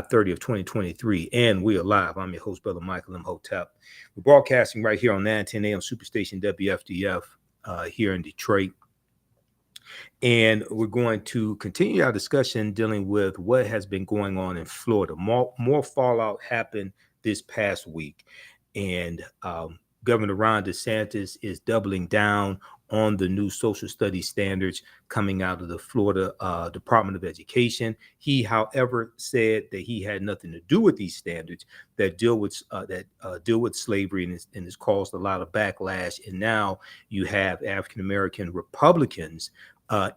30 of 2023, and we are live. I'm your host, Brother Michael Imhotep. We're broadcasting right here on 910 AM Superstation WFDF here in Detroit. And we're going to continue our discussion dealing with what has been going on in Florida. More fallout happened this past week. And Governor Ron DeSantis is doubling down on the new social studies standards coming out of the Florida Department of Education. He, however, said that he had nothing to do with these standards that deal with slavery, and it's caused a lot of backlash. And now you have African American Republicans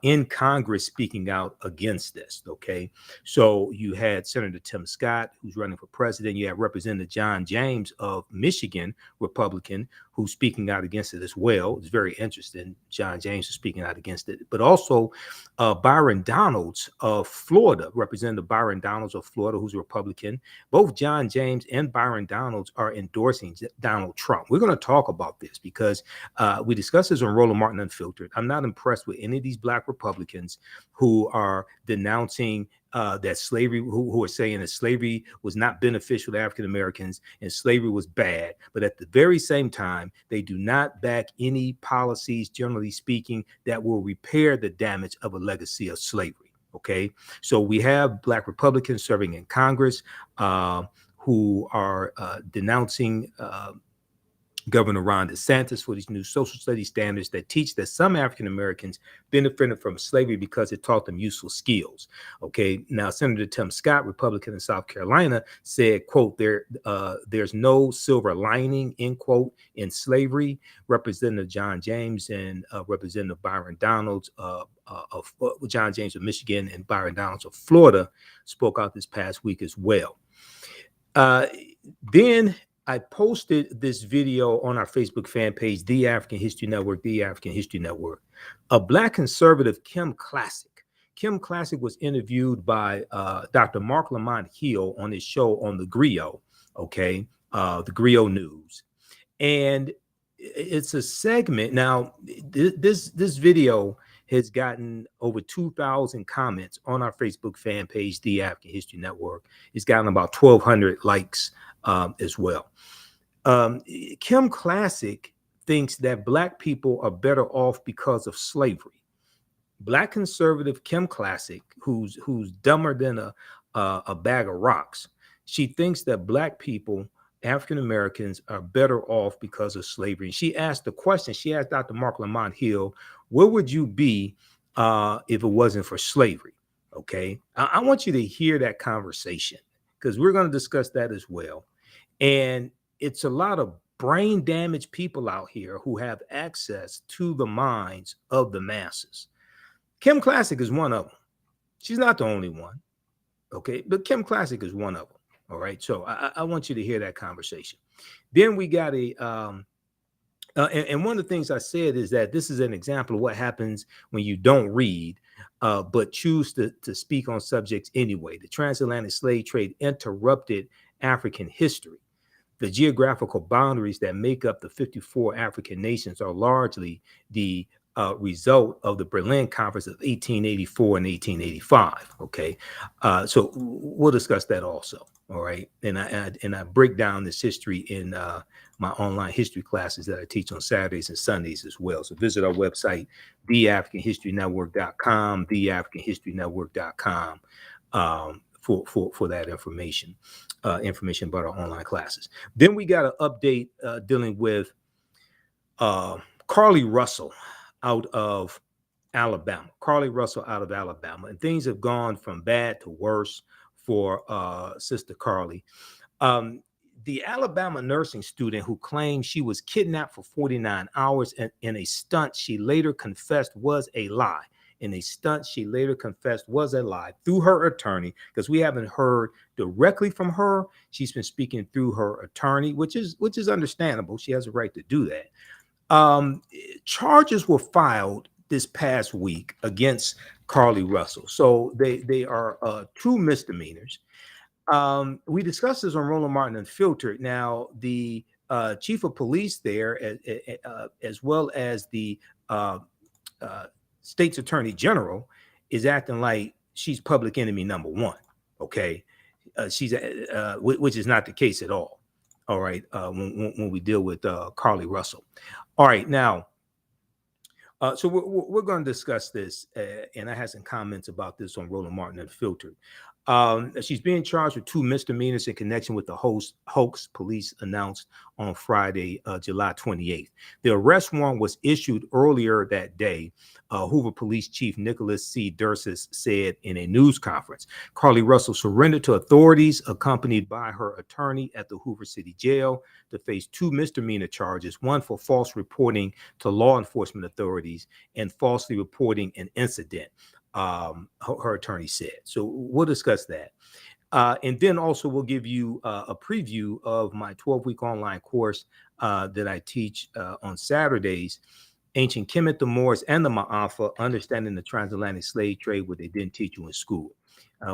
in Congress speaking out against this. Okay, so you had Senator Tim Scott, who's running for president. You have Representative John James of Michigan, Republican, who's speaking out against it as well. It's very interesting. John James is speaking out against it, but also Byron Donalds of Florida, Representative Byron Donalds of Florida, who's a Republican. Both John James and Byron Donalds are endorsing Donald Trump. We're going to talk about this because we discussed this on Roland Martin Unfiltered. I'm not impressed with any of these Black Republicans who are denouncing that slavery, who are saying that slavery was not beneficial to African Americans and slavery was bad. But at the very same time, they do not back any policies, generally speaking, that will repair the damage of a legacy of slavery. Okay, so we have Black Republicans serving in Congress who are denouncing Governor Ron DeSantis for these new social studies standards that teach that some African Americans benefited from slavery because it taught them useful skills. Okay, now Senator Tim Scott, Republican in South Carolina, said, quote, there's no silver lining, end quote, in slavery. Representative John James and Representative Byron Donalds of John James of Michigan and Byron Donalds of Florida spoke out this past week as well. Then I posted this video on our Facebook fan page, The African History Network, The African History Network. A Black conservative, Kim Klacik. Kim Klacik was interviewed by Dr. Mark Lamont Hill on his show on the Griot, okay, the Griot News. And it's a segment. Now, this video has gotten over 2,000 comments on our Facebook fan page, The African History Network. It's gotten about 1,200 likes as well. Kim Klacik thinks that Black people are better off because of slavery. Black conservative Kim Klacik, who's dumber than a bag of rocks, she thinks that Black people, African Americans, are better off because of slavery. And she asked the question, she asked Dr. Mark Lamont Hill, where would you be if it wasn't for slavery? Okay, I want you to hear that conversation because we're going to discuss that as well. And it's a lot of brain damaged people out here who have access to the minds of the masses. Kim Klacik is one of them. She's not the only one. Okay, but Kim Klacik is one of them. All right, so I want you to hear that conversation. Then we got and one of the things I said is that this is an example of what happens when you don't read, but choose to speak on subjects anyway. The transatlantic slave trade interrupted African history. The geographical boundaries that make up the 54 African nations are largely the result of the Berlin Conference of 1884 and 1885. Okay, so we'll discuss that also. All right, and I break down this history in my online history classes that I teach on Saturdays and Sundays as well. So visit our website, TheAHNShow.com, TheAHNShow.com, for that information. Information about our online classes. Then we got an update dealing with Carlee Russell out of Alabama. Carlee Russell out of Alabama. And things have gone from bad to worse for Sister Carlee. The Alabama nursing student who claimed she was kidnapped for 49 hours in a stunt she later confessed was a lie. In a stunt she later confessed was a lie through her attorney, because we haven't heard directly from her. She's been speaking through her attorney, which is understandable. She has a right to do that. Charges were filed this past week against Carlee Russell. So they are two misdemeanors. We discussed this on Roland Martin Unfiltered. Now, the chief of police there, as well as the state's attorney general, is acting like she's public enemy number one. Okay. which is not the case at all. All right, when we deal with Carlee Russell. All right, now, so we're going to discuss this, and I had some comments about this on Roland Martin Unfiltered. She's being charged with 2 misdemeanors in connection with the hoax police announced on Friday, July 28th. The arrest warrant was issued earlier that day. Hoover Police Chief Nicholas C. Dursis said in a news conference. Carlee Russell surrendered to authorities accompanied by her attorney at the Hoover City Jail to face 2 misdemeanor charges, one for false reporting to law enforcement authorities and falsely reporting an incident. Her attorney said. So we'll discuss that. And then also we'll give you a preview of my 12-week online course that I teach on Saturdays, Ancient Kemet, the Moors, and the Maafa, Understanding the Transatlantic Slave Trade, what they didn't teach you in school.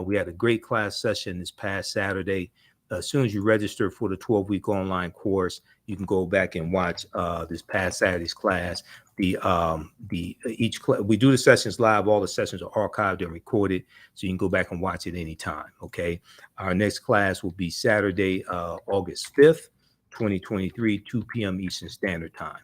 We had a great class session this past Saturday. As soon as you register for the 12-week online course, you can go back and watch this past Saturday's class. We do the sessions live. All the sessions are archived and recorded, so you can go back and watch it anytime. Okay. Our next class will be Saturday, August 5th, 2023, 2 p.m. Eastern Standard Time.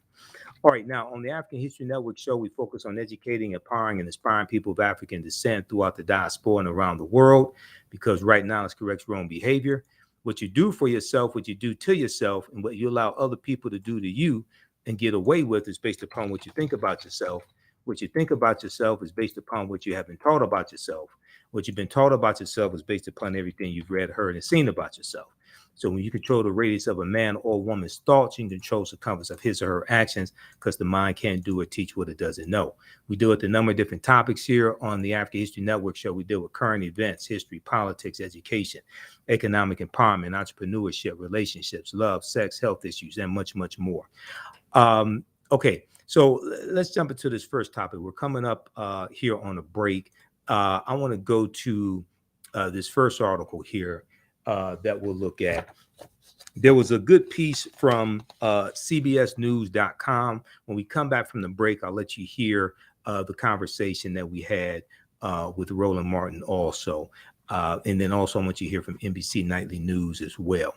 All right, now on the African History Network show, we focus on educating, empowering, and inspiring people of African descent throughout the diaspora and around the world, because right now it's correct your own behavior. What you do for yourself, what you do to yourself, and what you allow other people to do to you and get away with is based upon what you think about yourself. What you think about yourself is based upon what you have been taught about yourself. What you've been taught about yourself is based upon everything you've read, heard, and seen about yourself. So when you control the radius of a man or woman's thoughts, you can control the circumference of his or her actions, because the mind can't do or teach what it doesn't know. We deal with a number of different topics here on the African History Network show. We deal with current events, history, politics, education, economic empowerment, entrepreneurship, relationships, love, sex, health issues, and much, much more. Okay, so let's jump into this first topic. We're coming up here on a break. I want to go to this first article here that we'll look at. There was a good piece from CBSnews.com. When we come back from the break, I'll let you hear the conversation that we had with Roland Martin also. And then also I want you to hear from NBC Nightly News as well.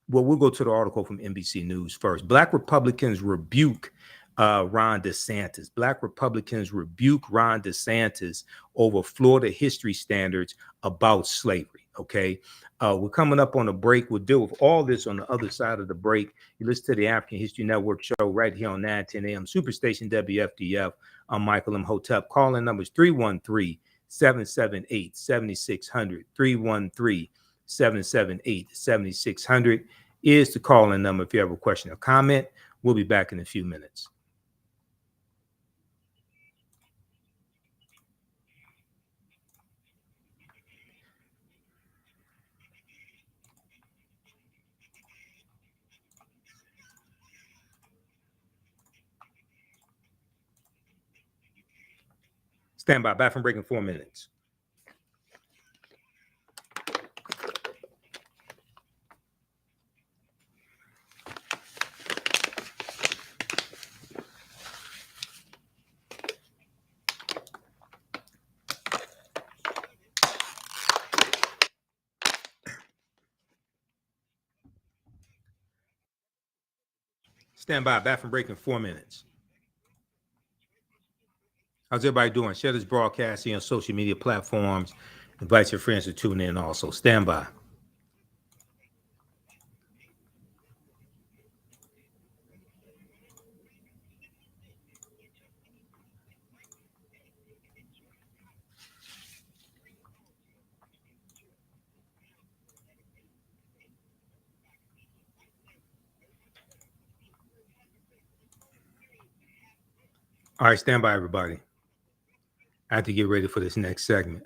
We'll go to the article from NBC News first. Black Republicans rebuke Ron DeSantis. Black Republicans rebuke Ron DeSantis over Florida history standards about slavery. Okay. We're coming up on a break. We'll deal with all this on the other side of the break. You listen to the African History Network show right here on 910 AM Superstation WFDF. I'm Michael Imhotep. Calling numbers 313-778-7600. 313-778-7600 is the call-in number if you have a question or comment. We'll be back in a few minutes. Stand by. Back from break in 4 minutes. Stand by. Back from break in 4 minutes. How's everybody doing? Share this broadcast on social media platforms. Invite your friends to tune in also. Stand by. All right, stand by, everybody. I have to get ready for this next segment.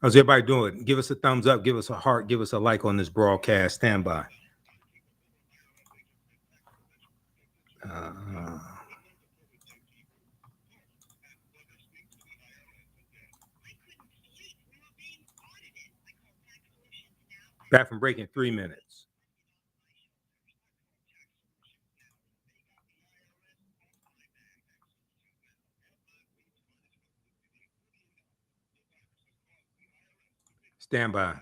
How's everybody doing? Give us a thumbs up, give us a heart, give us a like on this broadcast. Stand by. Back from break in 3 minutes. Stand by.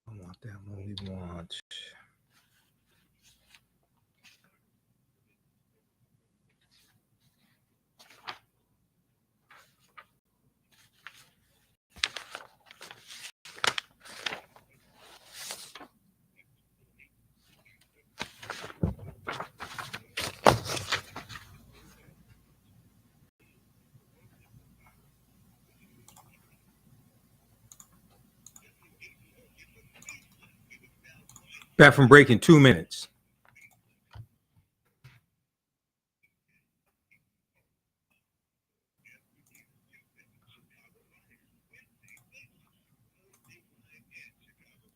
I want that one. We want. Back from break in 2 minutes.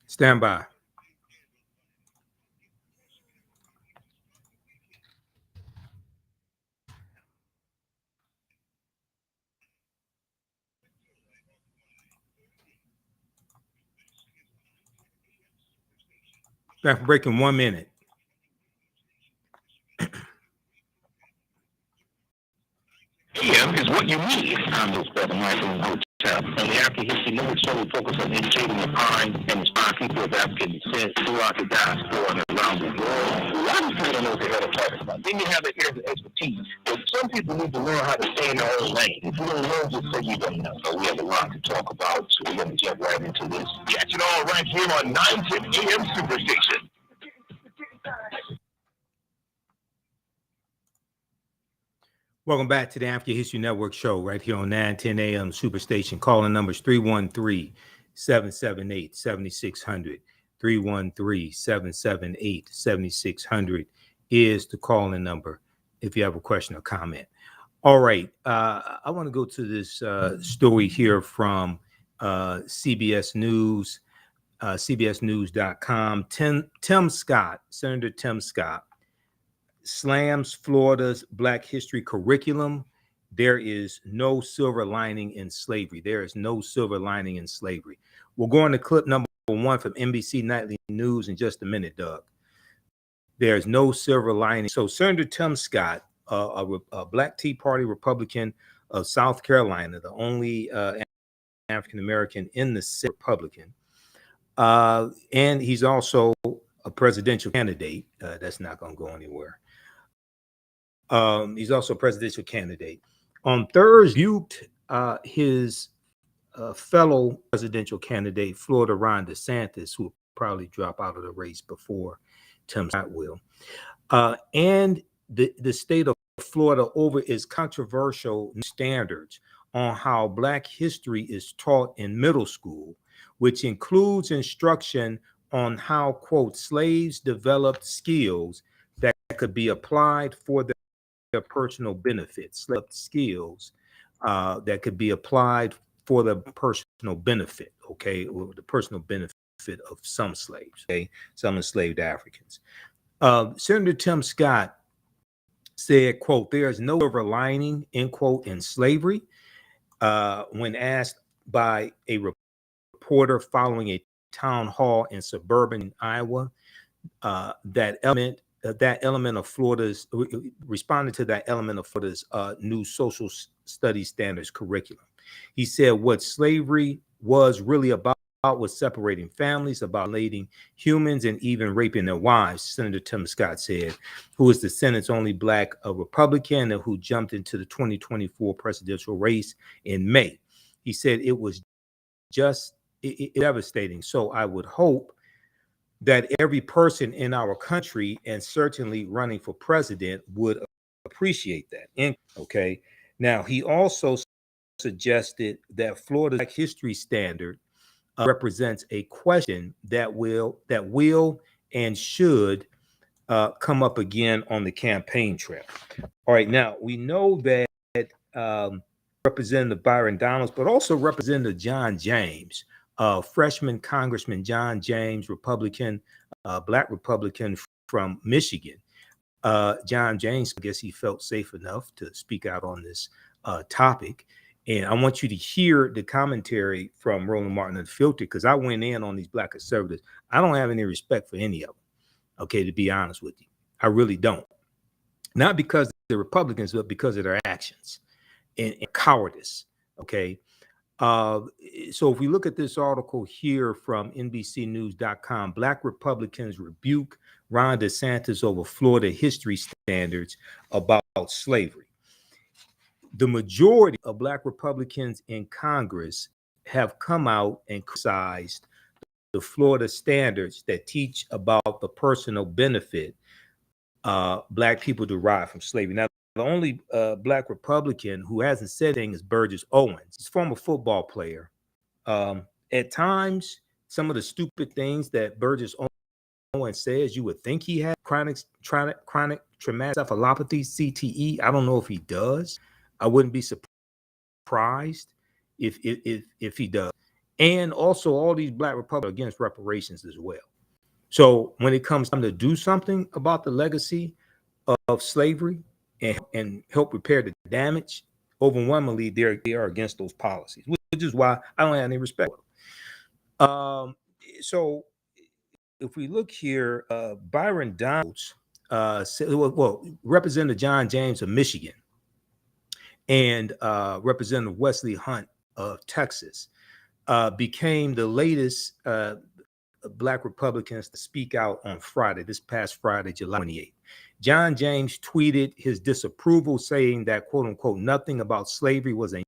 Stand by. Back from break in 1 minute. PM is what you need. I'm this brother Michael Imhotep. On the African History Network show, we focus on educating the mind and inspire people of African descent throughout the diaspora and around the world. A lot of people don't know what they're going to talk about. Then you have the areas of expertise. But some people need to learn how to stay in their own lane. If you don't know, just say you don't know. So we have a lot to talk about, so we're going to jump right into this. Catch it all right here on 910 AM Superstation. Welcome back to the African History Network show right here on 910 AM Superstation. Calling numbers 313-778-7600. 313-778-7600 is the calling number if you have a question or comment. All right. I want to go to this story here from CBS News, cbsnews.com. Tim Scott, Senator Tim Scott, slams Florida's Black history curriculum. There is no silver lining in slavery. There is no silver lining in slavery. We'll go on to clip number 1 from NBC Nightly News in just a minute, Doug. There's no silver lining. So Senator Tim Scott, a Black Tea Party Republican of South Carolina, the only African-American in the Senate Republican, and he's also a presidential candidate. That's not going to go anywhere. He's also a presidential candidate. On Thursday, rebuked his fellow presidential candidate, Florida Ron DeSantis, who will probably drop out of the race before Tim Scott will. And the state of Florida over its controversial standards on how Black history is taught in middle school, which includes instruction on how, quote, slaves developed skills that could be applied for their personal benefits, skills that could be applied for the personal benefit, okay, or the personal benefit of some slaves, okay, some enslaved Africans. Senator Tim Scott said, quote, there is no silver lining, end quote, in slavery. When asked by a reporter following a town hall in suburban Iowa, that element of Florida's responded to that element of Florida's new social studies standards curriculum. He said what slavery was really about was separating families, about leading humans, and even raping their wives, Senator Tim Scott said, who is the Senate's only Black Republican and who jumped into the 2024 presidential race in May. He said it was just devastating. So I would hope that every person in our country, and certainly running for president, would appreciate that. Okay. Now, he also suggested that Florida's Black history standard represents a question that will and should come up again on the campaign trail. All right. Now, we know that Representative Byron Donalds, but also Representative John James, freshman Congressman John James, Republican, Black Republican from Michigan. John James, I guess he felt safe enough to speak out on this topic. And I want you to hear the commentary from Roland Martin Unfiltered, because I went in on these Black conservatives. I don't have any respect for any of them, okay, to be honest with you. I really don't. Not because they're Republicans, but because of their actions and cowardice, okay? So if we look at this article here from NBCnews.com, Black Republicans rebuke Ron DeSantis over Florida history standards about slavery. The majority of Black Republicans in Congress have come out and criticized the Florida standards that teach about the personal benefit Black people derive from slavery. Now, the only Black Republican who hasn't said anything is Burgess Owens. He's a former football player. At times, some of the stupid things that Burgess Owens says, you would think he had chronic traumatic encephalopathy, CTE. I don't know if he does. I wouldn't be surprised if he does. And also, all these Black Republicans are against reparations as well. So when it comes time to do something about the legacy of slavery and help repair the damage, overwhelmingly they are against those policies, which is why I don't have any respect for them. So if we look here, Byron Donalds, Representative John James of Michigan and Representative Wesley Hunt of Texas became the latest Black Republicans to speak out on Friday, this past Friday, July 28th. John James tweeted his disapproval, saying that, quote unquote, nothing about slavery was a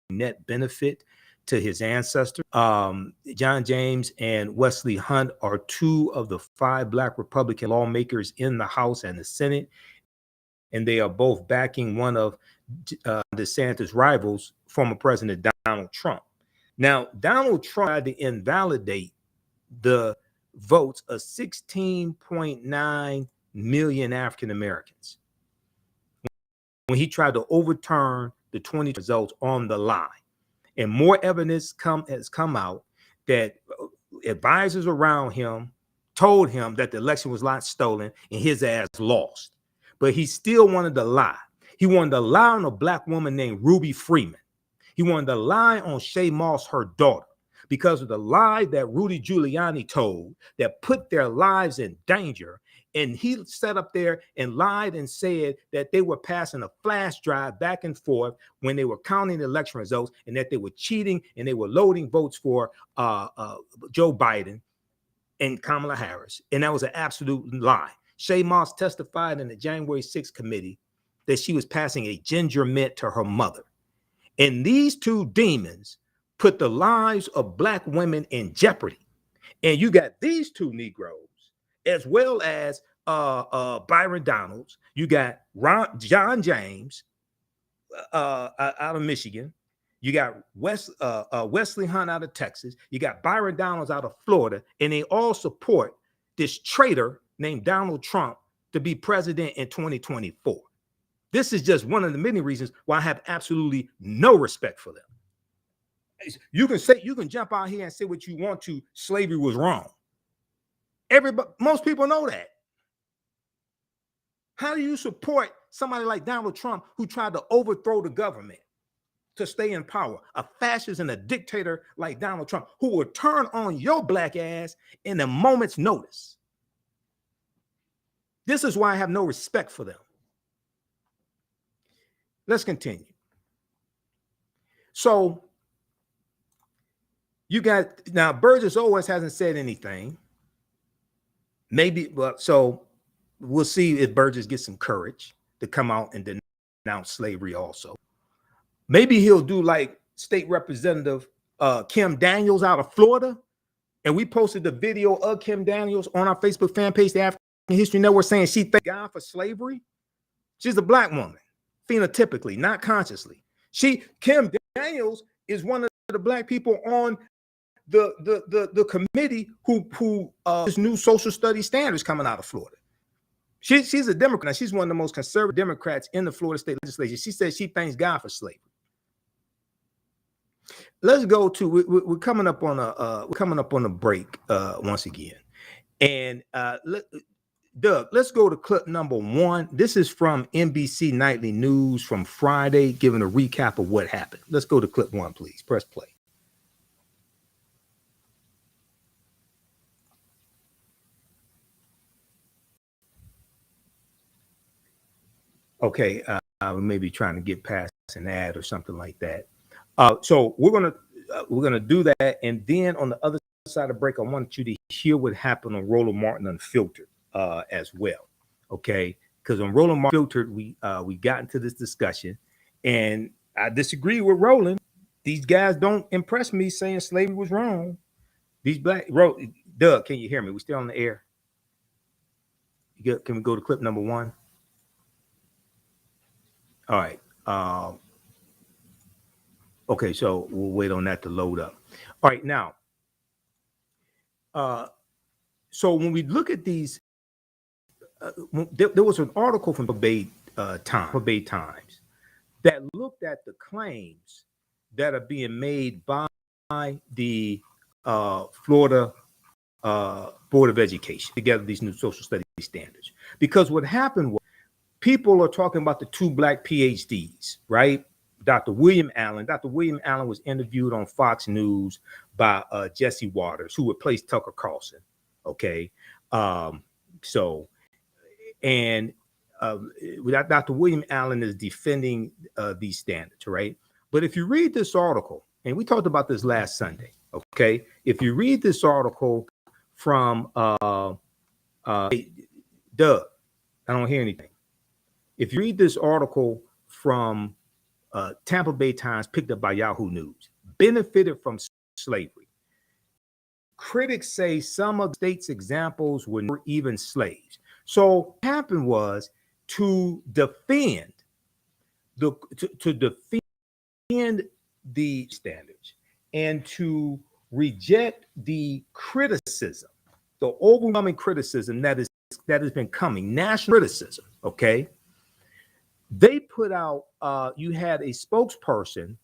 net benefit to his ancestors. John James and Wesley Hunt are two of the 5 Black Republican lawmakers in the House and the Senate, and they are both backing one of DeSantis' rivals, former President Donald Trump. Now, Donald Trump tried to invalidate the votes of 16.9 million African Americans when he tried to overturn the 20 results on the lie. And more evidence has come out that advisors around him told him that the election was not stolen and his ass lost. But he still wanted to lie. He wanted to lie on a Black woman named Ruby Freeman. He wanted to lie on Shay Moss, her daughter, because of the lie that Rudy Giuliani told that put their lives in danger. And he sat up there and lied and said that they were passing a flash drive back and forth when they were counting the election results, and that they were cheating and they were loading votes for Joe Biden and Kamala Harris. And that was an absolute lie. Shay Moss testified in the January 6th committee that she was passing a ginger mint to her mother. And these two demons put the lives of Black women in jeopardy. And you got these two Negroes, as well as Byron Donalds. You got John James out of Michigan. You got Wesley Hunt out of Texas. You got Byron Donalds out of Florida. And they all support this traitor named Donald Trump to be president in 2024. This is just one of the many reasons why I have absolutely no respect for them. You can jump out here and say what you want to. Slavery was wrong. Most people know that. How do you support somebody like Donald Trump, who tried to overthrow the government to stay in power? A fascist and a dictator like Donald Trump, who will turn on your Black ass in a moment's notice. This is why I have no respect for them. Let's continue. So you got, now Burgess Owens hasn't said anything. Maybe, but so we'll see if Burgess gets some courage to come out and denounce slavery also. Maybe he'll do like State Representative Kim Daniels out of Florida. And we posted the video of Kim Daniels on our Facebook fan page, the African History Network, saying she thanked God for slavery. She's a Black woman, phenotypically, not consciously. Kim Daniels is one of the Black people on the committee who this new social studies standards coming out of Florida. She's a Democrat. She's one of the most conservative Democrats in the Florida state legislature. She says she thanks God for slavery. Let's go to we're coming up on a break once again, and Doug, let's go to clip number 1. This is from NBC Nightly News from Friday, giving a recap of what happened. Let's go to clip 1, please. Press play. Okay, we may be trying to get past an ad or something like that. So we're gonna do that, and then on the other side of break, I want you to hear what happened on Roland Martin Unfiltered as well. Okay, because on Roland Martin Unfiltered, we got into this discussion, and I disagree with Roland. These guys don't impress me saying slavery was wrong. These Doug, can you hear me? We still on the air? Can we go to clip number 1? All right. Okay, so we'll wait on that to load up. All right, now, so when we look at these, there was an article from Bay Times that looked at the claims that are being made by the Florida Board of Education together these new social studies standards. Because what happened was people are talking about the 2 black PhDs, right? Dr. William Allen. Dr. William Allen was interviewed on Fox News by Jesse Waters, who replaced Tucker Carlson. Okay. Dr. William Allen is defending these standards, right? But if you read this article, and we talked about this last Sunday, okay? If you read this article from Doug, I don't hear anything. If you read this article from Tampa Bay Times, picked up by Yahoo News, benefited from slavery. Critics say some of the state's examples were never even slaves. So what happened was to defend the standards and to reject the criticism, the overwhelming criticism that has been coming, national criticism. Okay. They put out, you had a spokesperson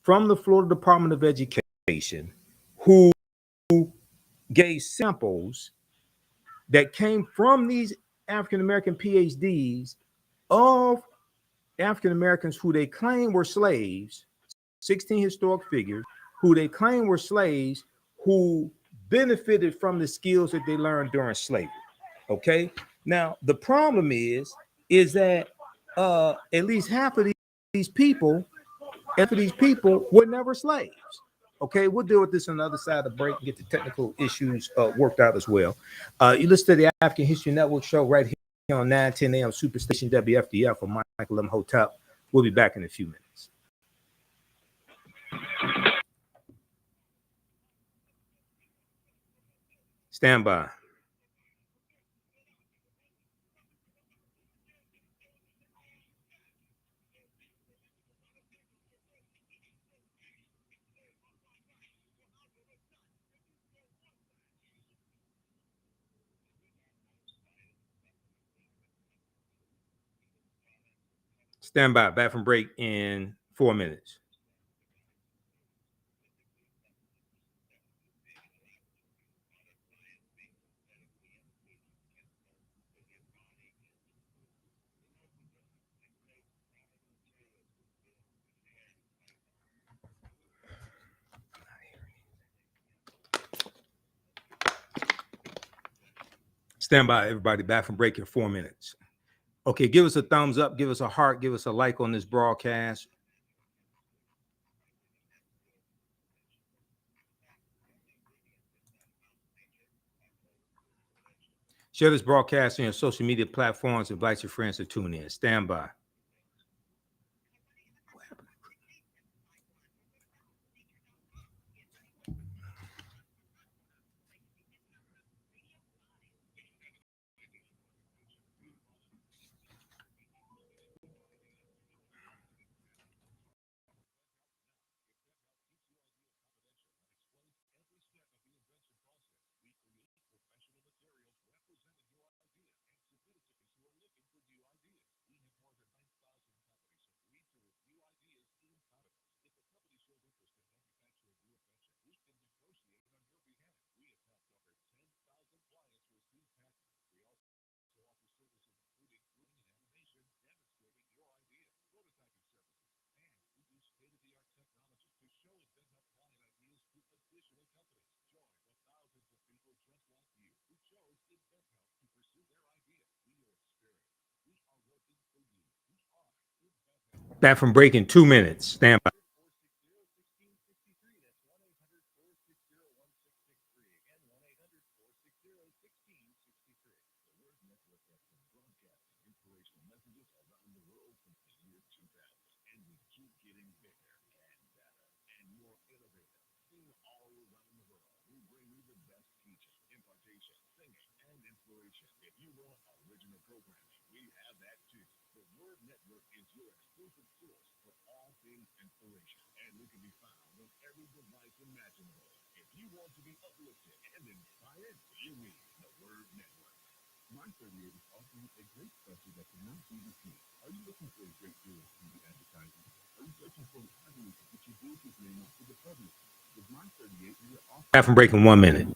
from the Florida Department of Education who gave samples that came from these African-American PhDs of African-Americans who they claim were slaves, 16 historic figures, who they claim were slaves, who benefited from the skills that they learned during slavery. Okay. Now, the problem is that at least half of these people were never slaves. Okay, we'll deal with this on the other side of the break and get the technical issues worked out as well. You listen to the African History Network show right here on 910 AM Superstation WFDF with Michael Imhotep. We'll be back in a few minutes. Stand by. Stand by. Back from break in 4 minutes. Stand by, everybody. Back from break in 4 minutes. Okay, give us a thumbs up, give us a heart, give us a like on this broadcast. Share this broadcast on your social media platforms. Invite your friends to tune in. Stand by. Back from break in 2 minutes. Stand by. Back from break in 1 minute.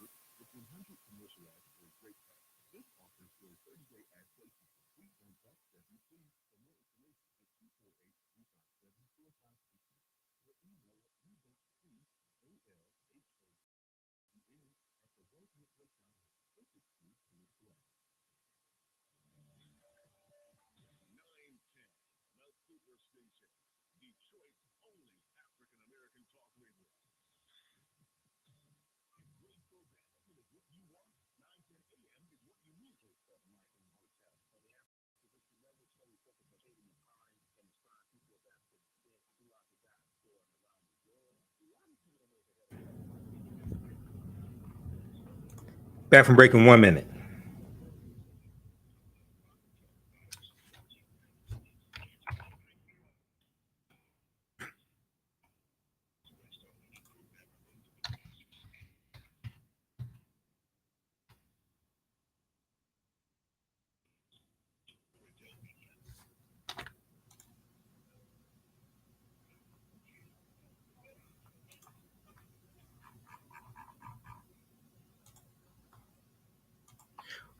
Back from break in 1 minute.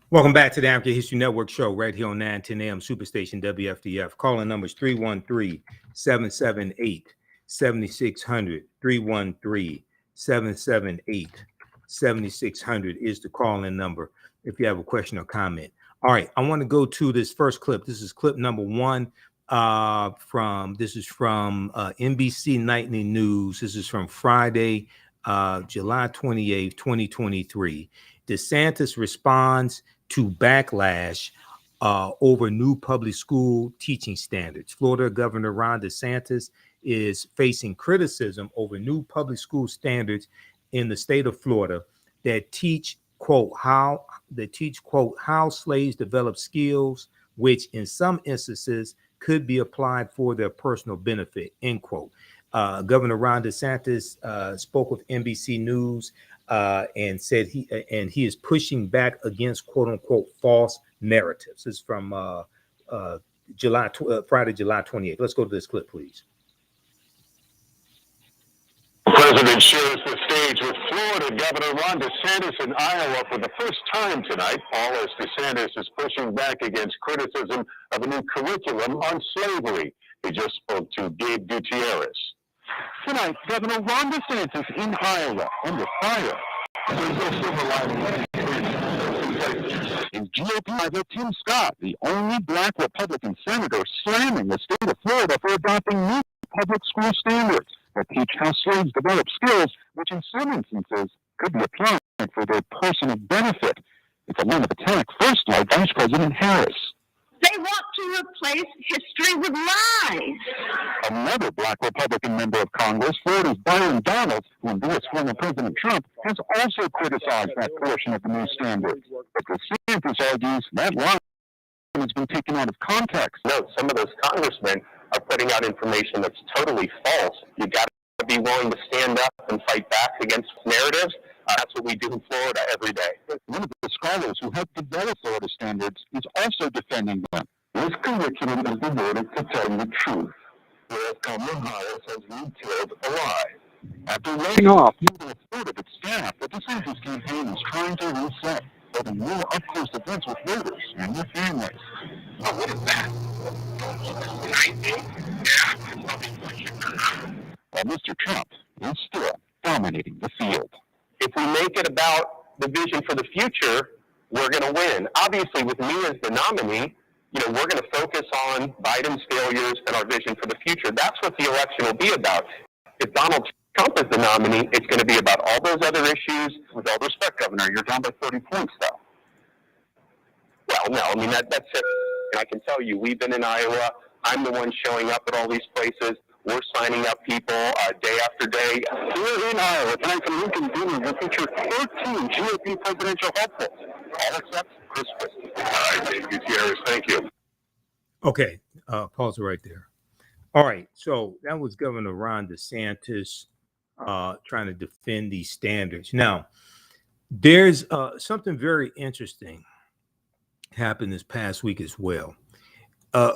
Welcome back to the African History Network show right here on 910 AM Superstation WFDF. Calling numbers 313-778-7600. 313-778-7600 is the call-in number if you have a question or comment. All right, I want to go to this first clip. This is clip number one from NBC Nightly News. This is from Friday, July 28th, 2023. DeSantis responds to backlash over new public school teaching standards. Florida Governor Ron DeSantis is facing criticism over new public school standards in the state of Florida that teach, quote, how slaves develop skills, which in some instances could be applied for their personal benefit, end quote. Governor Ron DeSantis spoke with NBC News and said he is pushing back against quote unquote false narratives. This is from Friday, July 28th. Let's go to this clip, please. The president shares the stage with Florida Governor Ron DeSantis in Iowa for the first time tonight. All as DeSantis is pushing back against criticism of a new curriculum on slavery. He just spoke to Gabe Gutierrez. Tonight, Governor Ron DeSantis in Iowa under fire. There's no silver lining. In GOP rival Tim Scott, the only black Republican senator, slamming the state of Florida for adopting new public school standards that teach how slaves develop skills, which in some instances could be applied for their personal benefit. It's a line of attack first like Vice President Harris. They want to replace history with lies. Another black Republican member of Congress, Florida's Byron Donalds, who endorsed former President Trump, has also criticized that portion of the new standards. But DeSantis argues that line has been taken out of context. No, some of those congressmen are putting out information that's totally false. You got to be willing to stand up and fight back against narratives. That's what we do in Florida every day. One of the scholars who helped develop Florida standards is also defending them. This curriculum is devoted to telling the truth, whereas Kamala Harris has retailed a lie. After laying off more than a third of its staff, the DeSantis campaign is trying to reset, holding more up-close events with voters and their families. Oh, what is that? 19? Yeah. While Mr. Trump is still dominating the field. If we make it about the vision for the future, we're going to win. Obviously, with me as the nominee, we're going to focus on Biden's failures and our vision for the future. That's what the election will be about. If Donald Trump is the nominee, it's going to be about all those other issues. With all respect, Governor, you're down by 30 points, though. Well, no, I mean, that's it. And I can tell you, we've been in Iowa. I'm the one showing up at all these places. We're signing up people day after day. We're in Iowa. Tonight from Lincoln Jr. will feature 13 GOP presidential hopefuls. All except Chris Christie. All right, Dave Gutierrez, thank you. Okay, pause it right there. All right, so that was Governor Ron DeSantis trying to defend these standards. Now, there's something very interesting happened this past week as well.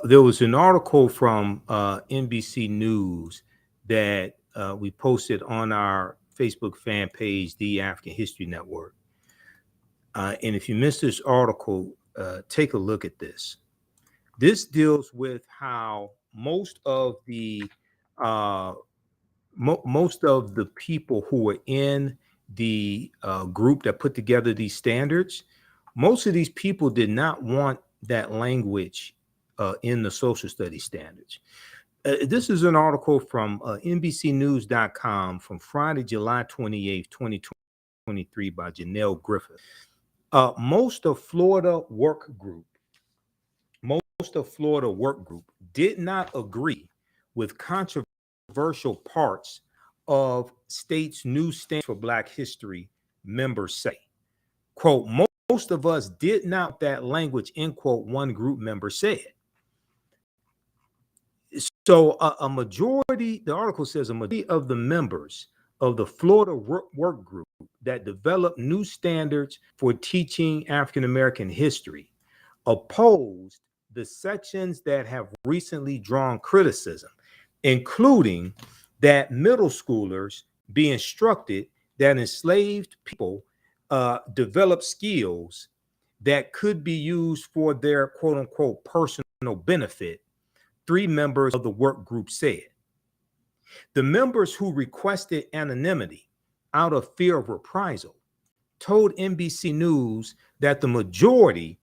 There was an article from NBC News that we posted on our Facebook fan page, The African History Network. And if you missed this article, take a look at this. This deals with how most of the people who were in the group that put together these standards, most of these people did not want that language in the social studies standards. This is an article from NBCnews.com from Friday, July 28th, 2023 by Janelle Griffith. Most of Florida work group did not agree with controversial parts of state's new standards for Black history, members say. Quote, most of us did not that language, end quote, one group member said. So a majority, the article says a majority of the members of the Florida work group that developed new standards for teaching African-American history opposed the sections that have recently drawn criticism, including that middle schoolers be instructed that enslaved people develop skills that could be used for their quote unquote personal benefit, 3 members of the work group said. The members who requested anonymity out of fear of reprisal told NBC News that the majority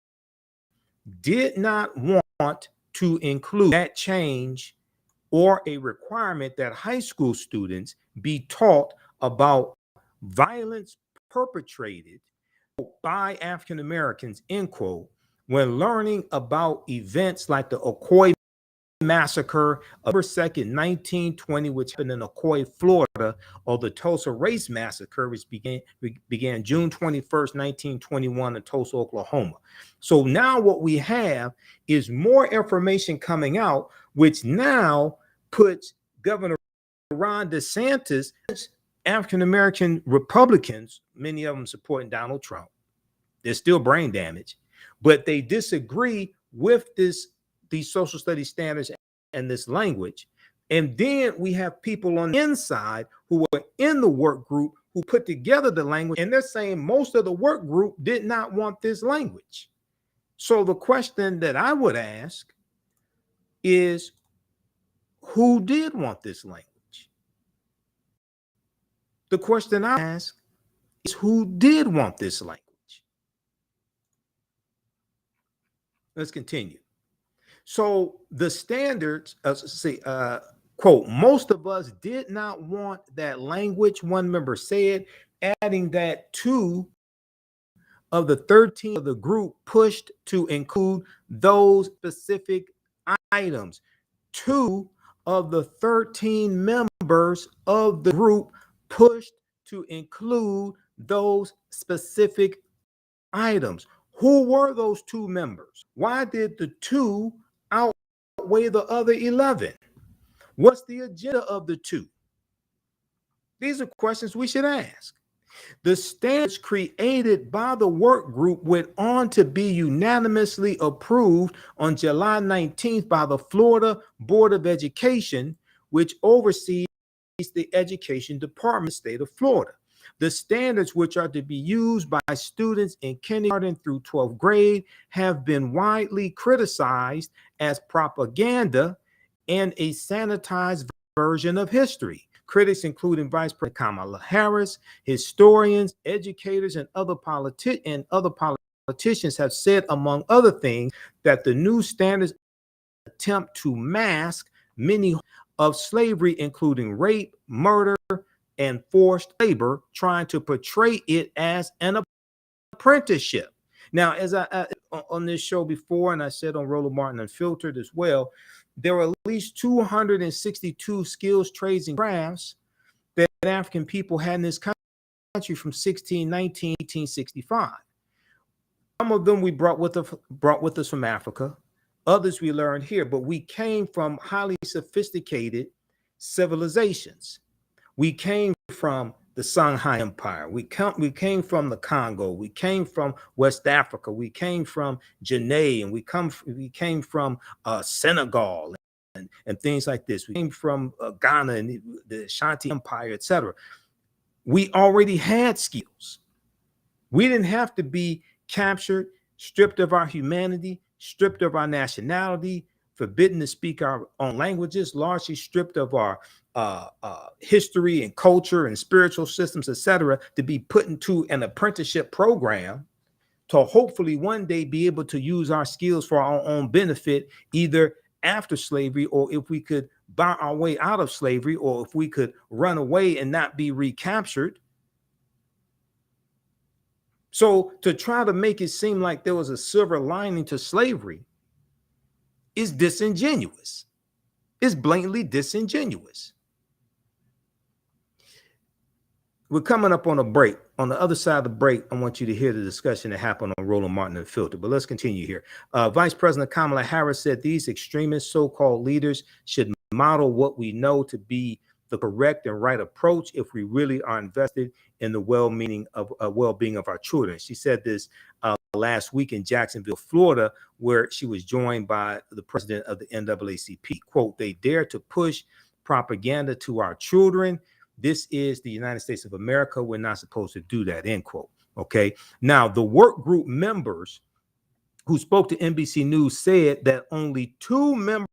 did not want to include that change or a requirement that high school students be taught about violence perpetrated by African Americans, end quote, when learning about events like the Ocoee Massacre of October 2nd, 1920, which happened in Ocoee, Florida, or the Tulsa Race Massacre, which began June 21st, 1921 in Tulsa, Oklahoma. So now what we have is more information coming out, which now puts Governor Ron DeSantis, African-American Republicans, many of them supporting Donald Trump. There's still brain damage, but they disagree with these social studies standards and this language. And then we have people on the inside who were in the work group who put together the language, and they're saying most of the work group did not want this language. So the question that I would ask is, who did want this language? The question I ask is, who did want this language? Let's continue. So the standards, quote, most of us did not want that language, one member said, adding that 2 of the 13 of the group pushed to include those specific items. 2 of the 13 members of the group pushed to include those specific items. Who were those 2 members? Why did the 2 outweigh the other 11? What's the agenda of the 2? These are questions we should ask. The standards created by the work group went on to be unanimously approved on July 19th by the Florida Board of Education, which oversees the education department of the state of Florida. The standards, which are to be used by students in kindergarten through 12th grade, have been widely criticized as propaganda and a sanitized version of history. Critics, including Vice President Kamala Harris, historians, educators, and other politicians politicians have said, among other things, that the new standards attempt to mask many of slavery, including rape, murder, and forced labor, trying to portray it as an apprenticeship. Now, as I on this show before, and I said on Roland Martin Unfiltered as well, there are at least 262 skills, trades, and crafts that African people had in this country from 1619 to 1865. Some of them we brought with us from Africa. Others we learned here, but we came from highly sophisticated civilizations. We came from the Shanghai Empire. We came from the Congo. We came from West Africa. We came from Guinea, and we came from Senegal and things like this. We came from Ghana and the Ashanti Empire, etc. We already had skills. We didn't have to be captured, stripped of our humanity, stripped of our nationality, forbidden to speak our own languages, largely stripped of our history and culture and spiritual systems, etc., to be put into an apprenticeship program to hopefully one day be able to use our skills for our own benefit, either after slavery, or if we could buy our way out of slavery, or if we could run away and not be recaptured. So to try to make it seem like there was a silver lining to slavery is disingenuous. It's blatantly disingenuous. We're coming up on a break. On the other side of the break, I want you to hear the discussion that happened on Roland Martin Unfiltered. But let's continue here. Vice President Kamala Harris said these extremist so-called leaders should model what we know to be the correct and right approach if we really are invested in the well-being of our children. She said this last week in Jacksonville, Florida, where she was joined by the president of the NAACP. Quote, "They dare to push propaganda to our children. This is the United States of America. We're not supposed to do that," end quote. Okay. Now, the work group members who spoke to NBC News said that only two members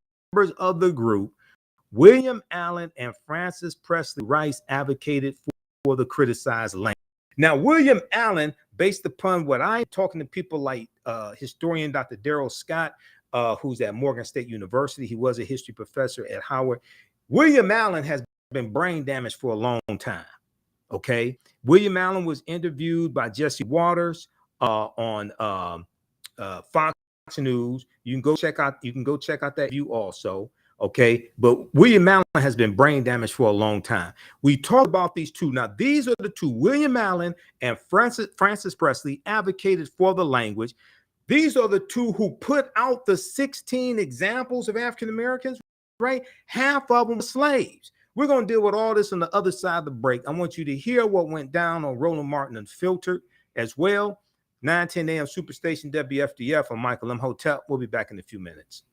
of the group, William Allen and Francis Presley Rice, advocated for the criticized language. Now, William Allen, based upon what I'm talking to people like historian Dr. Darrell Scott, who's at Morgan State University, he was a history professor at Howard. William Allen has been brain damaged for a long time. Okay, William Allen was interviewed by Jesse Waters on Fox News. You can go check out that view also. Okay, but William Allen has been brain damaged for a long time. We talk about these two. Now, these are the two. William Allen and Francis Presley advocated for the language. These are the two who put out the 16 examples of African Americans, right? Half of them were slaves. We're going to deal with all this on the other side of the break. I want you to hear what went down on Roland Martin Unfiltered as well. 9:10 a.m. Superstation WFDF. I'm Michael Imhotep. We'll be back in a few minutes.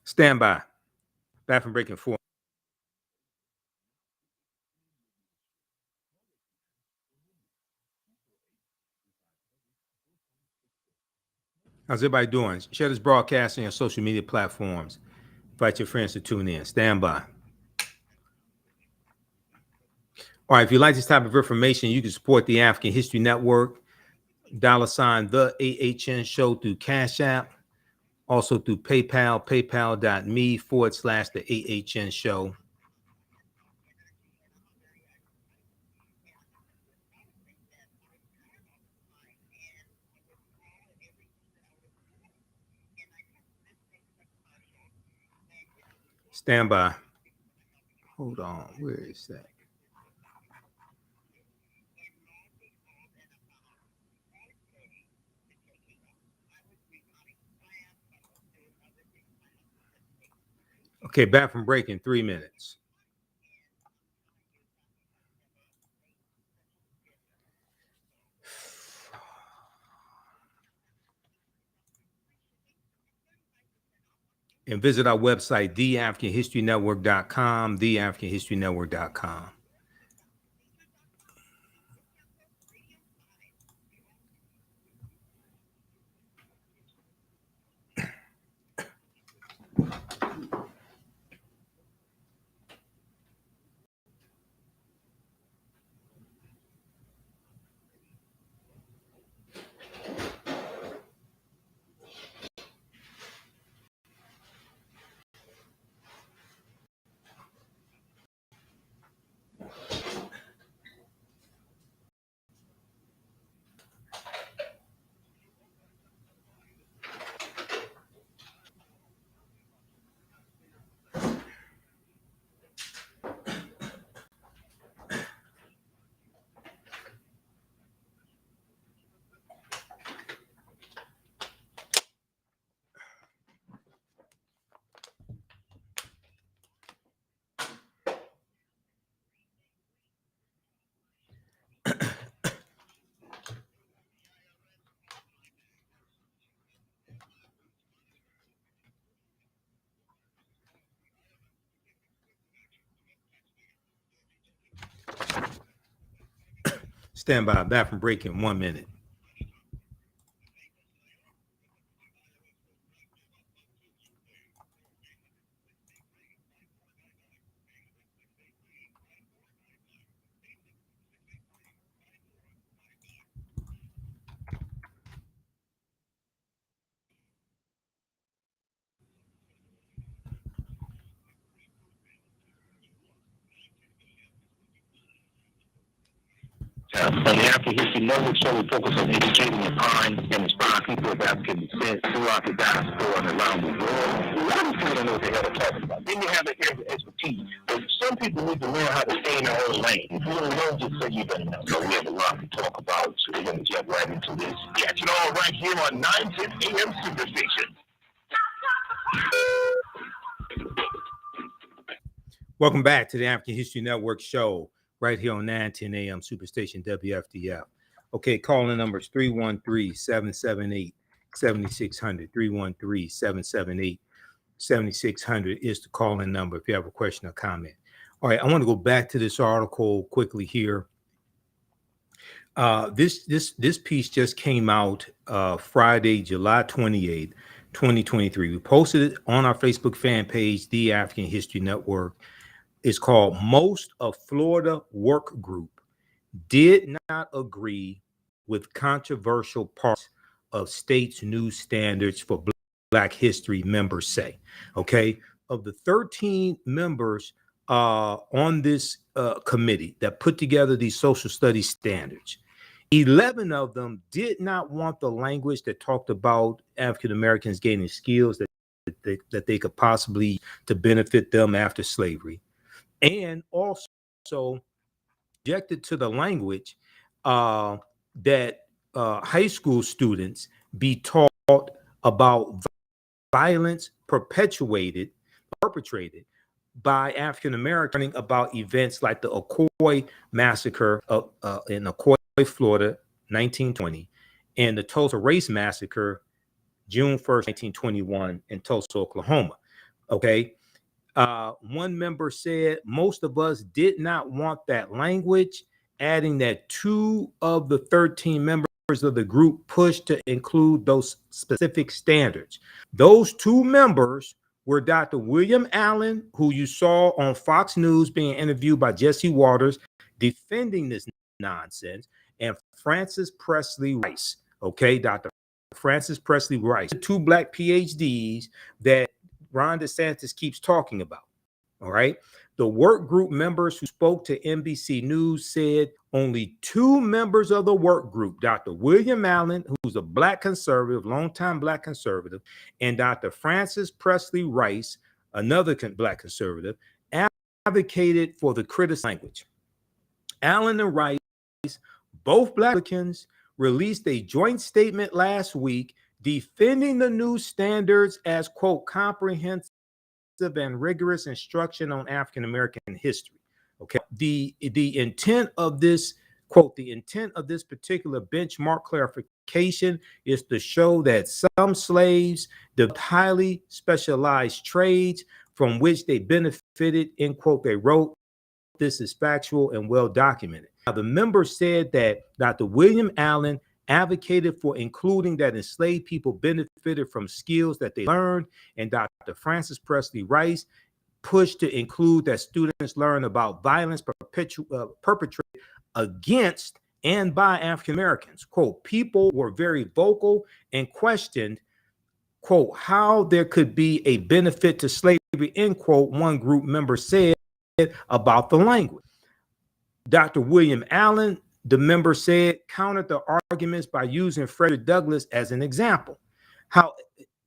Stand by. Back from breaking 4. How's everybody doing? Share this broadcast on your social media platforms. Invite your friends to tune in. Stand by. All right, if you like this type of information, you can support the African History Network, $, the AHN show through Cash App, also through PayPal, paypal.me/the AHN show. Stand by. Hold on. Where is that? Okay, back from break in 3 minutes. And visit our website, TheAfricanHistoryNetwork.com, TheAfricanHistoryNetwork.com. Stand by. Back from break in 1 minute. On the African History Network show, we focus on educating, empowering, and inspiring people of African descent throughout the diaspora and around the world. A lot of people don't know what the hell they're talking about. Then you have the area of expertise. But some people need to learn how to stay in their own lane. If you don't know, just say you better know. So we have a lot to talk about, so we're going to jump right into this. Catch it all right here on 910 AM Superstation. Welcome back to the African History Network show right here on 910 AM Superstation WFDF. Okay, calling numbers 313-778-7600. 313-778-7600 is the calling number if you have a question or comment. All right, I want to go back to this article quickly here. This piece just came out Friday, July 28th, 2023. We posted it on our Facebook fan page, The African History Network. It's called "Most of Florida Work Group Did Not Agree with Controversial Parts of State's New Standards for Black History," members say. Okay, of the 13 members on this committee that put together these social studies standards, 11 of them did not want the language that talked about African Americans gaining skills that they could possibly to benefit them after slavery, and also objected to the language that high school students be taught about violence perpetrated by African Americans, learning about events like the Ocoee Massacre in Ocoee, Florida, 1920, and the Tulsa Race Massacre, June 1st, 1921, in Tulsa, Oklahoma. Okay. One member said most of us did not want that language, adding that 2 of the 13 members of the group pushed to include those specific standards. Those 2 members were Dr. William Allen, who you saw on Fox News being interviewed by Jesse Waters defending this nonsense, and Francis Presley Rice. Okay, Dr. Francis Presley Rice, 2 Black PhDs that Ron DeSantis keeps talking about. All right. The work group members who spoke to NBC News said only 2 members of the work group, Dr. William Allen, who's a Black conservative, longtime Black conservative, and Dr. Francis Presley Rice, another Black conservative, advocated for the critic language. Allen and Rice, both Black Republicans, released a joint statement last week defending the new standards as, quote, comprehensive and rigorous instruction on African American history. Okay. The intent of this, quote, the intent of this particular benchmark clarification is to show that some slaves developed highly specialized trades from which they benefited, end quote. They wrote, "This is factual and well documented." Now, the member said that Dr. William Allen advocated for including that enslaved people benefited from skills that they learned, and Dr. Francis Presley Rice pushed to include that students learn about violence perpetrated against and by African Americans. Quote, people were very vocal and questioned, quote, how there could be a benefit to slavery, end quote, one group member said about the language. Dr. William Allen, the member said, countered the arguments by using Frederick Douglass as an example.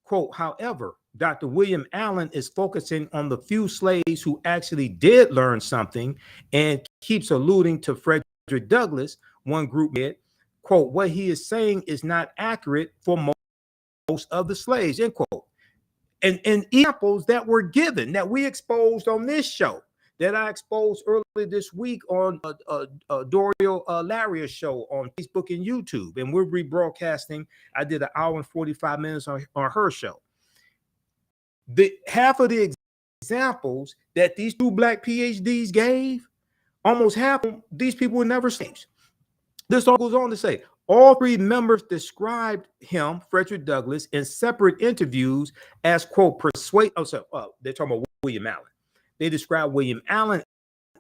Quote, however, Dr. William Allen is focusing on the few slaves who actually did learn something and keeps alluding to Frederick Douglass, one group said, quote, what he is saying is not accurate for most of the slaves, end quote. And examples that were given that we exposed on this show, that I exposed earlier this week on Dorio Laria's show on Facebook and YouTube. And we're rebroadcasting. I did 1 hour and 45 minutes on her show. Half of the examples that these 2 Black PhDs gave, almost half of them, these people were never slaves. This all goes on to say, all three members described him, Frederick Douglass, in separate interviews as, quote, they're talking about William Allen. They described William Allen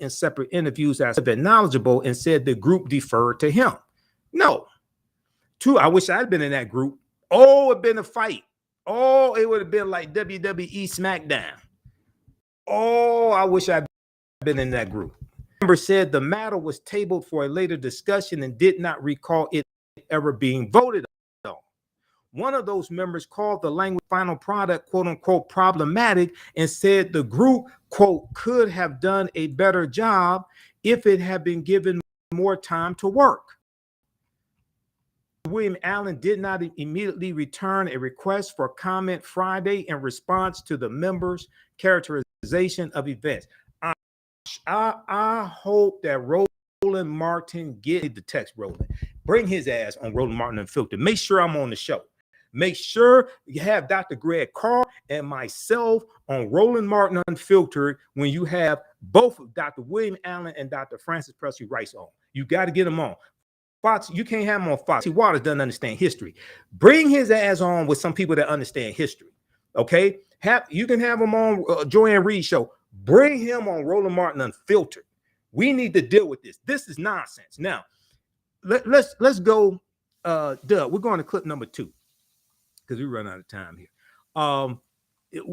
in separate interviews as knowledgeable and said the group deferred to him. No. Two, I wish I'd been in that group. Oh, it'd been a fight. Oh, it would have been like WWE SmackDown. Oh, I wish I'd been in that group. Member said the matter was tabled for a later discussion and did not recall it ever being voted on. One of those members called the language final product, quote unquote, problematic and said the group, quote, could have done a better job if it had been given more time to work. William Allen did not immediately return a request for comment Friday in response to the members' characterization of events. I hope that Roland Martin get the text rolling. Bring his ass on Roland Martin Unfiltered. Make sure I'm on the show. Make sure you have Dr. Greg Carr and myself on Roland Martin Unfiltered when you have both Dr. William Allen and Dr. Francis Presley Rice on. You got to get them on. Fox, you can't have him on Fox. Waters doesn't understand history. Bring his ass on with some people that understand history. Okay? You can have him on Joanne Reed show. Bring him on Roland Martin Unfiltered. We need to deal with this. This is nonsense. Now, let's go. We're going to clip number 2 because we run out of time here.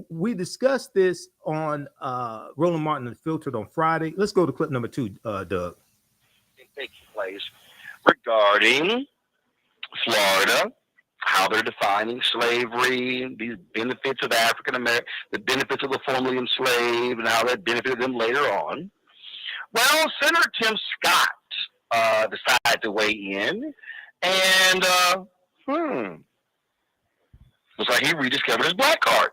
We discussed this on Roland Martin Unfiltered on Friday. Let's go to clip number 2, Doug. It takes place regarding Florida, how they're defining slavery, these benefits of African American, the benefits of the formerly enslaved, and how that benefited them later on. Well, Senator Tim Scott decided to weigh in, and looks like he rediscovered his black card.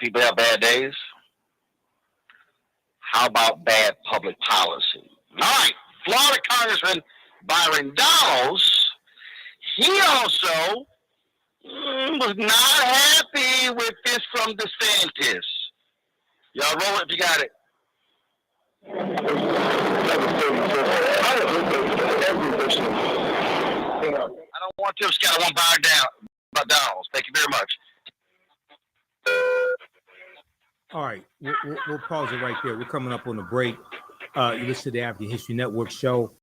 People have bad days. How about bad public policy? All right, Florida Congressman Byron Donalds, he also was not happy with this from DeSantis. Y'all roll it if you got it. I don't want Tim Scott. I want Byron Donalds. Thank you very much. All right, we'll pause it right there. We're coming up on the break. You listen to the African History Network show.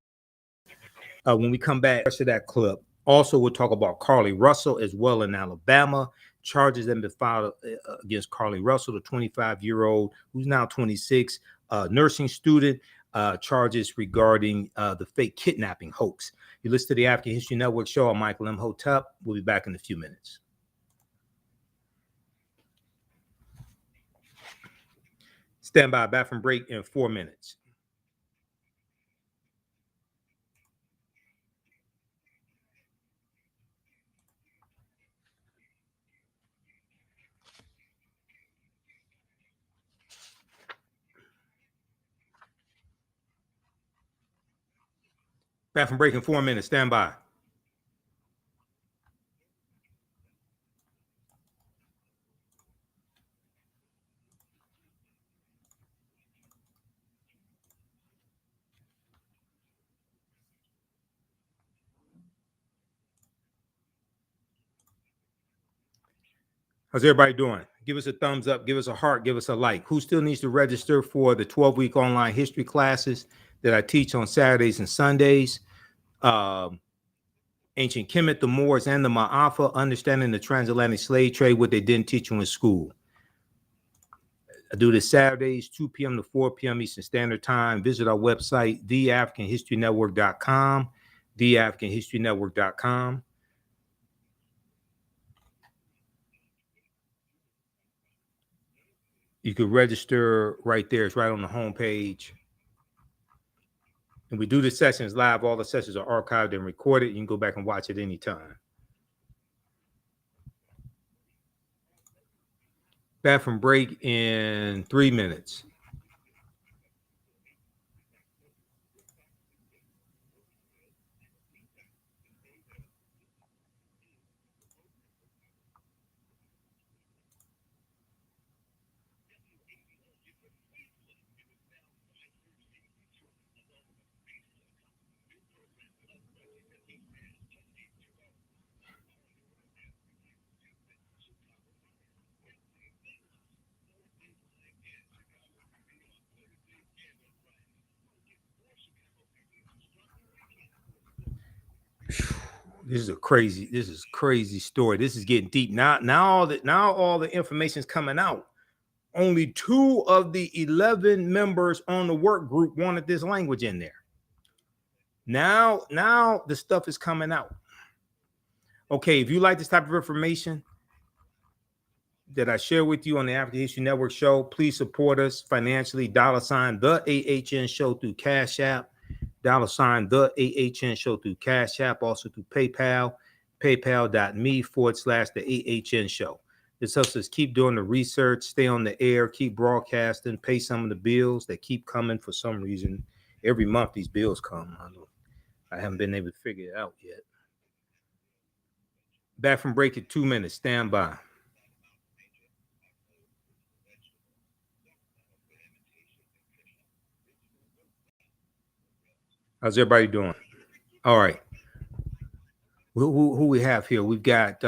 When we come back, rest of that clip. Also, we'll talk about Carlee Russell as well in Alabama. Charges that have been filed against Carlee Russell, the 25-year-old who's now 26, nursing student. Charges regarding the fake kidnapping hoax. You listen to the African History Network show. I'm Michael Imhotep. We'll be back in a few minutes. Stand by, bathroom break in 4 minutes. Bathroom break in 4 minutes. Stand by. How's everybody doing? Give us a thumbs up, give us a heart, give us a like. Who still needs to register for the 12-week online history classes that I teach on Saturdays and Sundays? Ancient Kemet, the Moors, and the Maafa, understanding the transatlantic slave trade, what they didn't teach you in school. I do this Saturdays, 2 p.m. to 4 p.m. Eastern Standard Time. Visit our website, TheAfricanHistoryNetwork.com, TheAfricanHistoryNetwork.com. You can register right there. It's right on the homepage. And we do the sessions live. All the sessions are archived and recorded. You can go back and watch it anytime. Bathroom break in 3 minutes. This is crazy story. This is getting deep. Now all the information is coming out. Only 2 of the 11 members on the work group wanted this language in there. Now the stuff is coming out. Okay, if you like this type of information that I share with you on the African History Network show, please support us financially. $, the AHN show through Cash App. $, the AHN show through Cash App, also through PayPal, paypal.me/the AHN show. This helps us keep doing the research, stay on the air, keep broadcasting, pay some of the bills that keep coming for some reason. Every month these bills come. I haven't been able to figure it out yet. Back from break in 2 minutes. Stand by. How's everybody doing? All right. Who we have here? We've got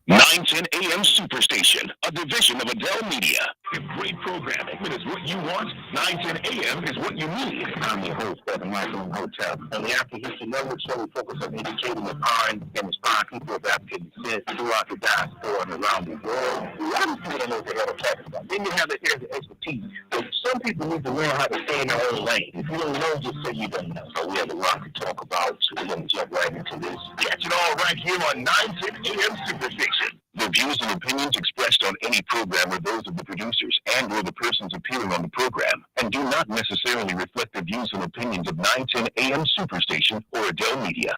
910 AM Superstation, a division of Adele Media. Great programming. It is what you want. 910 AM is what you need. I'm your host, Brother Michael Imhotep. On the African History Network show, we focus on educating the kind and inspiring people of African descent throughout the diaspora and around the world. A lot of people don't know what the hell they're talking about. Then you have the areas of expertise. So some people need to learn how to stay in their own lane. If you don't know, just say you don't know. So we have a lot to talk about, so we're going to jump right into this. Catch it all right here on 910 AM Superstation. The views and opinions expressed on any program are those of the producers and or the persons appearing on the program, and do not necessarily reflect the views and opinions of 910 AM Superstation or Adele Media.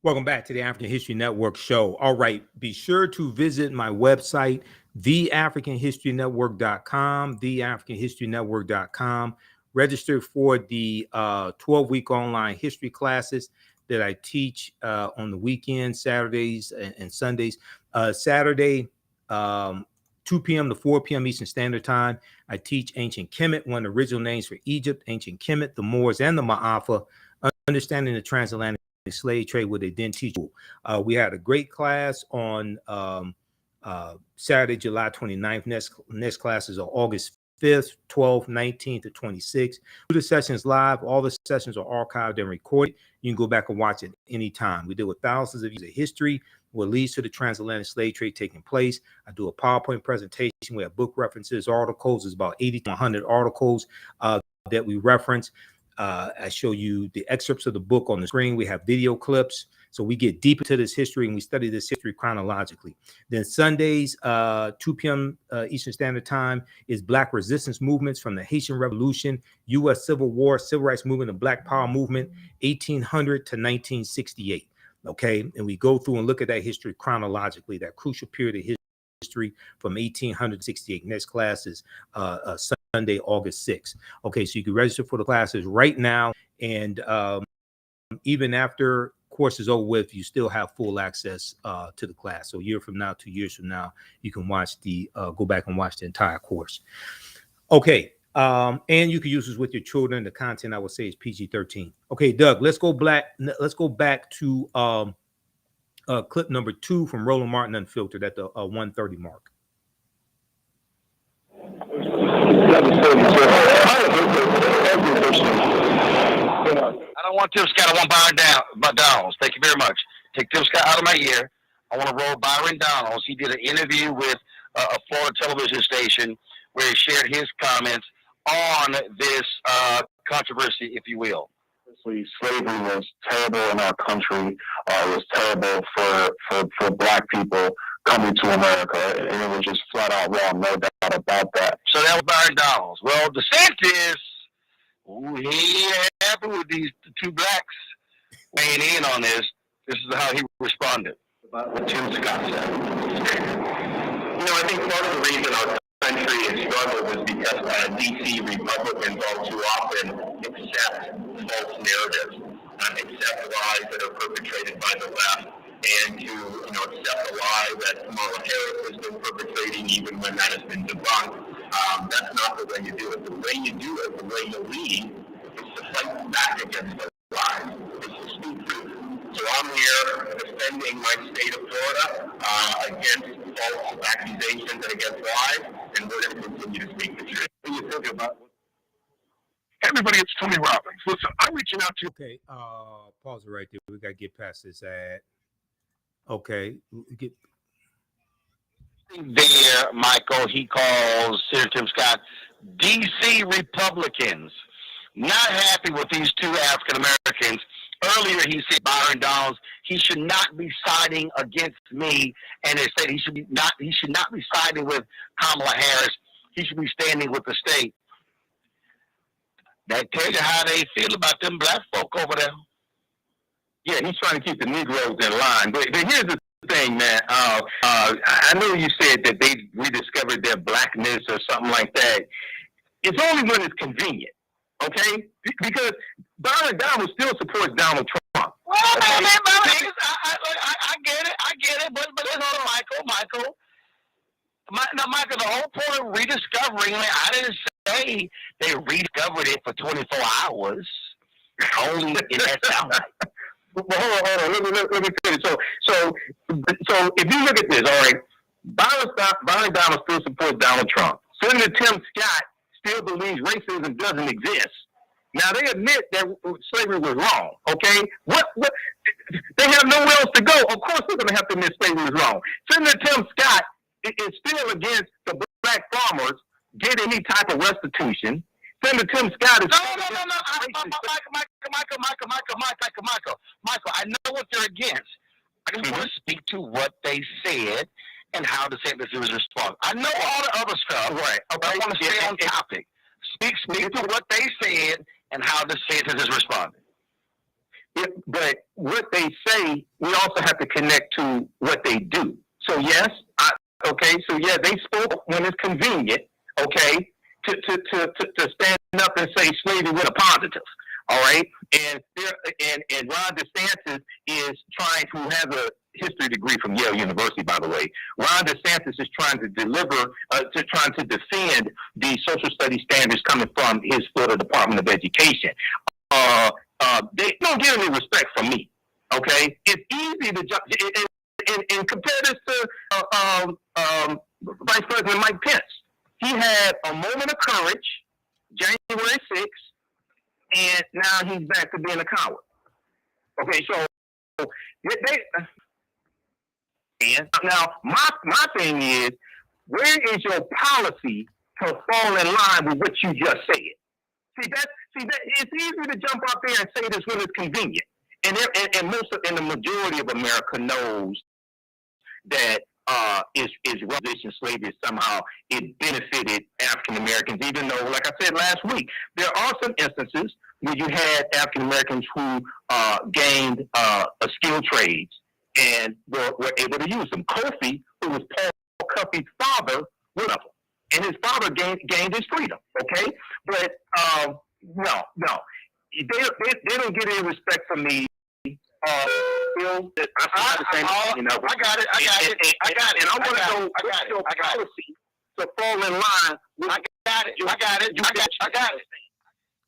Welcome back to the African History Network show. All right, be sure to visit my website, TheAfricanHistoryNetwork.com, TheAfricanHistoryNetwork.com. Register for the 12-week online history classes that I teach on the weekends, Saturdays and Sundays. Saturday, 2 p.m. to 4 p.m. Eastern Standard Time, I teach ancient Kemet, one of the original names for Egypt, ancient Kemet, the Moors, and the Maafa, understanding the transatlantic slave trade, where they then teach. We had a great class on Saturday, July 29th. Next classes are August 5th, 12th, 19th, to 26th. Do the sessions live. All the sessions are archived and recorded. You can go back and watch it anytime. We deal with thousands of years of history, what leads to the transatlantic slave trade taking place. I do a PowerPoint presentation. We have book references, articles. There's about 80 to 100 articles that we reference. I show you the excerpts of the book on the screen. We have video clips. So we get deep into this history and we study this history chronologically. Then Sundays, 2 p.m. Eastern Standard Time, is Black resistance movements from the Haitian Revolution, U.S. Civil War, Civil Rights Movement, and Black Power Movement, 1800 to 1968. Okay, and we go through and look at that history chronologically, that crucial period of history from 1800 to 68. Next class is Sunday, August 6th. Okay, so you can register for the classes right now, and even after course is over with, you still have full access to the class. So a year from now, 2 years from now, you can watch go back and watch the entire course. Okay, and you can use this with your children. The content I would say is PG-13. Okay, Doug, let's go back to clip number 2 from Roland Martin Unfiltered at the 1:30 mark. I don't want Tim Scott. I want Byron Donalds. Thank you very much. Take Tim Scott out of my ear. I want to roll Byron Donalds. He did an interview with a Florida television station where he shared his comments on this controversy, if you will. Slavery was terrible in our country. It was terrible for Black people coming to America, and it was just flat out wrong, no doubt about that. So that was Byron Donalds. Well, DeSantis, he ain't happy with these two blacks weighing in on this. This is how he responded. About what Tim Scott said. I think part of the reason our country has struggled is because D.C. Republicans all too often accept false narratives, accept lies that are perpetrated by the left, and to accept a lie that Kamala Harris has been perpetrating even when that has been debunked. That's not the way you do it. The way you do it, the way you lead, is to fight back against those lies. Is to speak truth. So I'm here defending my state of Florida against false accusations and against lies, and we're going to continue to speak the truth. What do you think about? Hey everybody, it's Tony Robbins. Listen, I'm reaching out to you. Okay, pause it right there. We got to get past this ad. Okay, get there, Michael. He calls Senator Tim Scott D.C. Republicans not happy with these two African Americans. Earlier, he said Byron Donalds, he should not be siding against me, and they said he should not be siding with Kamala Harris. He should be standing with the state. That tells you how they feel about them black folk over there. Yeah, he's trying to keep the Negroes in line. But here's the thing, man. I know you said that they rediscovered their blackness or something like that. It's only when it's convenient, okay? Because Byron Donalds still supports Donald Trump. Well, okay? I get it. But listen, Michael. Michael, the whole point of rediscovering, I didn't say they rediscovered it for 24 hours. Only in that sound like. Well, hold on. Let me finish. So if you look at this, all right, Byron Donalds still supports Donald Trump. Senator Tim Scott still believes racism doesn't exist. Now they admit that slavery was wrong. Okay, what? They have nowhere else to go. Of course, they're going to have to admit slavery was wrong. Senator Tim Scott is still against the black farmers getting any type of restitution. Senator Tim Scott is Michael, I know what they're against. I just want to speak to what they said and how DeSantis was responding. I know all the other stuff, right? Okay, I want to stay on topic. Speak to what they said and how DeSantis is responding. Yeah, but what they say, we also have to connect to what they do. So yes, they spoke when it's convenient. Okay. To stand up and say slavery with a positive, all right? And Ron DeSantis is trying to have a history degree from Yale University, by the way. Ron DeSantis is trying to defend the social studies standards coming from his Florida Department of Education. They don't get any respect from me, okay? It's easy to jump and compare this to Vice President Mike Pence. He had a moment of courage, January 6th, and now he's back to being a coward. Okay, so now my thing is, where is your policy to fall in line with what you just said? See that it's easy to jump out there and say this when it's convenient, and the majority of America knows that. Is revolution slavery somehow it benefited African Americans, even though, like I said last week, there are some instances where you had African Americans who gained skilled trades and were able to use them. Kofi, who was Paul Cuffey's father, one of them, and his father gained his freedom. Okay, but no, they don't get any respect from me. I got it. And I want to know what's your policy to fall in line with. I got it.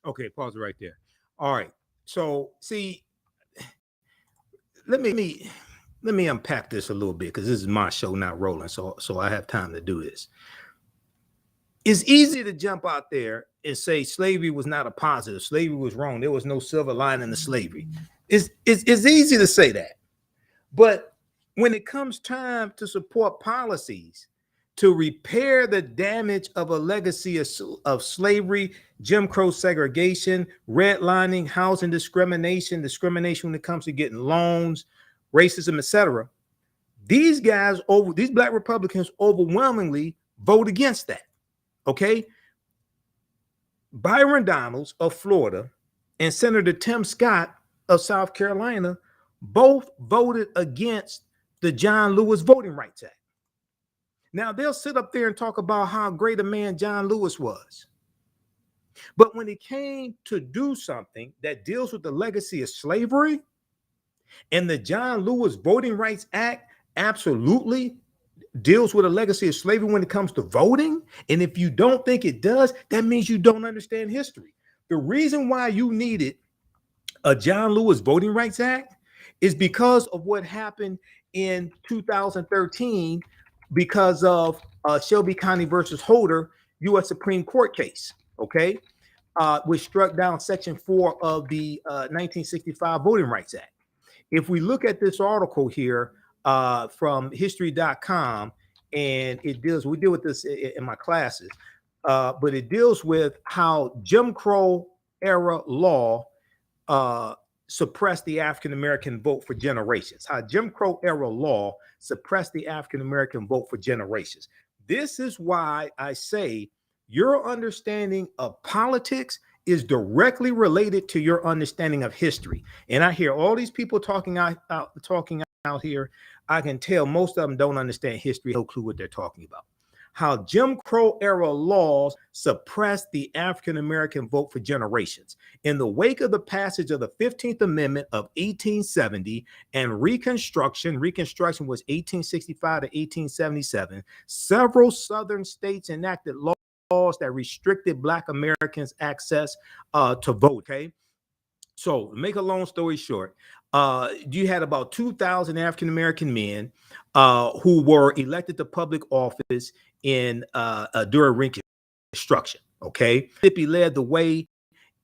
Okay, pause right there. All right. So see, let me unpack this a little bit because this is my show, not Roland. So I have time to do this. It's easy to jump out there and say slavery was not a positive. Slavery was wrong. There was no silver lining to slavery. It's easy to say that. But when it comes time to support policies to repair the damage of a legacy of slavery, Jim Crow segregation, redlining, housing discrimination when it comes to getting loans, racism, etc., these Black Republicans overwhelmingly vote against that. Okay, Byron Donalds of Florida and Senator Tim Scott of South Carolina both voted against the John Lewis Voting Rights Act. Now, they'll sit up there and talk about how great a man John Lewis was. But when it came to do something that deals with the legacy of slavery, and the John Lewis Voting Rights Act absolutely deals with a legacy of slavery when it comes to voting. And if you don't think it does, that means you don't understand history. The reason why you needed a John Lewis Voting Rights Act is because of what happened in 2013 because of Shelby County versus Holder U.S. Supreme Court case, okay, which struck down Section 4 of the 1965 Voting Rights Act. If we look at this article here, from history.com, and we deal with this in my classes, but it deals with how Jim Crow era law suppressed the African-American vote for generations, how Jim Crow era law suppressed the African-American vote for generations. This is why I say your understanding of politics is directly related to your understanding of history. And I hear all these people talking out here. I can tell most of them don't understand history, no clue what they're talking about. How Jim Crow era laws suppressed the African-American vote for generations. In the wake of the passage of the 15th Amendment of 1870 and Reconstruction was 1865 to 1877, several Southern states enacted laws that restricted Black Americans' access to vote, okay? So, to make a long story short, you had about 2,000 African-American men who were elected to public office in during Reconstruction, okay? Mississippi led the way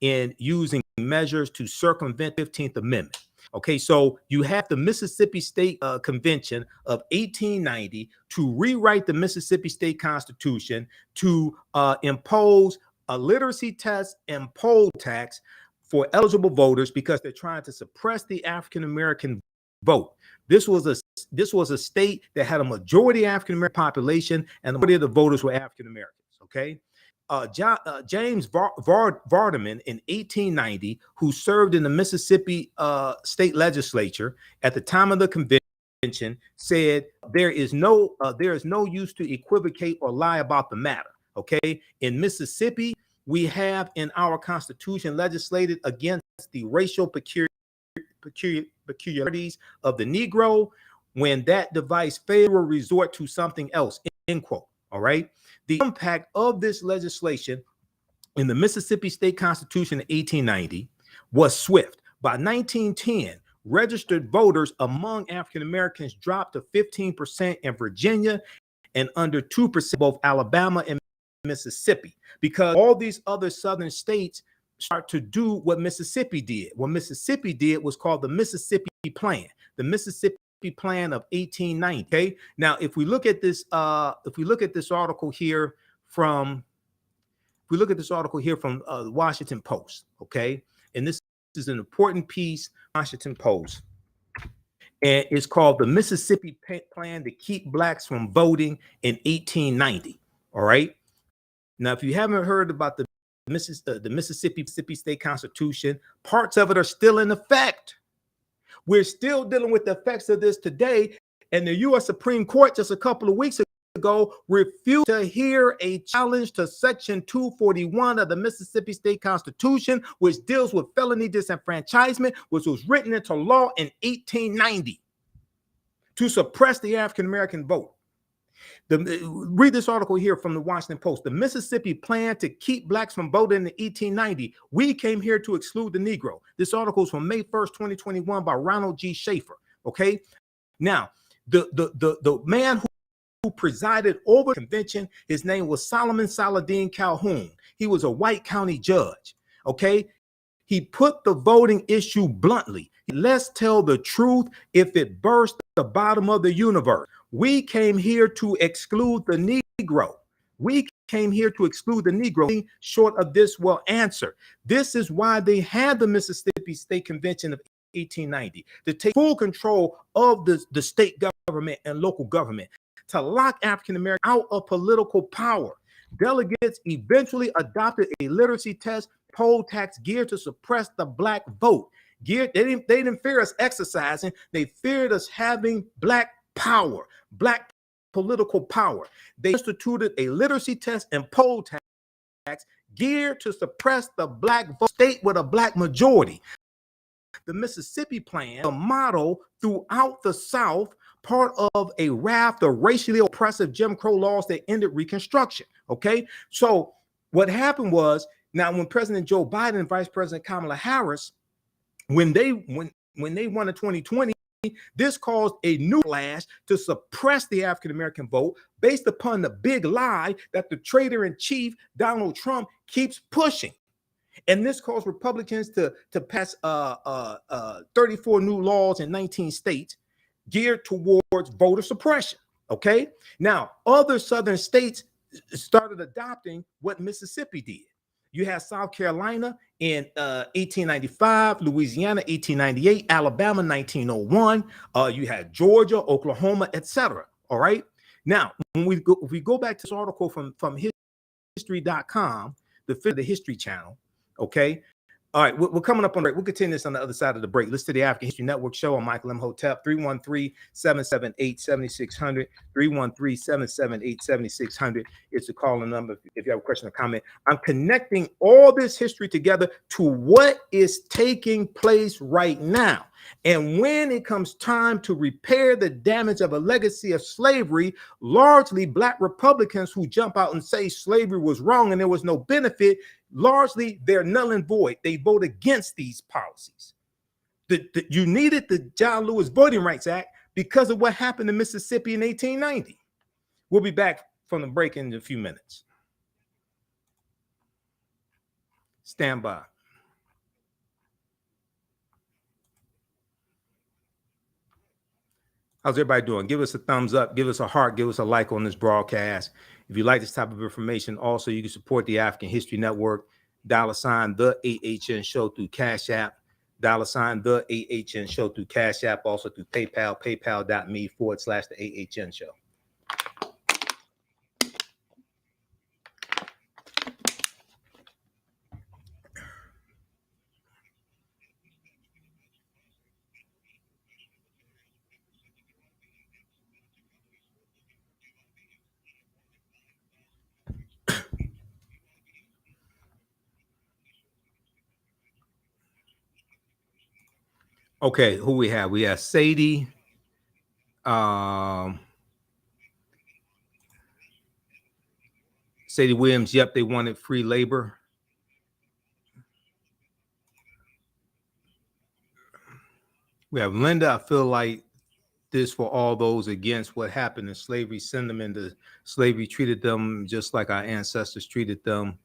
in using measures to circumvent the 15th Amendment. Okay, so you have the Mississippi State Convention of 1890 to rewrite the Mississippi State Constitution to impose a literacy test and poll tax for eligible voters because they're trying to suppress the African-American vote. This was a state that had a majority African-American population, and the majority of the voters were African-Americans, okay? James Vardaman in 1890, who served in the Mississippi state legislature at the time of the convention, said there is no use to equivocate or lie about the matter, okay? In Mississippi, we have in our Constitution legislated against the racial peculiarities of the Negro. When that device fails, will resort to something else, end quote. All right. The impact of this legislation in the Mississippi State Constitution of 1890 was swift. By 1910, registered voters among African Americans dropped to 15% in Virginia and under 2% both Alabama and Mississippi, because all these other southern states start to do what Mississippi did. What Mississippi did was called the Mississippi Plan, the Mississippi Plan of 1890. Okay, now if we look at this article here from the Washington Post, okay, and this is an important piece, Washington Post, and it's called the Mississippi Plan to Keep Blacks from Voting in 1890. All right. Now, if you haven't heard about the Mississippi State Constitution, parts of it are still in effect. We're still dealing with the effects of this today. And the U.S. Supreme Court just a couple of weeks ago refused to hear a challenge to Section 241 of the Mississippi State Constitution, which deals with felony disenfranchisement, which was written into law in 1890 to suppress the African-American vote. Read this article here from the Washington Post. The Mississippi Plan to Keep Blacks from Voting in 1890. We came here to exclude the Negro. This article is from May 1st, 2021 by Ronald G. Schaefer. Okay. Now, the man who presided over the convention, his name was Solomon Saladin Calhoun. He was a White County judge. Okay. He put the voting issue bluntly. Let's tell the truth if it burst the bottom of the universe. We came here to exclude the Negro. We came here to exclude the Negro. Short of this will answer. This is why they had the Mississippi State Convention of 1890, to take full control of the state government and local government, to lock African Americans out of political power. Delegates eventually adopted a literacy test, poll tax geared to suppress the black vote. They didn't fear us exercising, they feared us having black power, black political power. They instituted a literacy test and poll tax geared to suppress the black vote, state with a black majority. The Mississippi Plan, a model throughout the South, part of a raft of racially oppressive Jim Crow laws that ended Reconstruction. Okay, so what happened was, now when President Joe Biden and Vice President Kamala Harris, when they won in 2020, this caused a new flash to suppress the African American vote based upon the big lie that the traitor in chief Donald Trump keeps pushing. And this caused Republicans to pass 34 new laws in 19 states geared towards voter suppression. Okay. Now, other southern states started adopting what Mississippi did. You had South Carolina in 1895, Louisiana 1898, Alabama 1901. You had Georgia, Oklahoma, etc. All right. Now, if we go back to this article from history.com, the History Channel. Okay. All right. We're coming up on break. We'll continue this on the other side of the break. Listen to the African History Network show. I'm Michael Imhotep. 313-778-7600. 313-778-7600. It's the calling number if you have a question or comment. I'm connecting all this history together to what is taking place right now. And when it comes time to repair the damage of a legacy of slavery, largely black Republicans who jump out and say slavery was wrong and there was no benefit, largely they're null and void. They vote against these policies. You needed the John Lewis Voting Rights Act because of what happened in Mississippi in 1890. We'll be back from the break in a few minutes. Stand by. How's everybody doing? Give us a thumbs up, give us a heart, give us a like on this broadcast. If you like this type of information, also you can support the African History Network, $ the AHN show through Cash App, $ the AHN show through Cash App, also through PayPal, paypal.me/the AHN show. Okay, who we have? We have Sadie. Sadie Williams. Yep, they wanted free labor. We have Linda. I feel like this for all those against what happened in slavery. Send them into slavery. Treated them just like our ancestors treated them.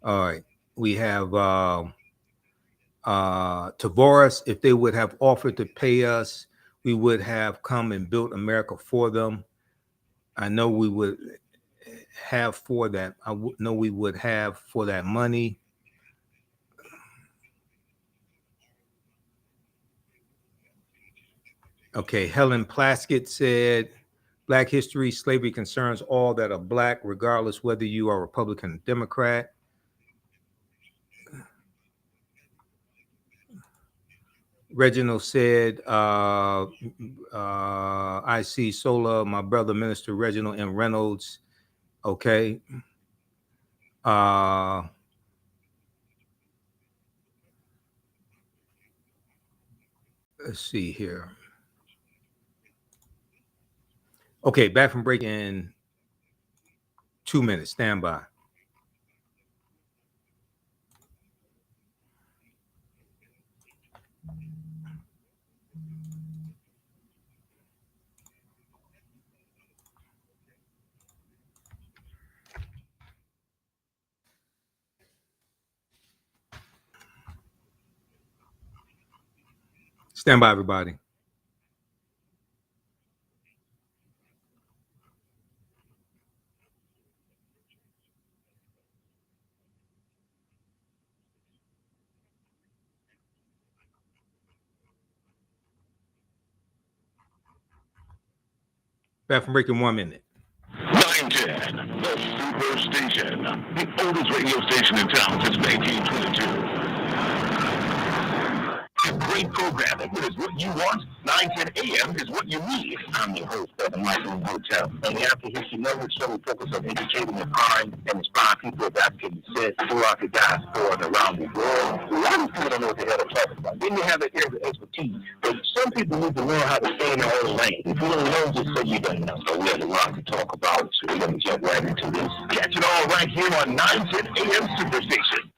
All right. We have Tavares. If they would have offered to pay us, we would have come and built America for them. I know we would have for that. I know we would have for that money. Okay, Helen Plaskett said, Black history, slavery concerns all that are Black, regardless whether you are Republican or Democrat. Reginald said, I see Sola, my brother, Minister Reginald M. Reynolds. Okay. Let's see here. Okay, back from break in 2 minutes. Stand by. Stand by, everybody. Back from breaking 1 minute. 910, the Super Station, the oldest radio station in town since 1922. Great programming is what you want. 910 AM is what you need. I'm your host, Brother Michael Imhotep. On the After History Network show, we focus on educating the mind and inspiring people of African descent throughout the diaspora and around the world. A lot of people don't know what the hell they're talking about. Then you have the area of expertise. But some people need to learn how to stay in their own lane. If you don't know, just say you don't know. So we have a lot to talk about. So we're going to jump right into this. Catch it all right here on 910 AM Superstation.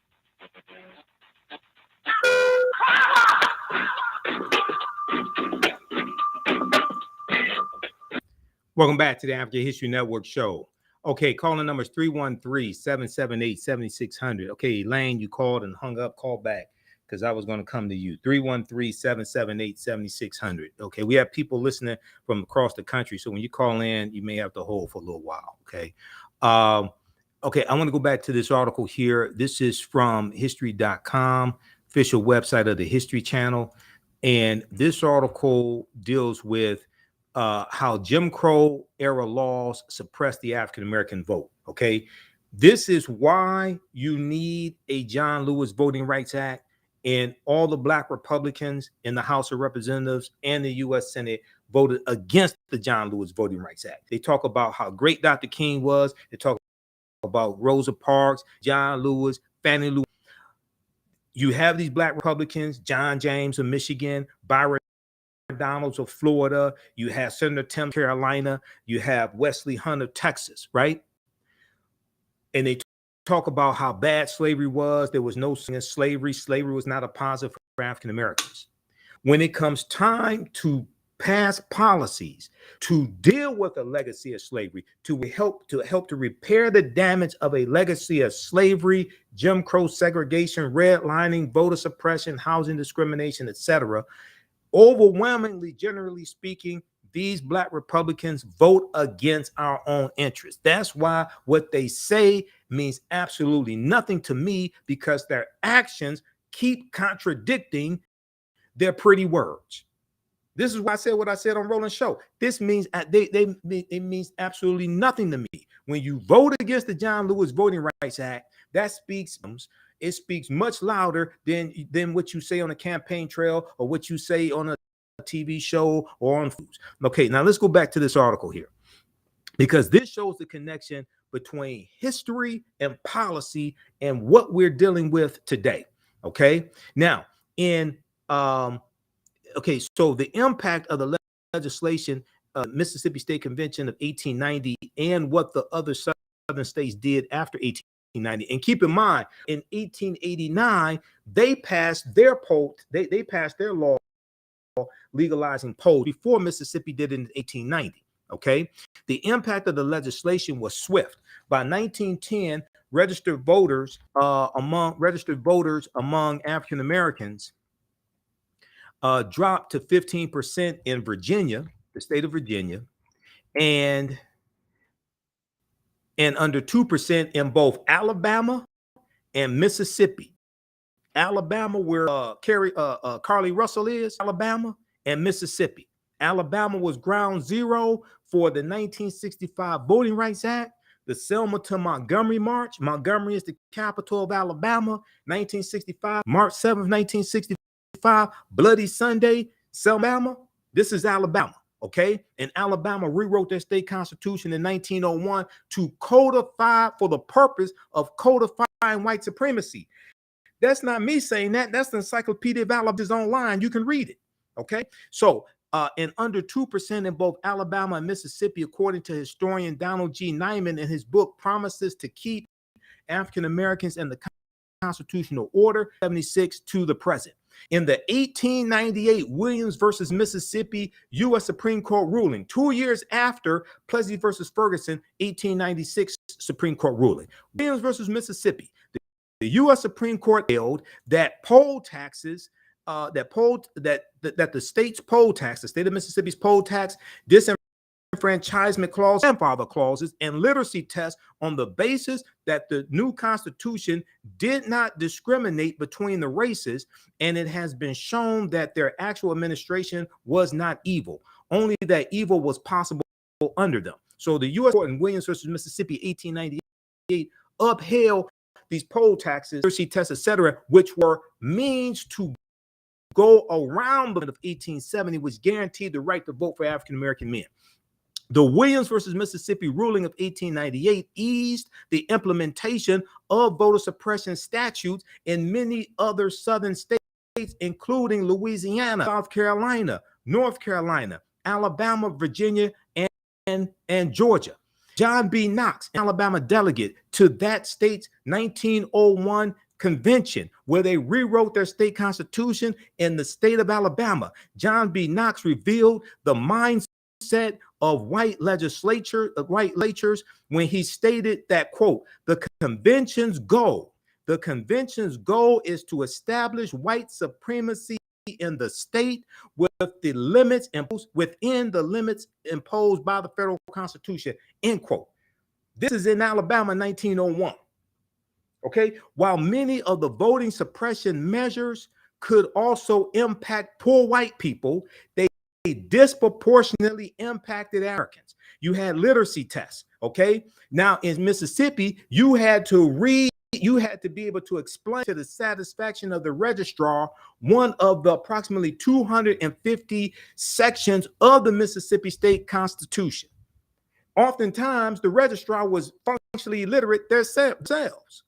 Welcome back to the African History Network show. Okay, calling numbers 313-778-7600. Okay, Elaine, you called and hung up. Call back because I was going to come to you. 313-778-7600. Okay, we have people listening from across the country, so when you call in, you may have to hold for a little while. Okay. Okay, I want to go back to this article here. This is from history.com, official website of the History Channel. And this article deals with how Jim Crow era laws suppressed the African-American vote. Okay. This is why you need a John Lewis Voting Rights Act, and all the Black Republicans in the House of Representatives and the U.S. Senate voted against the John Lewis Voting Rights Act. They talk about how great Dr. King was. They talk about Rosa Parks, John Lewis, Fannie Lou. You have these Black Republicans, John James of Michigan, Byron Donalds of Florida, you have Senator Tim Carolina, you have Wesley Hunt of Texas, right? And they talk about how bad slavery was. There was no slavery. Slavery was not a positive for African Americans. When it comes time to pass policies to deal with a legacy of slavery, to help to repair the damage of a legacy of slavery, Jim Crow segregation, redlining, voter suppression, housing discrimination, etc., overwhelmingly, generally speaking, these Black Republicans vote against our own interests. That's why what they say means absolutely nothing to me, because their actions keep contradicting their pretty words. This is why I said what I said on Roland's show. This means it means absolutely nothing to me. When you vote against the John Lewis Voting Rights Act, it speaks much louder than what you say on a campaign trail or what you say on a TV show or on foods. Okay, now let's go back to this article here, because this shows the connection between history and policy and what we're dealing with today. Okay, now so the impact of the legislation, Mississippi State Convention of 1890, and what the other southern states did after 1890. And keep in mind, in 1889, they passed their law legalizing polls before Mississippi did it in 1890. Okay, the impact of the legislation was swift. By 1910, registered voters among African Americans dropped to 15% in Virginia, the state of Virginia, and under 2% in both Alabama and Mississippi. Alabama, where Carlee Russell is, Alabama, and Mississippi. Alabama was ground zero for the 1965 Voting Rights Act, the Selma to Montgomery March. Montgomery is the capital of Alabama. 1965, March 7th, 1965, Bloody Sunday, Selma. This is Alabama. Okay, and Alabama rewrote their state constitution in 1901 to codify, for the purpose of codifying white supremacy. That's not me saying that. That's the Encyclopedia of Alabama online. You can read it. Okay, so and under 2% in both Alabama and Mississippi, according to historian Donald G. Nyman in his book Promises to Keep African Americans in the Constitutional Order, 76 to the present. In the 1898 Williams versus Mississippi U.S. Supreme Court ruling, 2 years after Plessy versus Ferguson 1896 Supreme Court ruling, Williams versus Mississippi, the U.S. Supreme Court held that poll taxes that the state's poll tax, the state of Mississippi's poll tax, disenfranchisement clause, grandfather clauses, and literacy tests on the basis that the new constitution did not discriminate between the races, and it has been shown that their actual administration was not evil, only that evil was possible under them. So the U.S. Court in Williams versus Mississippi, 1898, upheld these poll taxes, literacy tests, etc., which were means to go around the of 1870, which guaranteed the right to vote for African American men. The Williams versus Mississippi ruling of 1898 eased the implementation of voter suppression statutes in many other southern states, including Louisiana, South Carolina, North Carolina, Alabama, Virginia, and Georgia. John B. Knox, Alabama delegate to that state's 1901 convention, where they rewrote their state constitution in the state of Alabama. John B. Knox revealed the mindset of white legislatures when he stated that, quote, the convention's goal is to establish white supremacy in the state within the limits imposed by the federal constitution, end quote. This is in Alabama, 1901. Okay, while many of the voting suppression measures could also impact poor white people, they disproportionately impacted Americans. You had literacy tests. Okay, now in Mississippi, you had to be able to explain to the satisfaction of the registrar one of the approximately 250 sections of the Mississippi State Constitution. Oftentimes, the registrar was functionally illiterate themselves.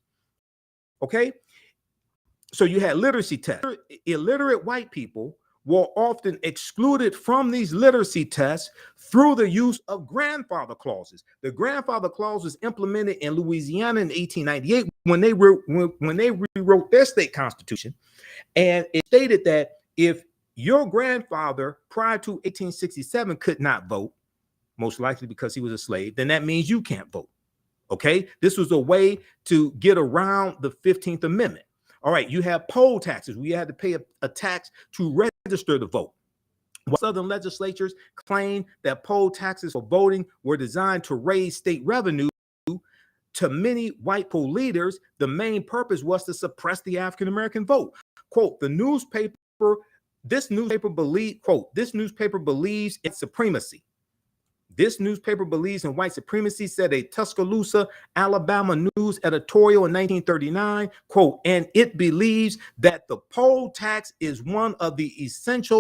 Okay, so you had literacy tests. Illiterate white people were often excluded from these literacy tests through the use of grandfather clauses. The grandfather clause was implemented in Louisiana in 1898 when they rewrote their state constitution, and it stated that if your grandfather prior to 1867 could not vote, most likely because he was a slave, then that means you can't vote. Okay, this was a way to get around the 15th Amendment. All right, you have poll taxes. We had to pay a tax to register to vote. While Southern legislatures claimed that poll taxes for voting were designed to raise state revenue, to many white poll leaders, the main purpose was to suppress the African American vote. Quote, this newspaper believes in supremacy. This newspaper believes in white supremacy, said a Tuscaloosa, Alabama news editorial in 1939, quote, and it believes that the poll tax is one of the essentials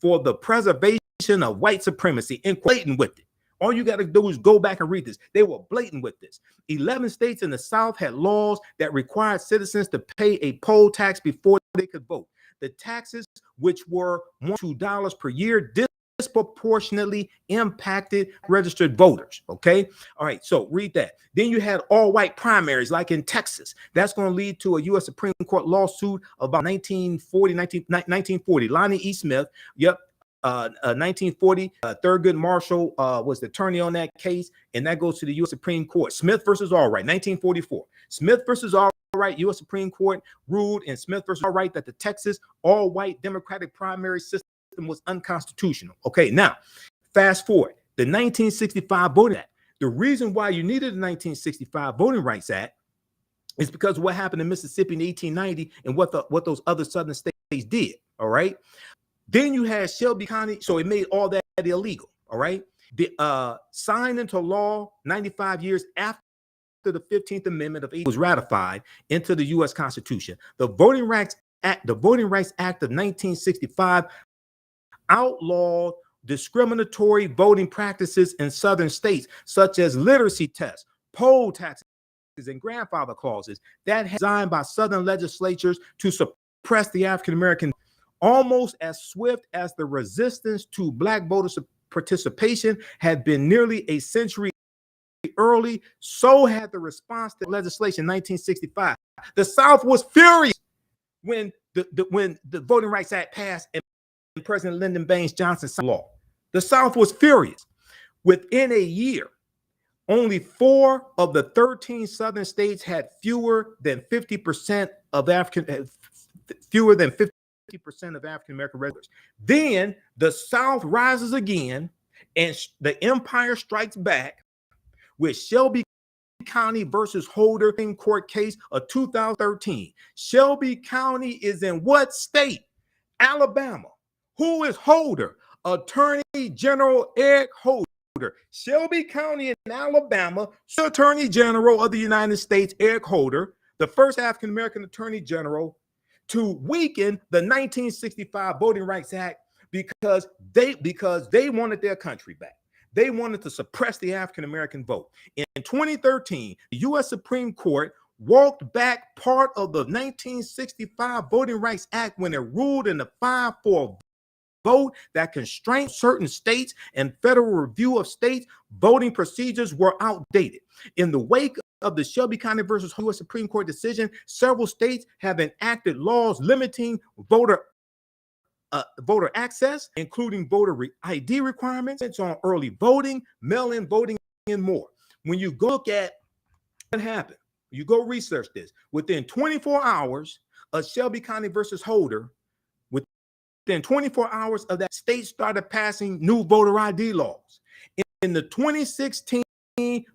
for the preservation of white supremacy, and blatant with it. All you got to do is go back and read this. They were blatant with this. 11 states in the South had laws that required citizens to pay a poll tax before they could vote. The taxes, which were $1 to $2 per year, disproportionately impacted registered voters. Okay. All right. So read that. Then you had all white primaries like in Texas. That's going to lead to a U.S. Supreme Court lawsuit about 1940. Lonnie E. Smith. Yep. 1940. Thurgood Marshall was the attorney on that case. And that goes to the U.S. Supreme Court. Smith versus Allwright, 1944. Smith versus Allwright, U.S. Supreme Court ruled in Smith versus Allwright that the Texas all-white Democratic primary system was unconstitutional. Okay, now fast forward, the 1965 Voting Act. The reason why you needed the 1965 Voting Rights Act is because of what happened in Mississippi in 1890 and what those other southern states did. All right, then you had Shelby County, so it made all that illegal. All right, signed into law 95 years after the 15th Amendment of 18 was ratified into the U.S. Constitution. The Voting Rights Act of 1965 outlawed discriminatory voting practices in southern states, such as literacy tests, poll taxes, and grandfather clauses that had designed by southern legislatures to suppress the African American. Almost as swift as the resistance to black voter participation had been nearly a century early, so had the response to legislation in 1965. The South was furious when the Voting Rights Act passed and President Lyndon Baines Johnson signed law. The South was furious. Within a year, only 4 of the 13 southern states had fewer than 50% 50% of African American residents. Then the South rises again, and the Empire strikes back with Shelby County versus Holder in court case of 2013. Shelby County is in what state? Alabama. Who is Holder? Attorney General Eric Holder. Shelby County in Alabama, Attorney General of the United States, Eric Holder, the first African American Attorney General to weaken the 1965 Voting Rights Act because they wanted their country back. They wanted to suppress the African American vote. In 2013, the U.S. Supreme Court walked back part of the 1965 Voting Rights Act when it ruled in the 5-4 vote that constrained certain states and federal review of states' voting procedures were outdated. In the wake of the Shelby County versus U.S. Supreme Court decision, several states have enacted laws limiting voter access, including voter ID requirements on early voting, mail-in voting, and more. When you go look at what happened, you go research this. Within 24 hours of Shelby County versus Holder, within 24 hours of that, state started passing new voter ID laws. In the 2016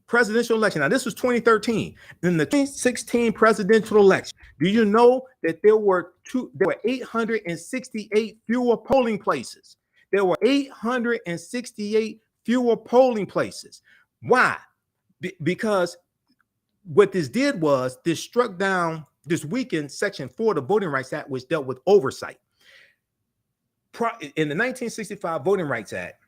presidential election, now this was 2013. In the 2016 presidential election, do you know that there were 868 fewer polling places? There were 868 fewer polling places. Why? Because what this did was this struck down, this weakened Section 4 of the Voting Rights Act, which dealt with oversight. In the 1965 Voting Rights Act,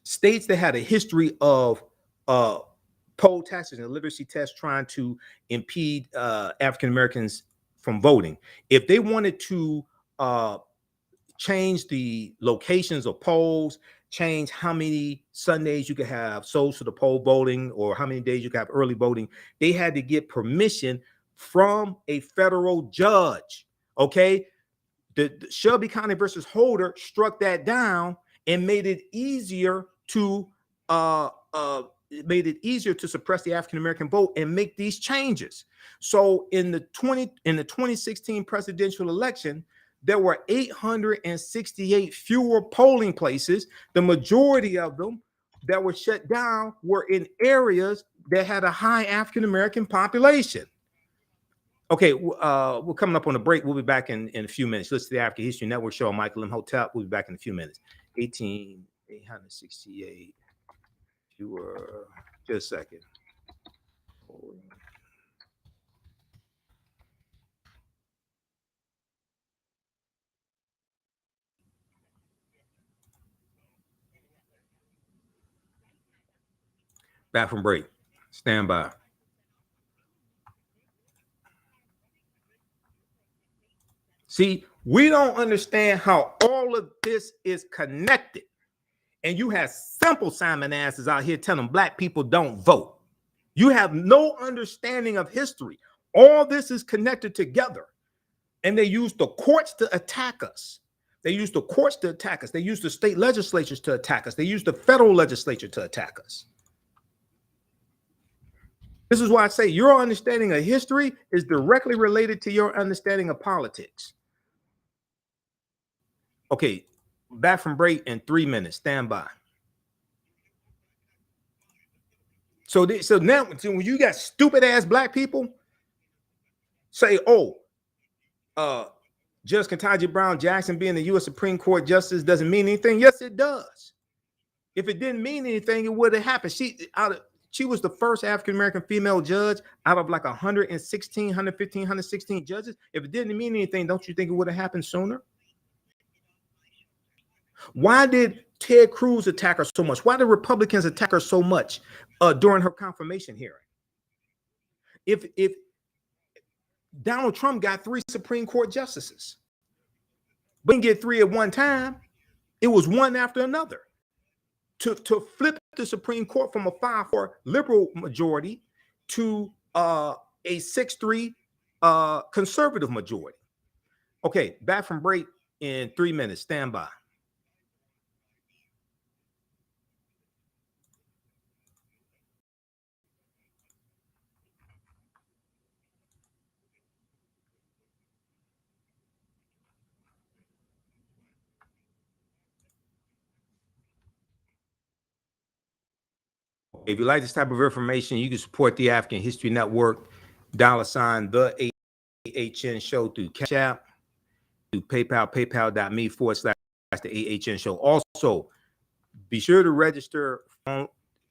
states that had a history of poll taxes and literacy tests trying to impede African Americans from voting, if they wanted to change the locations of polls, change how many Sundays you could have souls to the poll voting or how many days you could have early voting, they had to get permission from a federal judge. Okay, the Shelby County versus Holder struck that down and made it easier to suppress the African American vote and make these changes. So in the 2016 presidential election, there were 868 fewer polling places. The majority of them that were shut down were in areas that had a high African American population. Okay, we're coming up on a break. We'll be back in a few minutes. Listen to the African History Network show. Michael Imhotep. We'll be back in a few minutes. 868 fewer. Just a second. Back from break. Stand by. See, we don't understand how all of this is connected. And you have simple Simon asses out here telling black people don't vote. You have no understanding of history. All this is connected together. And they use the courts to attack us. They use the courts to attack us. They use the state legislatures to attack us. They use the federal legislature to attack us. This is why I say your understanding of history is directly related to your understanding of politics. Okay, back from break in 3 minutes. Stand by. So now when you got stupid ass black people say, "Oh, Judge Ketanji Brown Jackson being the U.S. Supreme Court justice doesn't mean anything." Yes, it does. If it didn't mean anything, it would have happened. She was the first African American female judge out of like 116, 115, 116 judges. If it didn't mean anything, don't you think it would have happened sooner? Why did Ted Cruz attack her so much? Why did Republicans attack her so much during her confirmation hearing? If Donald Trump got 3 Supreme Court justices, but didn't get 3 at one time, it was one after another. To flip the Supreme Court from a 5-4 liberal majority to a 6-3 conservative majority. Okay, back from break in 3 minutes. Stand by. If you like this type of information, you can support the African History Network, $ the AHN show through Cash App, through PayPal, paypal.me/the AHN show. Also, be sure to register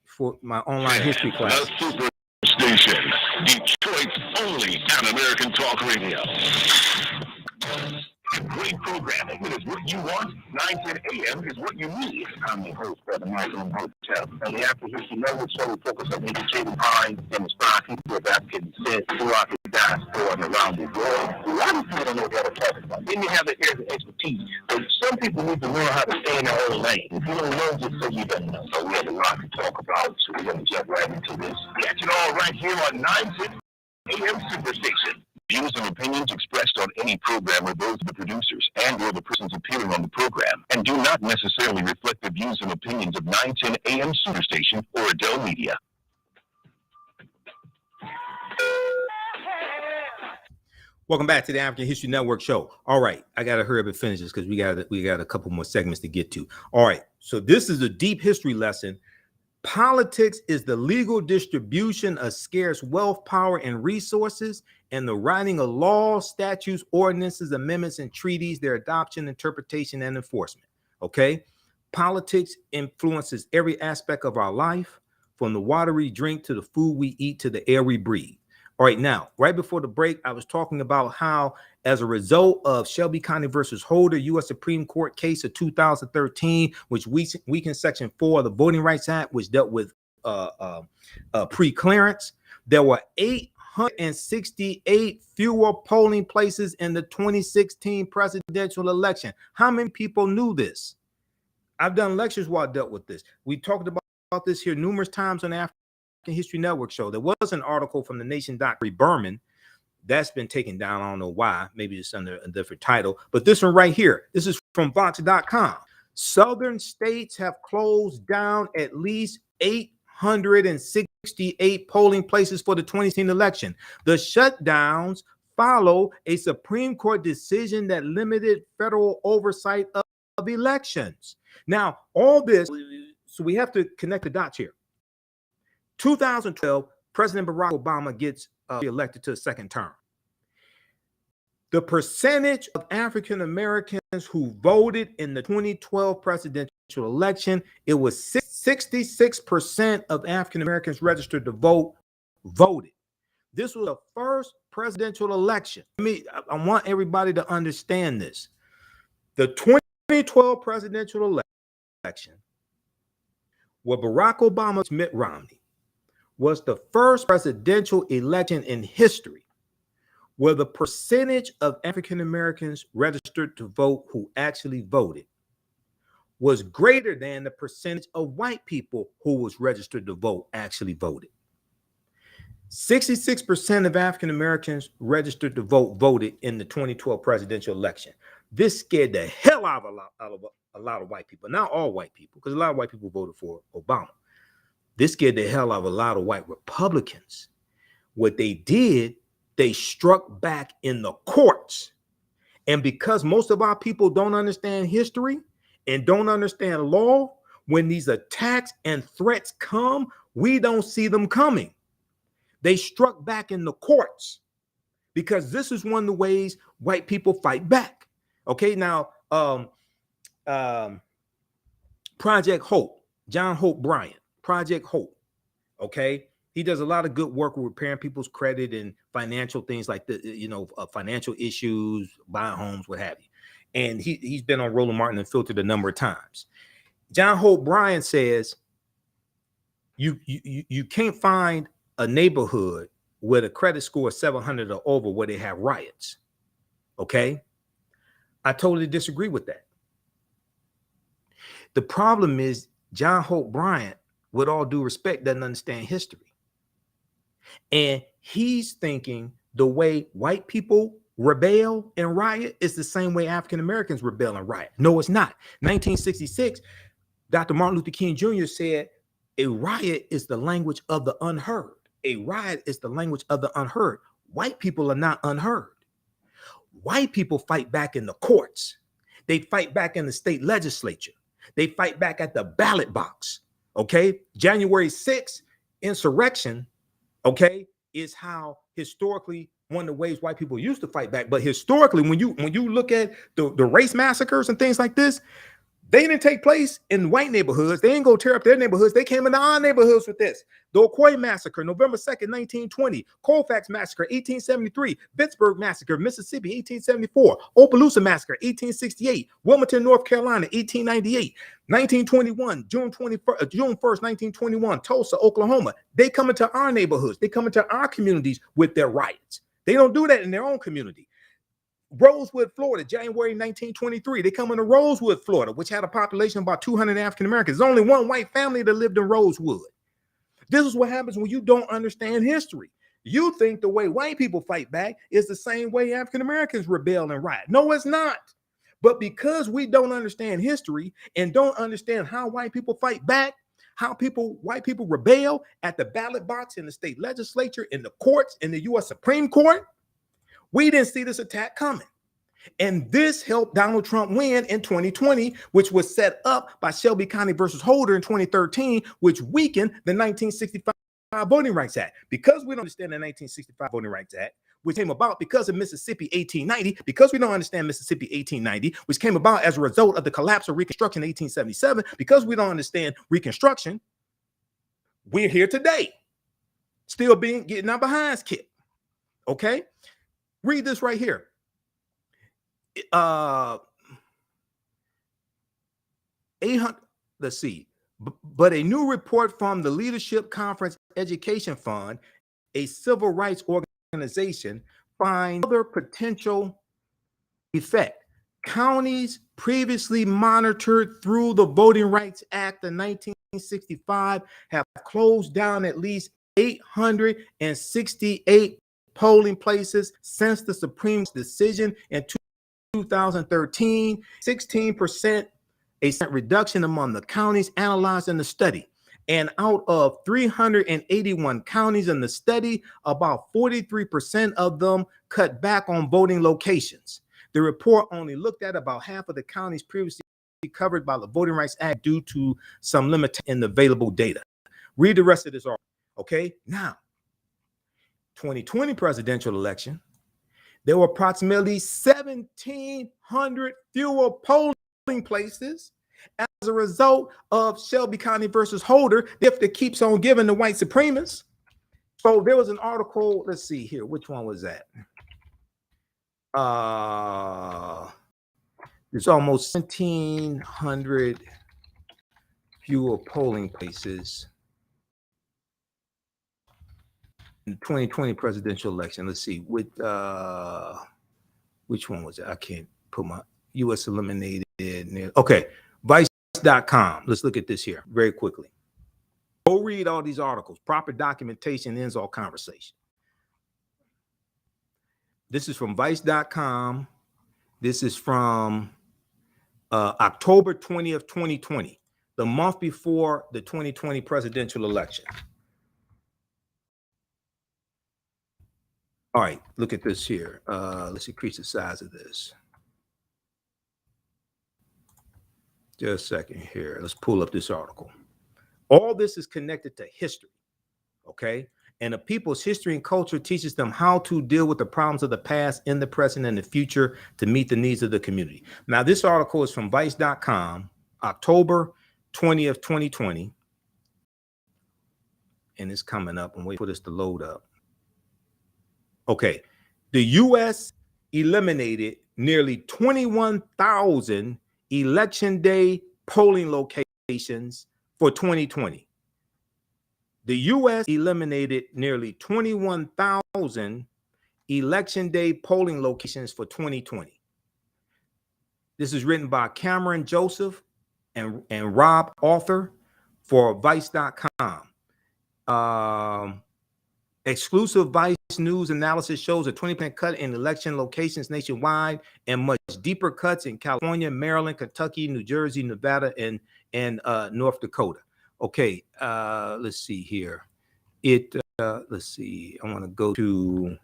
for my online history class. The Superstation, Detroit's only Pan-American talk radio. Great programming. It is what you want. 9:10 a.m. is what you need. I'm your host, Brother Michael Imhotep. On the African History Network show, we focus on educating behind and inspiring people of African descent throughout the diaspora and around the world. A lot of people don't know what I'm talking about. Then you have the areas of expertise. But some people need to learn how to stay in their own lane. If you don't know, just say you don't know. So we have a lot to talk about. So we're going to jump right into this. Catch it all right here on 9:10 a.m. Superstation. Views and opinions expressed on any program are those of the producers and or the persons appearing on the program, and do not necessarily reflect the views and opinions of 910 AM Superstation or Adele Media. Welcome back to the African History Network show. All right, I gotta hurry up and finish this because we got a couple more segments to get to. All right, so this is a deep history lesson. Politics is the legal distribution of scarce wealth, power, and resources, and the writing of laws, statutes, ordinances, amendments, and treaties, their adoption, interpretation, and enforcement. Okay? Politics influences every aspect of our life, from the water we drink to the food we eat to the air we breathe. All right, now, right before the break, I was talking about how, as a result of Shelby County versus Holder, U.S. Supreme Court case of 2013, which weakened Section 4 of the Voting Rights Act, which dealt with pre-clearance, there were 868 fewer polling places in the 2016 presidential election. How many people knew this? I've done lectures while I dealt with this. We talked about this here numerous times on the African History Network show. There was an article from the Nation Dr. Berman that's been taken down. I don't know why. Maybe it's under a different title. But this one right here, this is from Vox.com. Southern states have closed down at least 868 polling places for the 2016 election. The shutdowns follow a Supreme Court decision that limited federal oversight of elections. Now, all this, so we have to connect the dots here. 2012, President Barack Obama gets elected to a second term. The percentage of African Americans who voted in the 2012 presidential election, it was 66% of African Americans registered to vote voted. This was the first presidential election. I want everybody to understand this. The 2012 presidential election, where Barack Obama's Mitt Romney was the first presidential election in history where the percentage of African Americans registered to vote who actually voted was greater than the percentage of white people who was registered to vote actually voted. 66% of African Americans registered to vote voted in the 2012 presidential election. This scared the hell out of a lot of white people. Not all white people, because a lot of white people voted for Obama. This scared the hell out of a lot of white Republicans. What they did, they struck back in the courts. And because most of our people don't understand history and don't understand law, when these attacks and threats come, we don't see them coming. They struck back in the courts because this is one of the ways white people fight back. Okay, now, Project Hope, John Hope Bryant. Project Hope, okay? He does a lot of good work with repairing people's credit and financial things like financial issues, buying homes, what have you. And he's been on Roland Martin and Filtered a number of times. John Hope Bryant says you can't find a neighborhood where the credit score is 700 or over where they have riots, okay? I totally disagree with that. The problem is John Hope Bryant, with all due respect, doesn't understand history. And he's thinking the way white people rebel and riot is the same way African Americans rebel and riot. No, it's not. 1966, Dr. Martin Luther King Jr. said, a riot is the language of the unheard. A riot is the language of the unheard. White people are not unheard. White people fight back in the courts. They fight back in the state legislature. They fight back at the ballot box. Okay, January 6th insurrection, okay, is how historically one of the ways white people used to fight back. But historically, when you look at the race massacres and things like this, they didn't take place in white neighborhoods. They didn't go tear up their neighborhoods. They came into our neighborhoods with this. The Ocoee Massacre, November 2nd, 1920. Colfax Massacre, 1873. Vicksburg Massacre, Mississippi, 1874. Opelousas Massacre, 1868. Wilmington, North Carolina, 1898. 1921, June 1st, 1921. Tulsa, Oklahoma. They come into our neighborhoods. They come into our communities with their riots. They don't do that in their own community. Rosewood, Florida, January 1923. They come into Rosewood, Florida, which had a population of about 200 African Americans. There's only one white family that lived in Rosewood. This is what happens when you don't understand history. You think the way white people fight back is the same way African Americans rebel and riot. No, it's not. But because we don't understand history and don't understand how white people fight back, how white people rebel at the ballot box, in the state legislature, in the courts, in the U.S. Supreme Court, we didn't see this attack coming. And this helped Donald Trump win in 2020, which was set up by Shelby County versus Holder in 2013, which weakened the 1965 Voting Rights Act. Because we don't understand the 1965 Voting Rights Act, which came about because of Mississippi 1890, because we don't understand Mississippi 1890, which came about as a result of the collapse of Reconstruction in 1877, because we don't understand Reconstruction, we're here today, still getting our behinds kicked. Okay? Read this right here. But a new report from the Leadership Conference Education Fund, a civil rights organization, finds other potential effect. Counties previously monitored through the Voting Rights Act of 1965 have closed down at least 868 polling places since the Supreme Court's decision in 2013, 16% a reduction among the counties analyzed in the study. And out of 381 counties in the study, about 43% of them cut back on voting locations. The report only looked at about half of the counties previously covered by the Voting Rights Act due to some limit in the available data. Read the rest of this article. Okay, now 2020 presidential election, there were approximately 1,700 fewer polling places as a result of Shelby County versus Holder, if it keeps on giving the white supremacists. So there was an article, let's see here, which one was that? There's almost 1,700 fewer polling places in the 2020 presidential election. Let's see, which one was it? I can't put my U.S. eliminated. Okay, Vice.com. Let's look at this here very quickly. Go read all these articles. Proper documentation ends all conversation. This is from Vice.com. This is from October 20th, 2020, the month before the 2020 presidential election. All right, look at this here. Let's increase the size of this. Just a second here. Let's pull up this article. All this is connected to history, okay? And a people's history and culture teaches them how to deal with the problems of the past, in the present, and the future to meet the needs of the community. Now, this article is from Vice.com, October 20th, 2020. And it's coming up. And wait for this to load up. Okay. The U.S. eliminated nearly 21,000 election day polling locations for 2020. The U.S. eliminated nearly 21,000 election day polling locations for 2020. This is written by Cameron Joseph and Rob Arthur for Vice.com. Exclusive Vice News analysis shows a 20% cut in election locations nationwide and much deeper cuts in California, Maryland, Kentucky, New Jersey, Nevada, and North Dakota. Okay, let's see here. Let's see. I want to go to.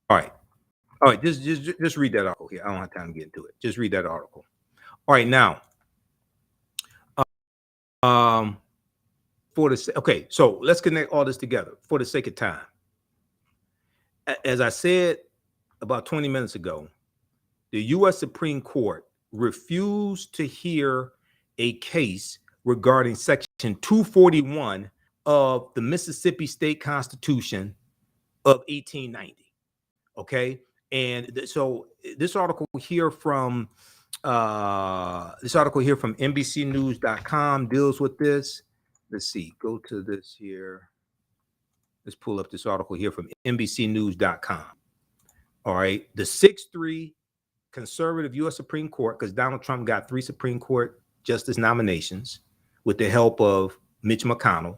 All right. All right, just read that article here. I don't have time to get into it. Just read that article. All right, now, okay, so let's connect all this together for the sake of time. As I said about 20 minutes ago, the U.S. Supreme Court refused to hear a case regarding Section 241 of the Mississippi State Constitution of 1890. Okay, and so this article here from NBCnews.com deals with this. Let's see, go to this here. Let's pull up this article here from NBCnews.com. All right, the 6-3 conservative U.S. Supreme Court, because Donald Trump got 3 Supreme Court justice nominations with the help of Mitch McConnell.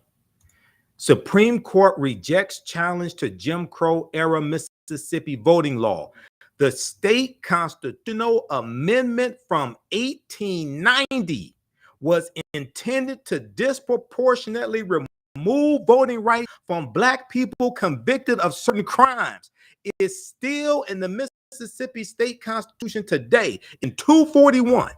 Supreme Court rejects challenge to Jim Crow era Mississippi voting law. The state constitutional amendment from 1890 was intended to disproportionately remove voting rights from Black people convicted of certain crimes. It is still in the Mississippi State Constitution today in 241.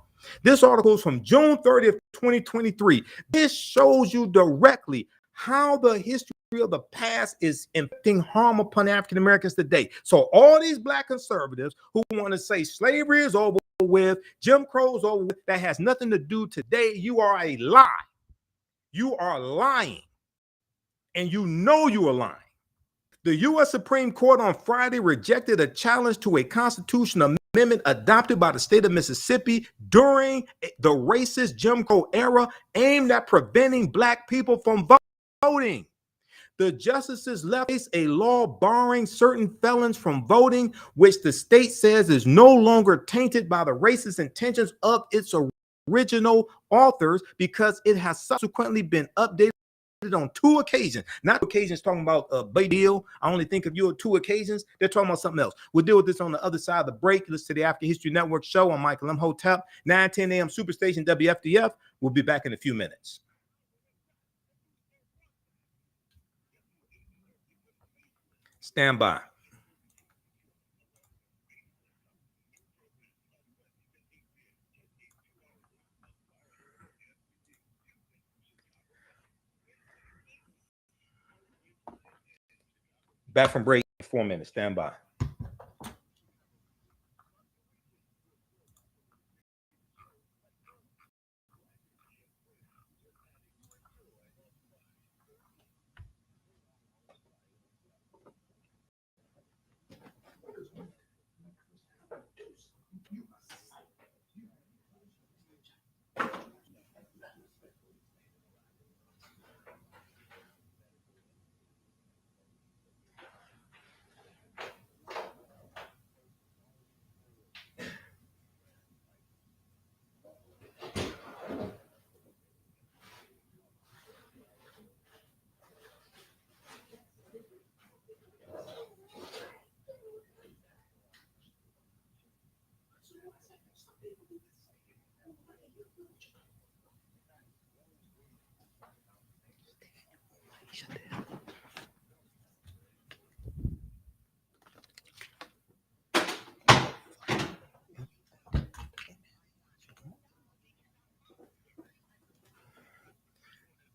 This article is from June 30th, 2023. This shows you directly how the history of the past is inflicting harm upon African Americans today. So all these Black conservatives who want to say slavery is over with, Jim Crow is over with, that has nothing to do today. You are a lie. You are lying. And you know you are lying. The U.S. Supreme Court on Friday rejected a challenge to a constitutional amendment adopted by the state of Mississippi during the racist Jim Crow era aimed at preventing Black people from voting. The justices left a law barring certain felons from voting, which the state says is no longer tainted by the racist intentions of its original authors because it has subsequently been updated on 2 occasions. Not occasions talking about a big deal. I only think of you on 2 occasions. They're talking about something else. We'll deal with this on the other side of the break. Listen to the African History Network show. I'm Michael Imhotep, 9:10 a.m. Superstation WFDF. We'll be back in a few minutes. Stand by. Back from break in 4 minutes. Stand by.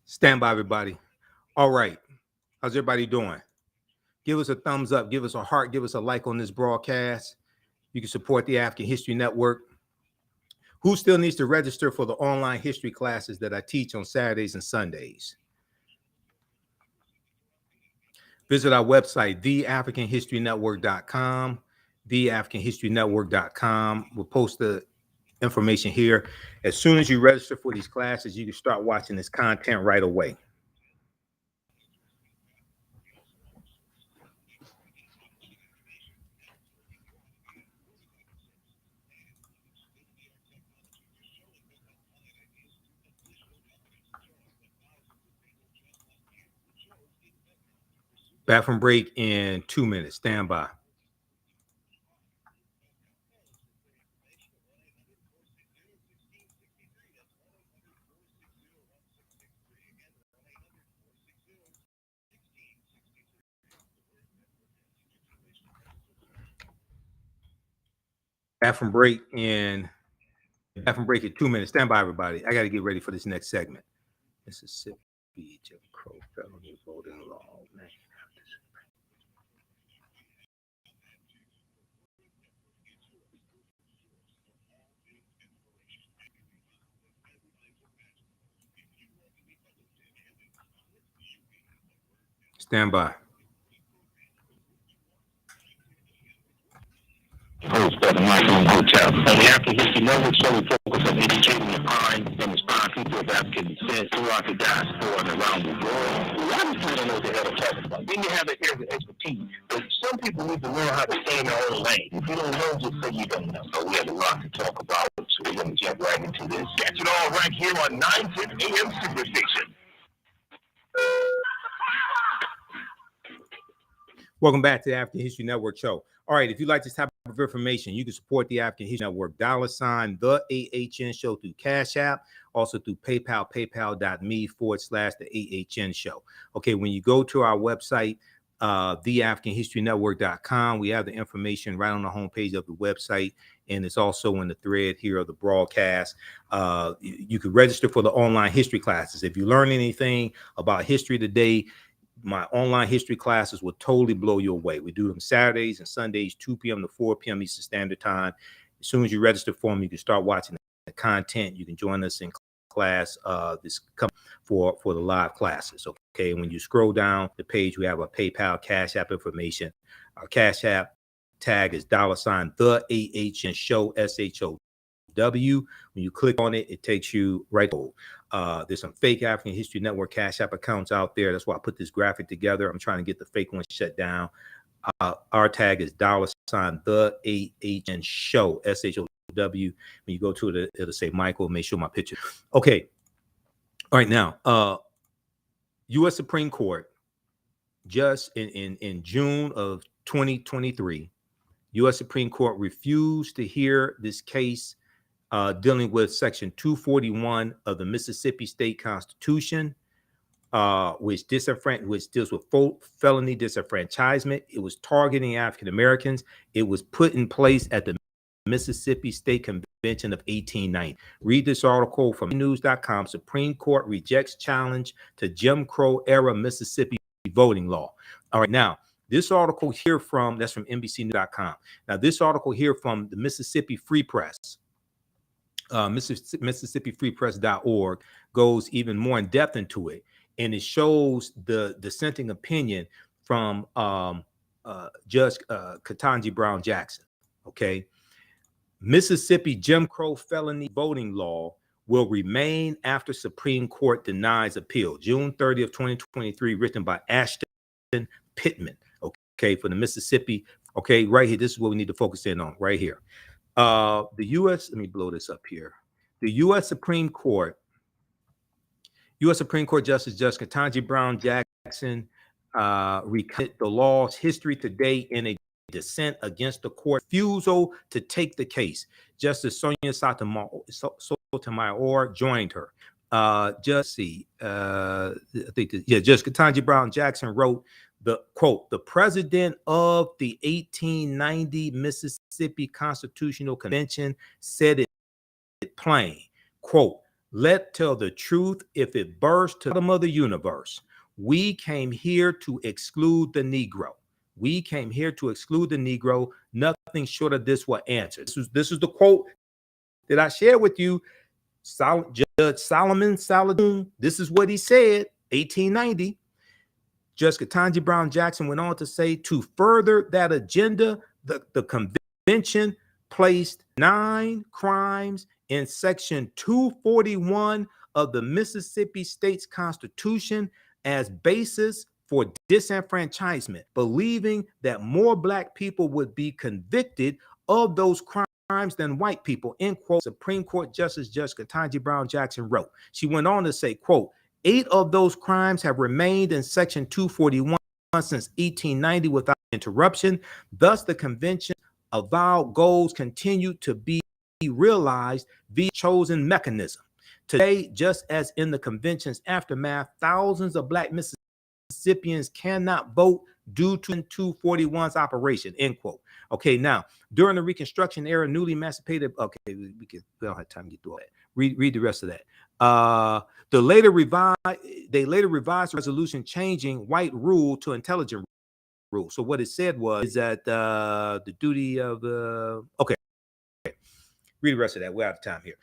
Stand by, everybody. All right. How's everybody doing? Give us a thumbs up. Give us a heart. Give us a like on this broadcast. You can support the African History Network. Who still needs to register for the online history classes that I teach on Saturdays and Sundays? Visit our website, TheAfricanHistoryNetwork.com, TheAfricanHistoryNetwork.com. We'll post the information here. As soon as you register for these classes, you can start watching this content right away. Back from break in 2 minutes. Stand by. Bathroom break in 2 minutes. Stand by, everybody. I got to get ready for this next segment. Mississippi Jim Crow felony voting law. Man. Stand by. Host Brother Michael Imhotep. On the African History Network show, we focus on educating the kind and inspiring people of African descent throughout the diaspora and around the world. A lot of people don't know what the hell they're talking about. Then you have the areas of expertise. But some people need to learn how to stay in their own lane. If you don't know, just say you don't know. So we have a lot to talk about, so we're going to jump right into this. Catch it all right here on 9:10 a.m. Superstation. Welcome back to the African History Network show. All right, if you like this type of information, you can support the African History Network, $TheAHNShow through Cash App, also through PayPal, paypal.me/TheAHNShow. Okay, when you go to our website, theafricanhistorynetwork.com, we have the information right on the homepage of the website, and it's also in the thread here of the broadcast. You can register for the online history classes. If you learn anything about history today, my online history classes will totally blow you away. We do them Saturdays and Sundays, 2 p.m. to 4 p.m. Eastern Standard Time. As soon as you register for them, you can start watching the content. You can join us in class this coming for the live classes. Okay, when you scroll down the page, we have a PayPal, Cash App information. Our Cash App tag is $TheAHNShow, SHOW. When you click on it, it takes you right to there's some fake African History Network Cash App accounts out there. That's why I put this graphic together. I'm trying to get the fake one shut down. Our tag is $TheAHNShow, SHOW. When you go to it, it'll say Michael. Make sure my picture. Okay. All right. Now, U.S. Supreme Court, just in June of 2023, U.S. Supreme Court refused to hear this case dealing with Section 241 of the Mississippi State Constitution, which deals with felony disenfranchisement. It was targeting African Americans. It was put in place at the Mississippi State Convention of 1890. Read this article from news.com. Supreme Court rejects challenge to Jim Crow era Mississippi voting law. All right, now, this article here that's from NBCnews.com. Now, this article here from the Mississippi Free Press, MississippiFreePress.org, goes even more in depth into it, and it shows the dissenting opinion from Judge Ketanji Brown Jackson. Okay, Mississippi Jim Crow felony voting law will remain after Supreme Court denies appeal. June 30th, 2023, written by Ashton Pittman. Okay, for the Mississippi. Okay, right here. This is what we need to focus in on right here. The U.S. Let me blow this up here. The U.S. Supreme Court Justice Ketanji Brown Jackson recounted the law's history today in a dissent against the court refusal to take the case. Justice Sonia Sotomayor joined her. Judge Ketanji Brown Jackson wrote, the president of the 1890 Mississippi Constitutional Convention said it plain, quote, let tell the truth if it bursts to the bottom of the universe. We came here to exclude the Negro. We came here to exclude the Negro. Nothing short of this will answer. This is the quote that I shared with you. Judge Solomon Saladoon, this is what he said, 1890. Judge Ketanji Brown Jackson went on to say, to further that agenda, the convention placed 9 crimes in Section 241 of the Mississippi State's Constitution as basis for disenfranchisement, believing that more Black people would be convicted of those crimes than white people, end quote. Supreme Court Justice Judge Ketanji Brown Jackson wrote. She went on to say, quote, 8 of those crimes have remained in Section 241 since 1890 without interruption. Thus, the convention's avowed goals continue to be realized via chosen mechanism. Today, just as in the convention's aftermath, thousands of Black Mississippians cannot vote due to 241's operation, end quote. Okay, now during the Reconstruction era, newly emancipated. Okay, we don't have time to get through all that. Read the rest of that. They later revised the resolution, changing white rule to intelligent rule. So what it said was that the duty of okay. Read the rest of that. We're out of time here.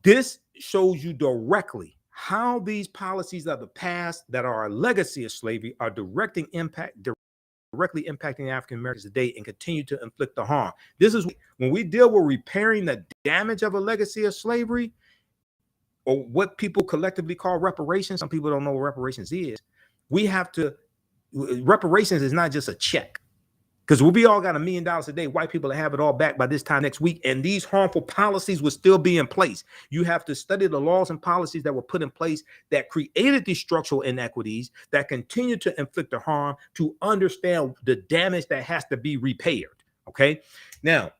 This shows you directly how these policies of the past that are a legacy of slavery are directly impacting African Americans today and continue to inflict the harm. This is when we deal with repairing the damage of a legacy of slavery, or what people collectively call reparations. Some people don't know what reparations is. We have to, reparations is not just a check. Because we all got $1 million a day. White people have it all back by this time next week, and these harmful policies will still be in place. You have to study the laws and policies that were put in place that created these structural inequities that continue to inflict the harm to understand the damage that has to be repaired. Okay, now,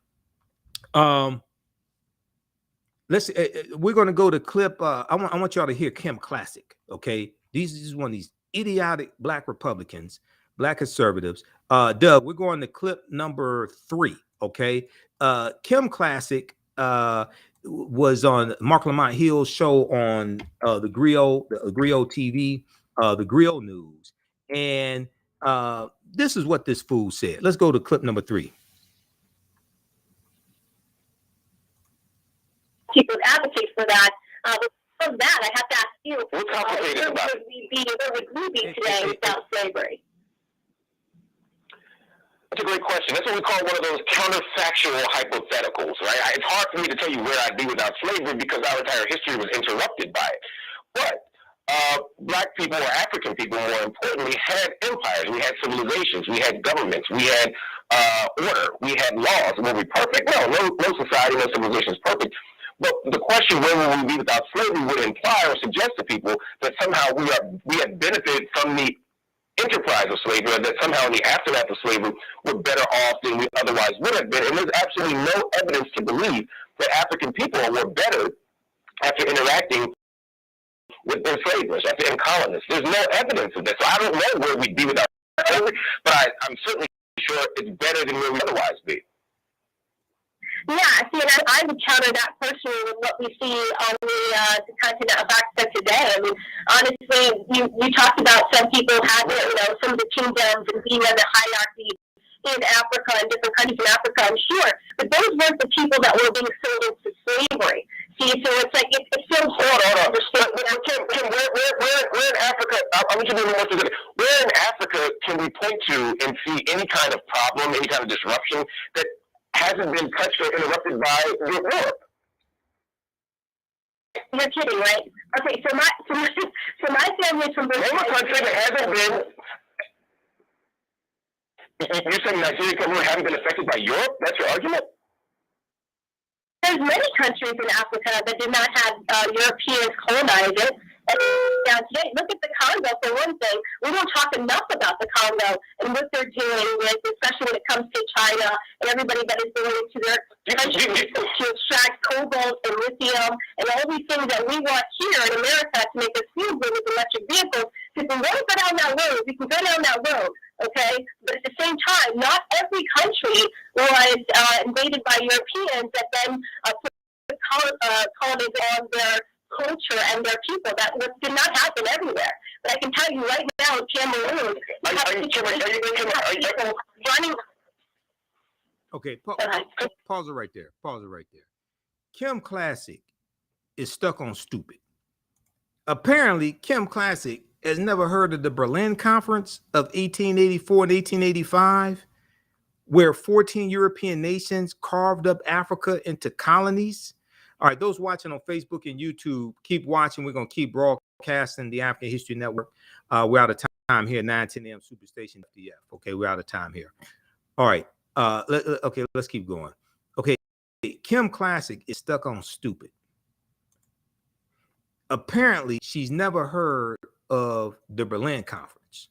let's. We're going to go to clip. I want y'all to hear Kim Klacik. Okay, this is one of these idiotic Black Republicans, Black conservatives. Doug, we're going to clip number 3. Okay. Kim Klacik was on Mark Lamont Hill's show on the Griot TV, the Griot News. And this is what this fool said. Let's go to clip number 3. People advocate for that. From that, I have to ask you, What's complicated about it? Where would we be today without slavery? That's a great question. That's what we call one of those counterfactual hypotheticals, right? It's hard for me to tell you where I'd be without slavery because our entire history was interrupted by it. But Black people, or African people more importantly, had empires. We had civilizations. We had governments. We had order. We had laws. Were we perfect? No society, no civilization is perfect. But the question, where will we be without slavery, would imply or suggest to people that somehow we had benefited from the enterprise of slavery, or that somehow in the aftermath of slavery we're better off than we otherwise would have been. And there's absolutely no evidence to believe that African people were better after interacting with enslavers, after colonists. There's no evidence of this. So I don't know where we'd be without slavery, but I'm certainly sure it's better than where we'd otherwise be. Yeah, see, and I would counter that personally with what we see on the continent of Africa today. I mean, honestly, you talked about some people having, some of the kingdoms and being in the hierarchy in Africa and different countries in Africa, I'm sure. But those weren't the people that were being sold into slavery. See, so it's like, it's so hard to understand. Kim, where in Africa, I want you to be more specific. Where in Africa can we point to and see any kind of problem, any kind of disruption that hasn't been touched or interrupted by Europe? You're kidding, right? Okay, so my family's from Brazil. Name a country that hasn't been. You're saying Nigeria haven't been affected by Europe? That's your argument? There's many countries in Africa that did not have Europeans colonize it. Now today, look at the Congo for one thing. We don't talk enough about the Congo and what they're doing with, especially when it comes to China and everybody that is going into their country to extract cobalt and lithium and all these things that we want here in America to make us feel good with electric vehicles. Because we want to go down that road. We can go down that road, okay? But at the same time, not every country was invaded by Europeans that then put colonies on their culture and their people. That did not happen everywhere. But I can tell you right now in Cameroon, running. Okay, pause it right there. Kim Klacik is stuck on stupid. Apparently, Kim Klacik has never heard of the Berlin Conference of 1884 and 1885, where 14 European nations carved up Africa into colonies. All right, those watching on Facebook and YouTube, keep watching. We're going to keep broadcasting the African History Network. We're out of time here, 9:10 a.m. Superstation FDF. Okay, we're out of time here. All right, let's keep going. Okay, Kim Klacik is stuck on stupid. Apparently, she's never heard of the Berlin Conference.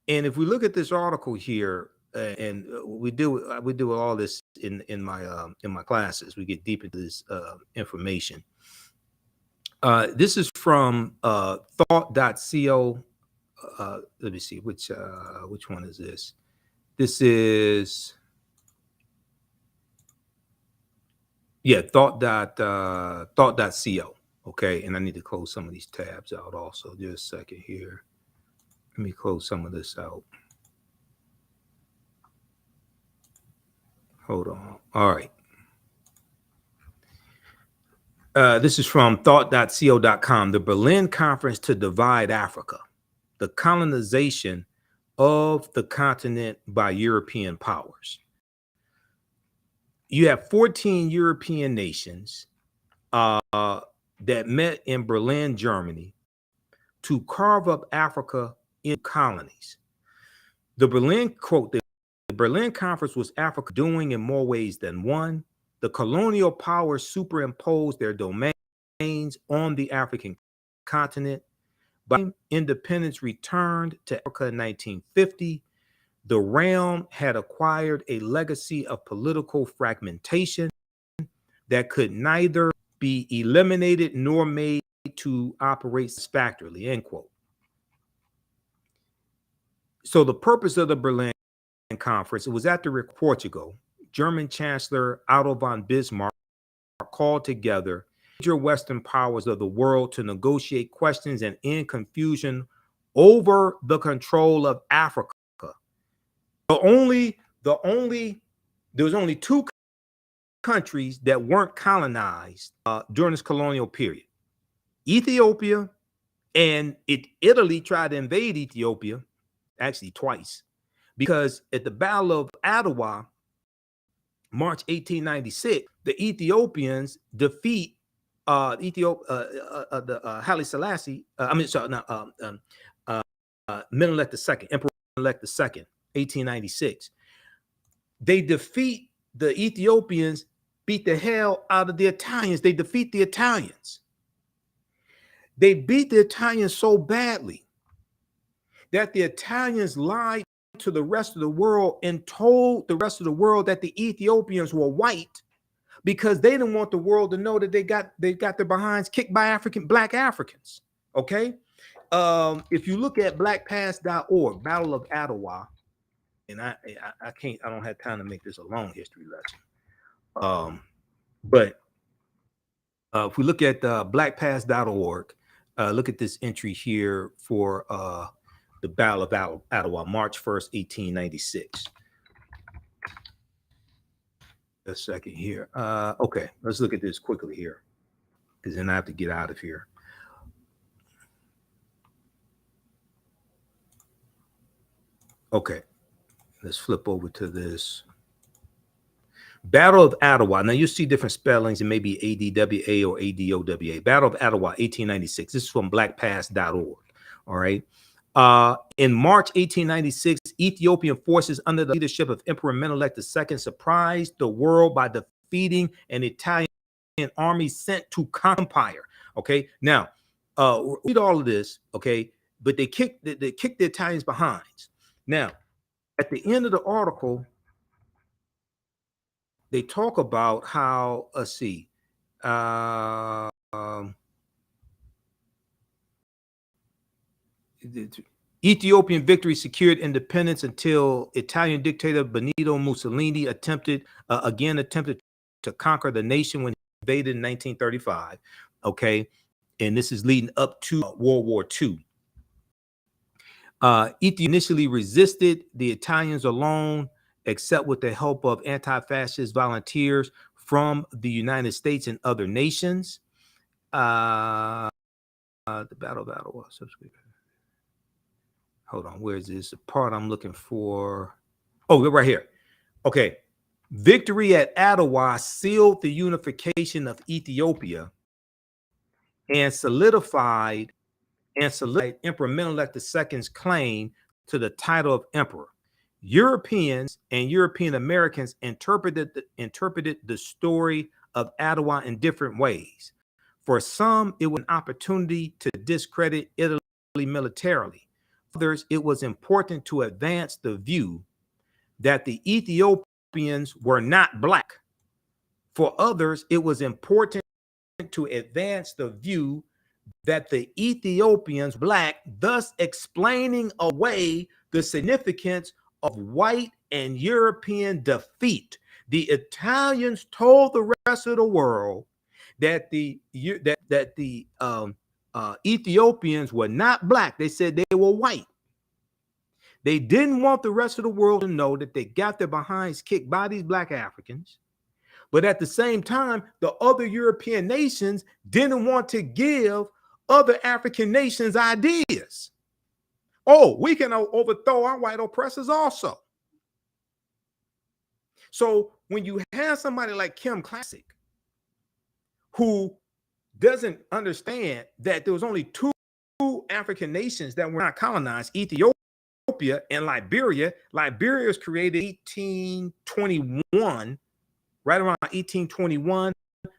And if we look at this article here, and we do all this in my classes. We get deep into this information. This is from thought.co. Let me see which one is this. This is, yeah, thought.co. Okay, and I need to close some of these tabs out also. Just a second here. Let me close some of this out. Hold on. All right. This is from thought.co.com. The Berlin Conference to Divide Africa, the colonization of the continent by European powers. You have 14 European nations that met in Berlin, Germany, to carve up Africa in colonies. The Berlin, quote, the Berlin Conference was Africa doing in more ways than one. The colonial powers superimposed their domains on the African continent. By independence returned to Africa in 1950, the realm had acquired a legacy of political fragmentation that could neither be eliminated nor made to operate satisfactorily, end quote. So the purpose of the Berlin Conference, it was at the Portugal. German Chancellor Otto von Bismarck called together major Western powers of the world to negotiate questions and end confusion over the control of Africa. There was only two countries that weren't colonized during this colonial period: Ethiopia, and Italy tried to invade Ethiopia, actually twice, because at the Battle of Adwa, March 1896, the Ethiopians defeat Haile Selassie. Menelik II, Emperor Menelik II, 1896. They defeat the Ethiopians, beat the hell out of the Italians. They defeat the Italians. They beat the Italians so badly that the Italians lied to the rest of the world and told the rest of the world that the Ethiopians were white, because they didn't want the world to know that they got their behinds kicked by black Africans. Okay. If you look at blackpast.org, Battle of Adwa, and I don't have time to make this a long history lesson. But if we look at blackpast.org, look at this entry here for the Battle of Adwa, March 1st, 1896. A second here. Okay, let's look at this quickly here, because then I have to get out of here. Okay, let's flip over to this. Battle of Adwa. Now you see different spellings. It may be ADWA or ADOWA. Battle of Adwa, 1896. This is from blackpast.org. All right. In March 1896, Ethiopian forces under the leadership of Emperor Menelik II surprised the world by defeating an Italian army sent to Empire. Okay. Now, read all of this. Okay. But they kicked the Italians behinds. Now, at the end of the article, they talk about how, let's see, Ethiopian victory secured independence until Italian dictator Benito Mussolini attempted to conquer the nation when he invaded in 1935. Okay, and this is leading up to World War II. Ethiopia initially resisted the Italians alone, except with the help of anti-fascist volunteers from the United States and other nations. The Battle of Adwa. Hold on, where is this? The part I'm looking for. Oh, right here. Okay. Victory at Adwa sealed the unification of Ethiopia and solidified Emperor Menelik II's claim to the title of emperor. Europeans and European Americans interpreted the story of Adwa in different ways. For some, it was an opportunity to discredit Italy militarily. For others, it was important to advance the view that the Ethiopians were not black. For others, it was important to advance the view that the Ethiopians black, thus explaining away the significance of white and European defeat. The Italians told the rest of the world that the Ethiopians were not black. They said they were white. They didn't want the rest of the world to know that they got their behinds kicked by these black Africans. But at the same time, the other European nations didn't want to give other African nations ideas. Oh, we can overthrow our white oppressors also. So when you have somebody like Kim Klacik, who doesn't understand that there was only two African nations that were not colonized, Ethiopia and Liberia. Liberia was created in 1821, right around 1821,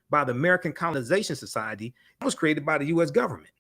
by the American Colonization Society. It was created by the U.S. government.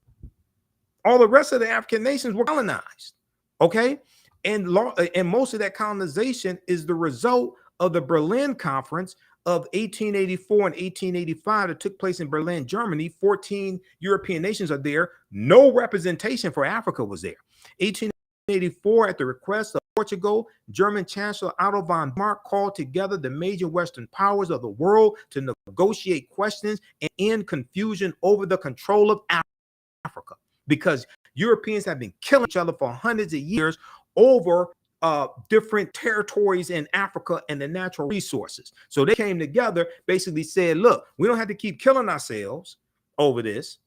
All the rest of the African nations were colonized, okay? And most of that colonization is the result of the Berlin Conference of 1884 and 1885 that took place in Berlin, Germany. 14 European nations are there. No representation for Africa was there. 1884, at the request of Portugal, German Chancellor Otto von Bismarck called together the major Western powers of the world to negotiate questions and end confusion over the control of Africa, because Europeans have been killing each other for hundreds of years over different territories in Africa and the natural resources. So they came together, basically said, look, we don't have to keep killing ourselves over this,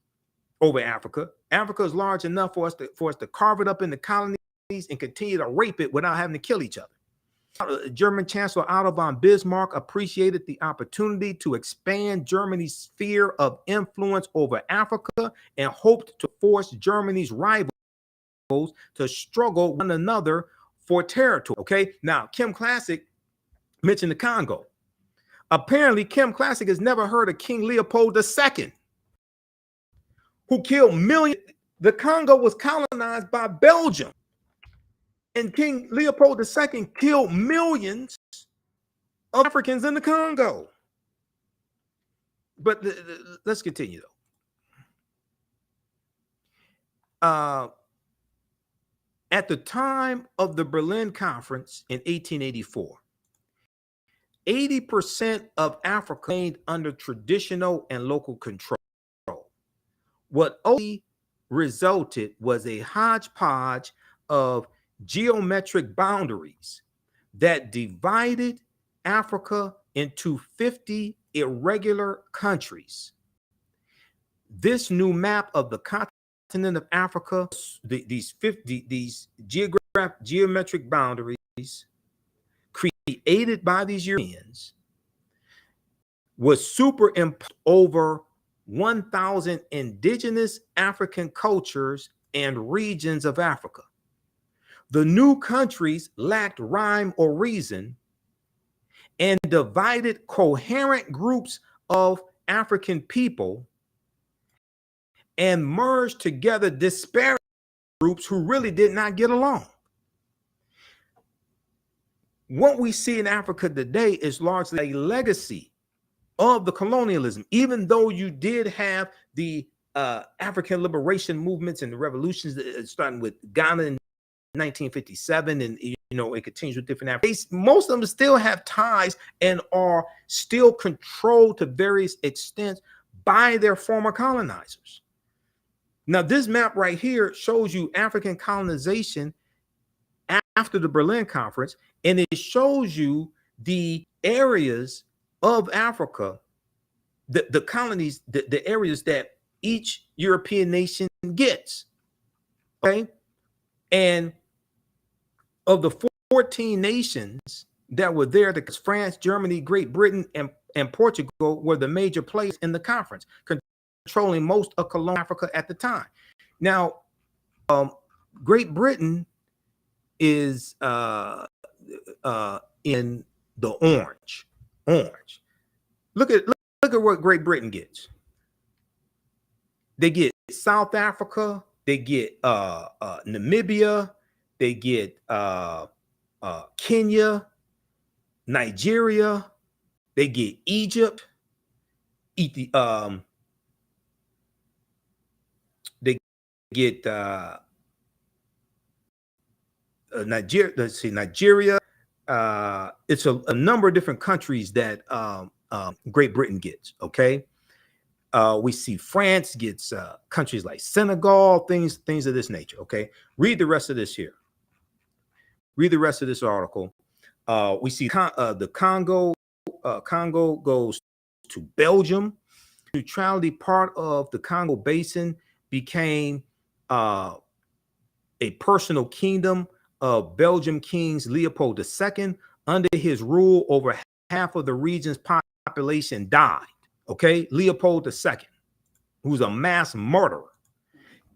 over Africa. Africa is large enough for us to carve it up in the colonies and continue to rape it without having to kill each other. German Chancellor Otto von Bismarck appreciated the opportunity to expand Germany's sphere of influence over Africa and hoped to force Germany's rivals to struggle with one another for territory. Okay, now Kim Klacik mentioned the Congo. Apparently, Kim Klacik has never heard of King Leopold II, who killed millions. The Congo was colonized by Belgium, and King Leopold II killed millions of Africans in the Congo. But let's continue, though. At the time of the Berlin Conference in 1884, 80% of Africa remained under traditional and local control. What only resulted was a hodgepodge of geometric boundaries that divided Africa into 50 irregular countries. This new map of the continent of Africa, these geometric boundaries created by these Europeans, was superimposed over 1,000 indigenous African cultures and regions of Africa. The new countries lacked rhyme or reason and divided coherent groups of African people and merged together disparate groups who really did not get along. What we see in Africa today is largely a legacy of the colonialism, even though you did have the African liberation movements and the revolutions starting with Ghana in 1957, and it continues with different Africans. Most of them still have ties and are still controlled to various extents by their former colonizers. Now, this map right here shows you African colonization after the Berlin Conference, and it shows you the areas of Africa, the colonies, the areas that each European nation gets. Okay, and of the 14 nations that were there, because France, Germany, Great Britain, and Portugal were the major players in the conference, controlling most of colonial Africa at the time. Now, Great Britain is in the orange. Look at what Great Britain gets. They get South Africa, they get Namibia, they get Kenya, Nigeria, they get Egypt, they get Nigeria, it's a number of different countries that Great Britain gets. Okay. We see France gets countries like Senegal, things of this nature. Okay. Read the rest of this here. Read the rest of this article. We see the Congo. Congo goes to Belgium. Neutrality part of the Congo Basin became a personal kingdom of Belgium King Leopold II. Under his rule, over half of the region's population died. Okay, Leopold II, who's a mass murderer.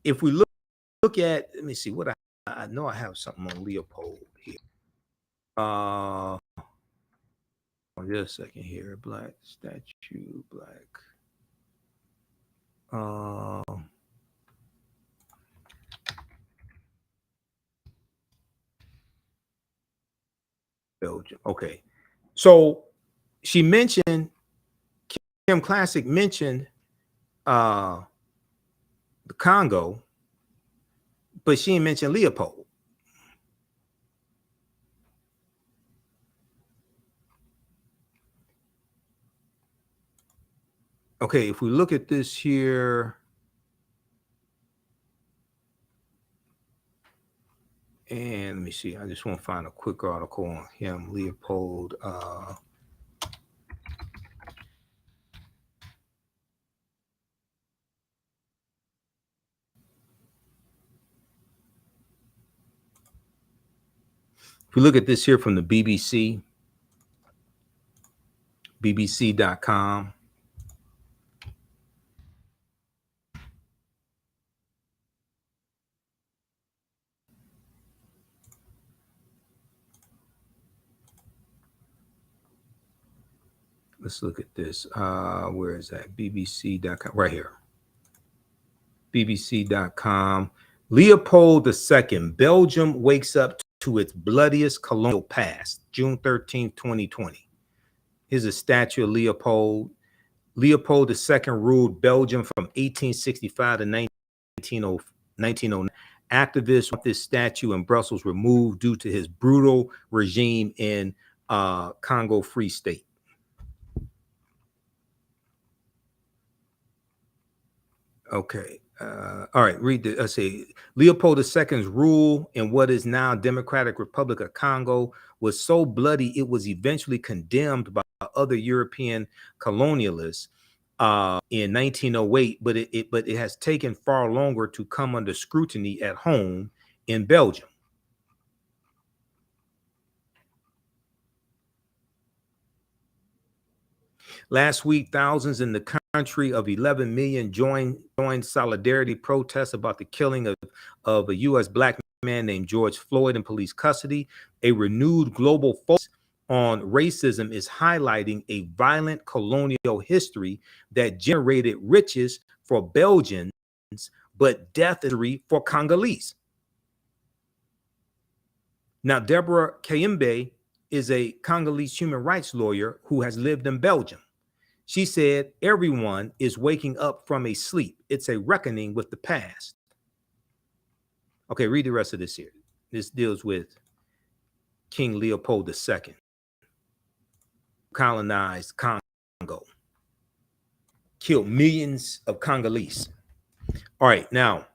If we look at, let me see what I know. I have something on Leopold here. Just a second here. Black statue, black. Belgium. Okay. So she mentioned, Kim Klacik mentioned the Congo, but she didn't mention Leopold. Okay, if we look at this here, and let me see, I just want to find a quick article on him, Leopold. If we look at this here from the BBC, BBC.com. Let's look at this. Where is that? BBC.com, right here. BBC.com. Leopold II, Belgium wakes up to its bloodiest colonial past, June 13th, 2020. Here's a statue of Leopold. Leopold II ruled Belgium from 1865 to 1909. Activists want this statue in Brussels removed due to his brutal regime in Congo Free State. Okay. All right. Read the. Let's see. Leopold II's rule in what is now Democratic Republic of Congo was so bloody it was eventually condemned by other European colonialists in 1908, but it has taken far longer to come under scrutiny at home in Belgium. Last week, thousands in the country of 11 million joined solidarity protests about the killing of a U.S. black man named George Floyd in police custody. A renewed global focus on racism is highlighting a violent colonial history that generated riches for Belgians, but death for Congolese. Now, Deborah Kayembe is a Congolese human rights lawyer who has lived in Belgium. She said, everyone is waking up from a sleep. It's a reckoning with the past. Okay, read the rest of this here. This deals with King Leopold II. Colonized Congo. Killed millions of Congolese. All right, now,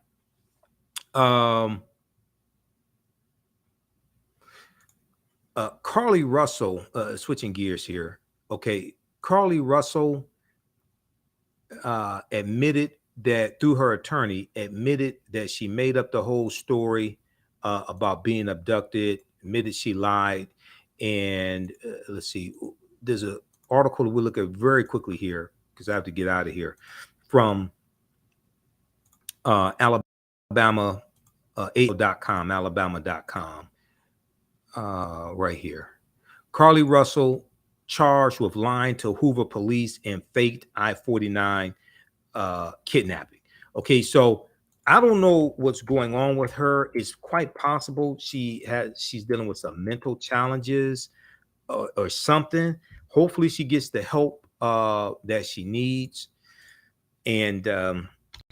Carlee Russell, switching gears here. Okay, Carlee Russell admitted that, through her attorney, admitted that she made up the whole story about being abducted, admitted she lied. And let's see, there's an article that we'll look at very quickly here because I have to get out of here, from Alabama, alabama.com, right here. Carlee Russell charged with lying to Hoover police and faked I-49 kidnapping. Okay, so I don't know what's going on with her. It's quite possible she's dealing with some mental challenges or something. Hopefully she gets the help that she needs. And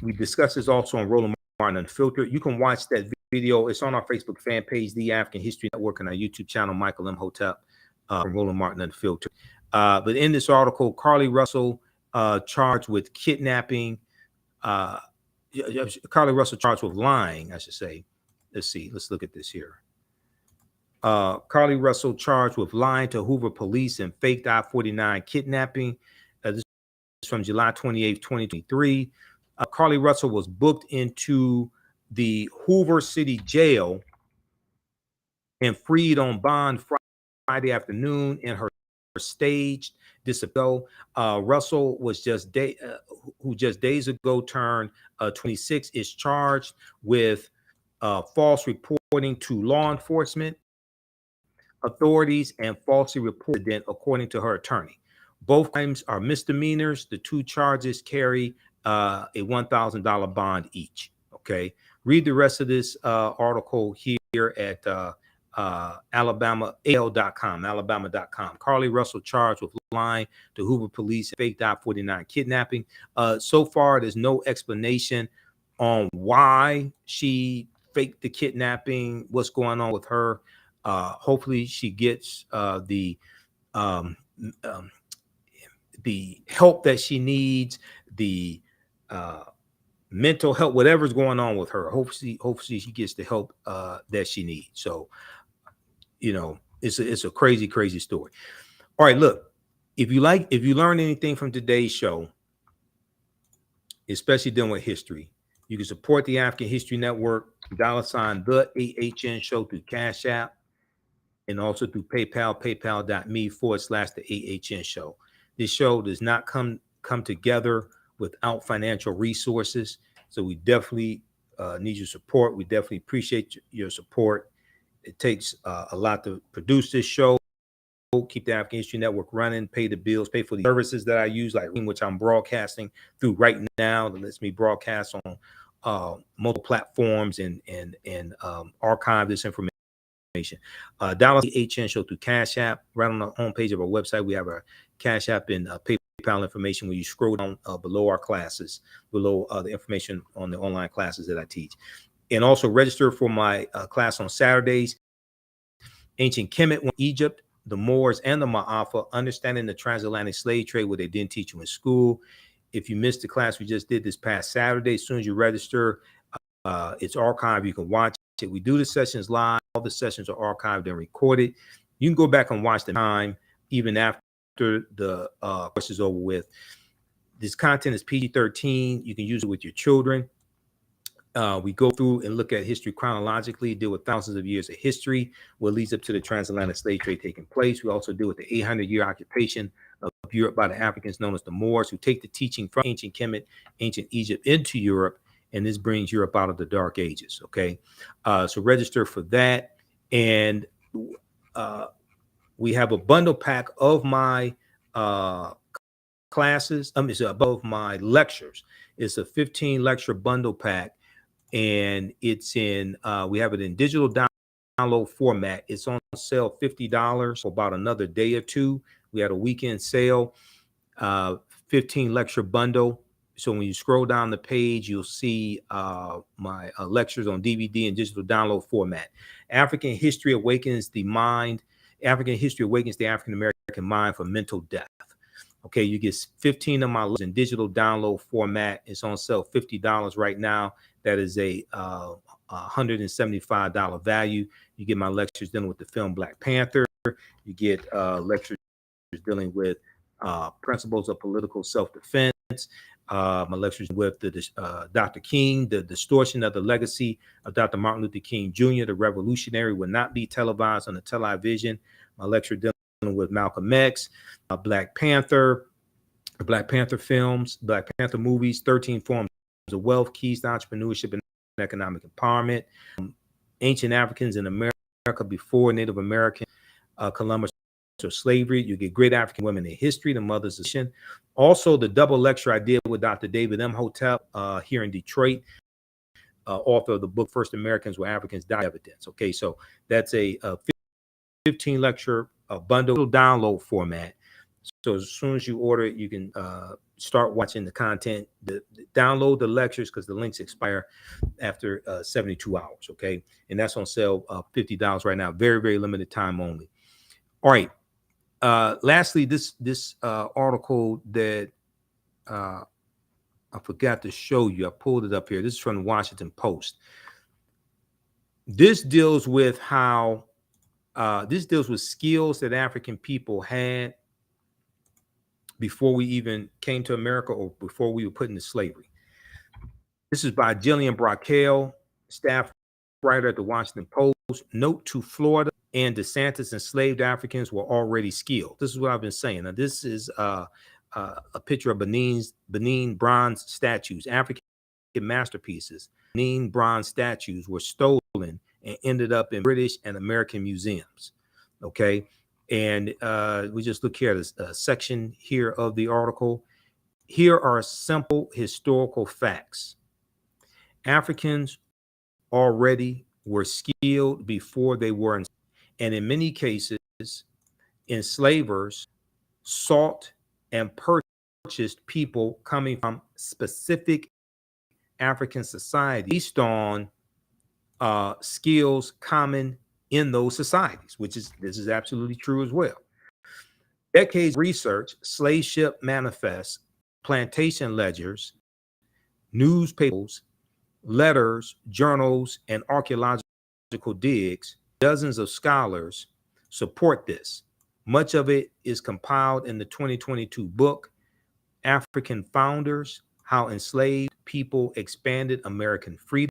we discussed this also on Roland Martin Unfiltered. You can watch that video. It's on our Facebook fan page, The African History Network, and our YouTube channel, Michael Imhotep from Roland Martin Unfiltered. But in this article, Carlee Russell charged with kidnapping. Carlee Russell charged with lying, I should say. Let's see. Let's look at this here. Carlee Russell charged with lying to Hoover police and faked I-49 kidnapping. This is from July 28th, 2023. Carlee Russell was booked into the Hoover City Jail and freed on bond Friday afternoon in her staged disappearance. Russell was who just days ago turned 26, is charged with false reporting to law enforcement authorities and falsely reported, according to her attorney. Both crimes are misdemeanors. The two charges carry a $1,000 bond each. Okay, read the rest of this article here at alabama.com. Carlee Russell charged with lying to Hoover police and faked I-49 kidnapping. So far, there's no explanation on why she faked the kidnapping, what's going on with her. Hopefully she gets the help that she needs, the mental help, whatever's going on with her. Hopefully she gets the help that she needs. So, you know, it's a crazy story. All right, look, if you learn anything from today's show, especially dealing with history, you can support the African History Network, $ the AHNShow through Cash App, and also through PayPal, paypal.me/the AHNShow. This show does not come together without financial resources. So we definitely need your support. We definitely appreciate your support. It takes a lot to produce this show, keep the African History Network running, pay the bills, pay for the services that I use, like which I'm broadcasting through right now, that lets me broadcast on multiple platforms and archive this information. Download the AHNShow through Cash App. Right on the homepage of our website, we have our Cash App and PayPal information. When you scroll down below our classes, below the information on the online classes that I teach. And also register for my class on Saturdays, Ancient Kemet, Egypt, the Moors, and the Maafa, Understanding the Transatlantic Slave Trade, what they didn't teach you in school. If you missed the class we just did this past Saturday, as soon as you register, it's archived. You can watch it. We do the sessions live. All the sessions are archived and recorded. You can go back and watch the time even after the course is over with. This content is PG-13. You can use it with your children. We go through and look at history chronologically, deal with thousands of years of history, what leads up to the transatlantic slave trade taking place. We also deal with the 800-year occupation of Europe by the Africans known as the Moors, who take the teaching from ancient Kemet, ancient Egypt into Europe, and this brings Europe out of the Dark Ages. Okay, so register for that. And we have a bundle pack of my classes. It's above my lectures. It's a 15 lecture bundle pack, and it's in we have it in digital download format. It's on sale $50 for about another day or two. We had a weekend sale, 15 lecture bundle. So when you scroll down the page, you'll see my lectures on DVD and digital download format. African History Awakens the Mind. African History Awakens the African American Mind for Mental Death. Okay, you get 15 of my lectures in digital download format. It's on sale $50 right now. That is a $175 value. You get my lectures dealing with the film Black Panther. You get lectures dealing with principles of political self-defense. My lectures with Dr. King, the distortion of the legacy of Dr. Martin Luther King Jr., the revolutionary, will not be televised on the television. My lecture dealing with Malcolm X, Black Panther films, Black Panther movies, 13 forms of wealth, keys to entrepreneurship and economic empowerment, ancient Africans in America before Native American Columbus or slavery. You get great African women in history, the mothers of nation. Also, the double lecture I did with Dr. David Imhotep here in Detroit, author of the book First Americans Where Africans Die Evidence. Okay, so that's a 15 lecture bundle download format. So as soon as you order it, you can start watching the content, download the lectures because the links expire after 72 hours. Okay. And that's on sale, $50 right now. Very, very limited time only. All right. Lastly, this article that I forgot to show you. I pulled it up here. This is from the Washington Post. This deals with how this deals with skills that African people had before we even came to America or before we were put into slavery. This is by Jillian Brockell, staff writer at the Washington Post. Note to Florida and DeSantis, enslaved Africans were already skilled. This is what I've been saying. Now, this is a picture of Benin bronze statues, African masterpieces. Benin bronze statues were stolen and ended up in British and American museums. Okay. And we just look here at a section here of the article. Here are simple historical facts. Africans already were skilled before they were enslaved. And in many cases, enslavers sought and purchased people coming from specific African societies based on skills common in those societies, this is absolutely true as well. Decades of research, slave ship manifests, plantation ledgers, newspapers, letters, journals, and archaeological digs, dozens of scholars support this. Much of it is compiled in the 2022 book, African Founders, How Enslaved People Expanded American Freedom,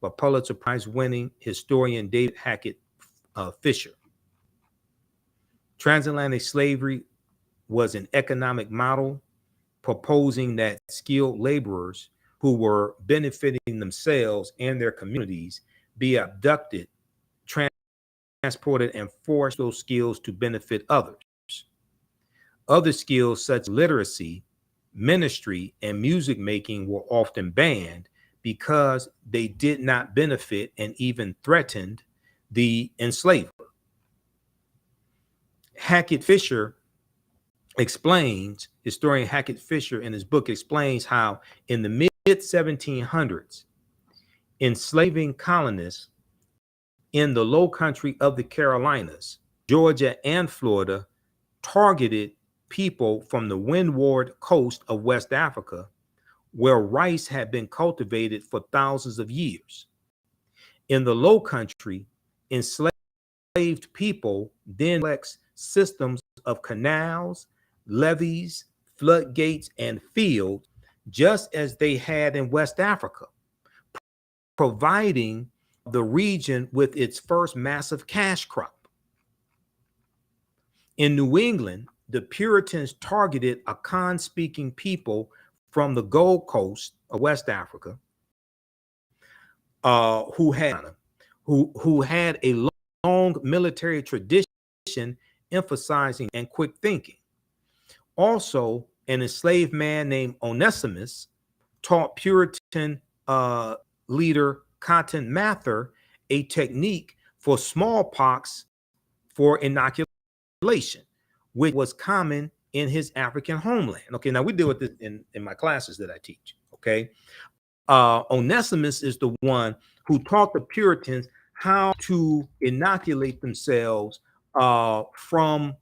by Pulitzer Prize winning historian David Hackett Fisher. Transatlantic slavery was an economic model proposing that skilled laborers who were benefiting themselves and their communities be abducted, transported, and forced those skills to benefit others. Other skills such as literacy, ministry, and music making were often banned because they did not benefit and even threatened the enslaver. Hackett Fisher explains, historian Hackett Fisher in his book explains how in the mid 1700s, enslaving colonists in the low country of the Carolinas, Georgia, and Florida targeted people from the windward coast of West Africa, where rice had been cultivated for thousands of years. In the low country, enslaved people then complex systems of canals, levees, floodgates, and fields, just as they had in West Africa, providing the region with its first massive cash crop. In New England, the Puritans targeted Akan-speaking people from the Gold Coast of West Africa, who had a long military tradition emphasizing and quick thinking. Also, an enslaved man named Onesimus taught Puritan leader Cotton Mather a technique for smallpox for inoculation, which was common in his African homeland. Okay, now we deal with this in my classes that I teach. Okay, Onesimus is the one who taught the Puritans how to inoculate themselves from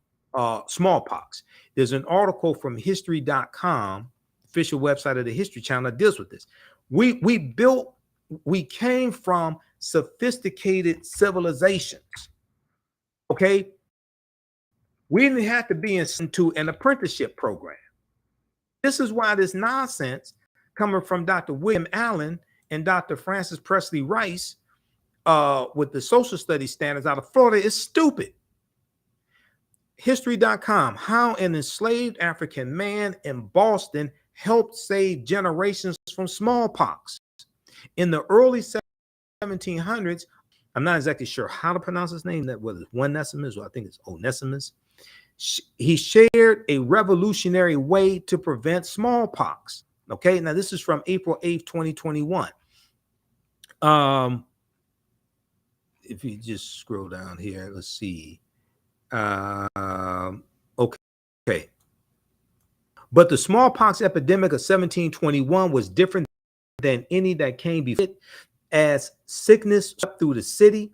smallpox. There's an article from history.com, official website of the History Channel, that deals with this. We came from sophisticated civilizations. Okay, we didn't have to be into an apprenticeship program. This is why this nonsense coming from Dr. William Allen and Dr. Francis Presley Rice with the social studies standards out of Florida is stupid. History.com, how an enslaved African man in Boston helped save generations from smallpox. In the early 1700s, I'm not exactly sure how to pronounce his name, that whether it's Onesimus or I think it's Onesimus. He shared a revolutionary way to prevent smallpox. Okay, now this is from April 8th, 2021. If you just scroll down here, let's see. Okay. But the smallpox epidemic of 1721 was different than any that came before it, as sickness swept through the city,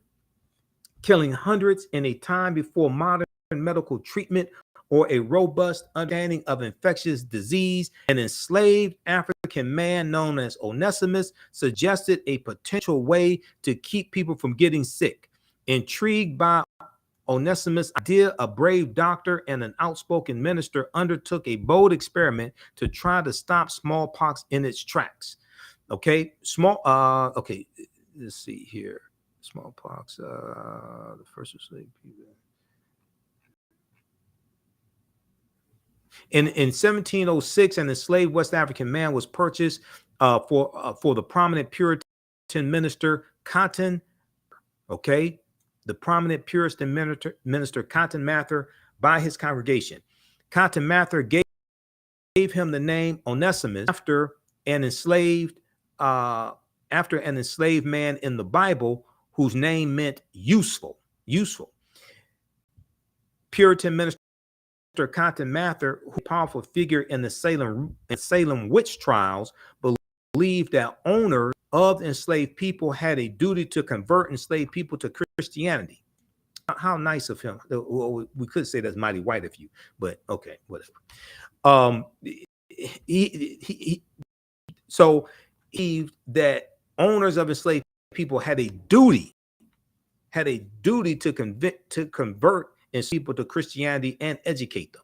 killing hundreds in a time before modern medical treatment or a robust understanding of infectious disease. An enslaved African man known as Onesimus suggested a potential way to keep people from getting sick. Intrigued by Onesimus' idea, a brave doctor and an outspoken minister undertook a bold experiment to try to stop smallpox in its tracks. Okay, okay, let's see here. Smallpox, the first enslaved people. In 1706, an enslaved West African man was purchased for the prominent Puritan minister Cotton. Okay, the prominent Puritan minister Cotton Mather by his congregation. Cotton Mather gave him the name Onesimus after an enslaved man in the Bible whose name meant useful. Puritan minister Cotton Mather, who was a powerful figure in the Salem witch trials, believed that owners of enslaved people had a duty to convert enslaved people to Christianity. How nice of him. Well, we could say that's mighty white of you, but okay, whatever. So that owners of enslaved people had a duty to convert enslaved people to Christianity and educate them.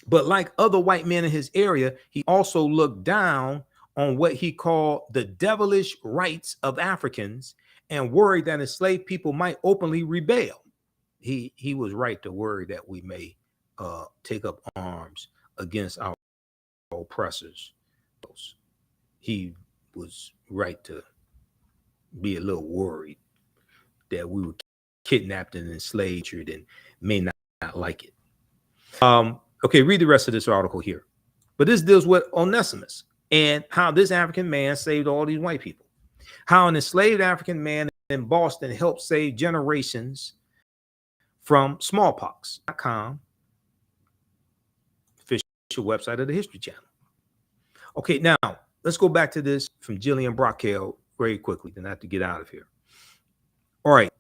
But like other white men in his area, he also looked down on what he called the devilish rights of Africans and worried that enslaved people might openly rebel. He was right to worry that we may take up arms against our oppressors. He was right to be a little worried that we were kidnapped and enslaved and may not like it. Okay, read the rest of this article here. But this deals with Onesimus and how this African man saved all these white people. How an enslaved African man in Boston helped save generations from smallpox.com, official website of the History Channel. Okay, now let's go back to this from Jillian Brockel very quickly, then I have to get out of here. All right.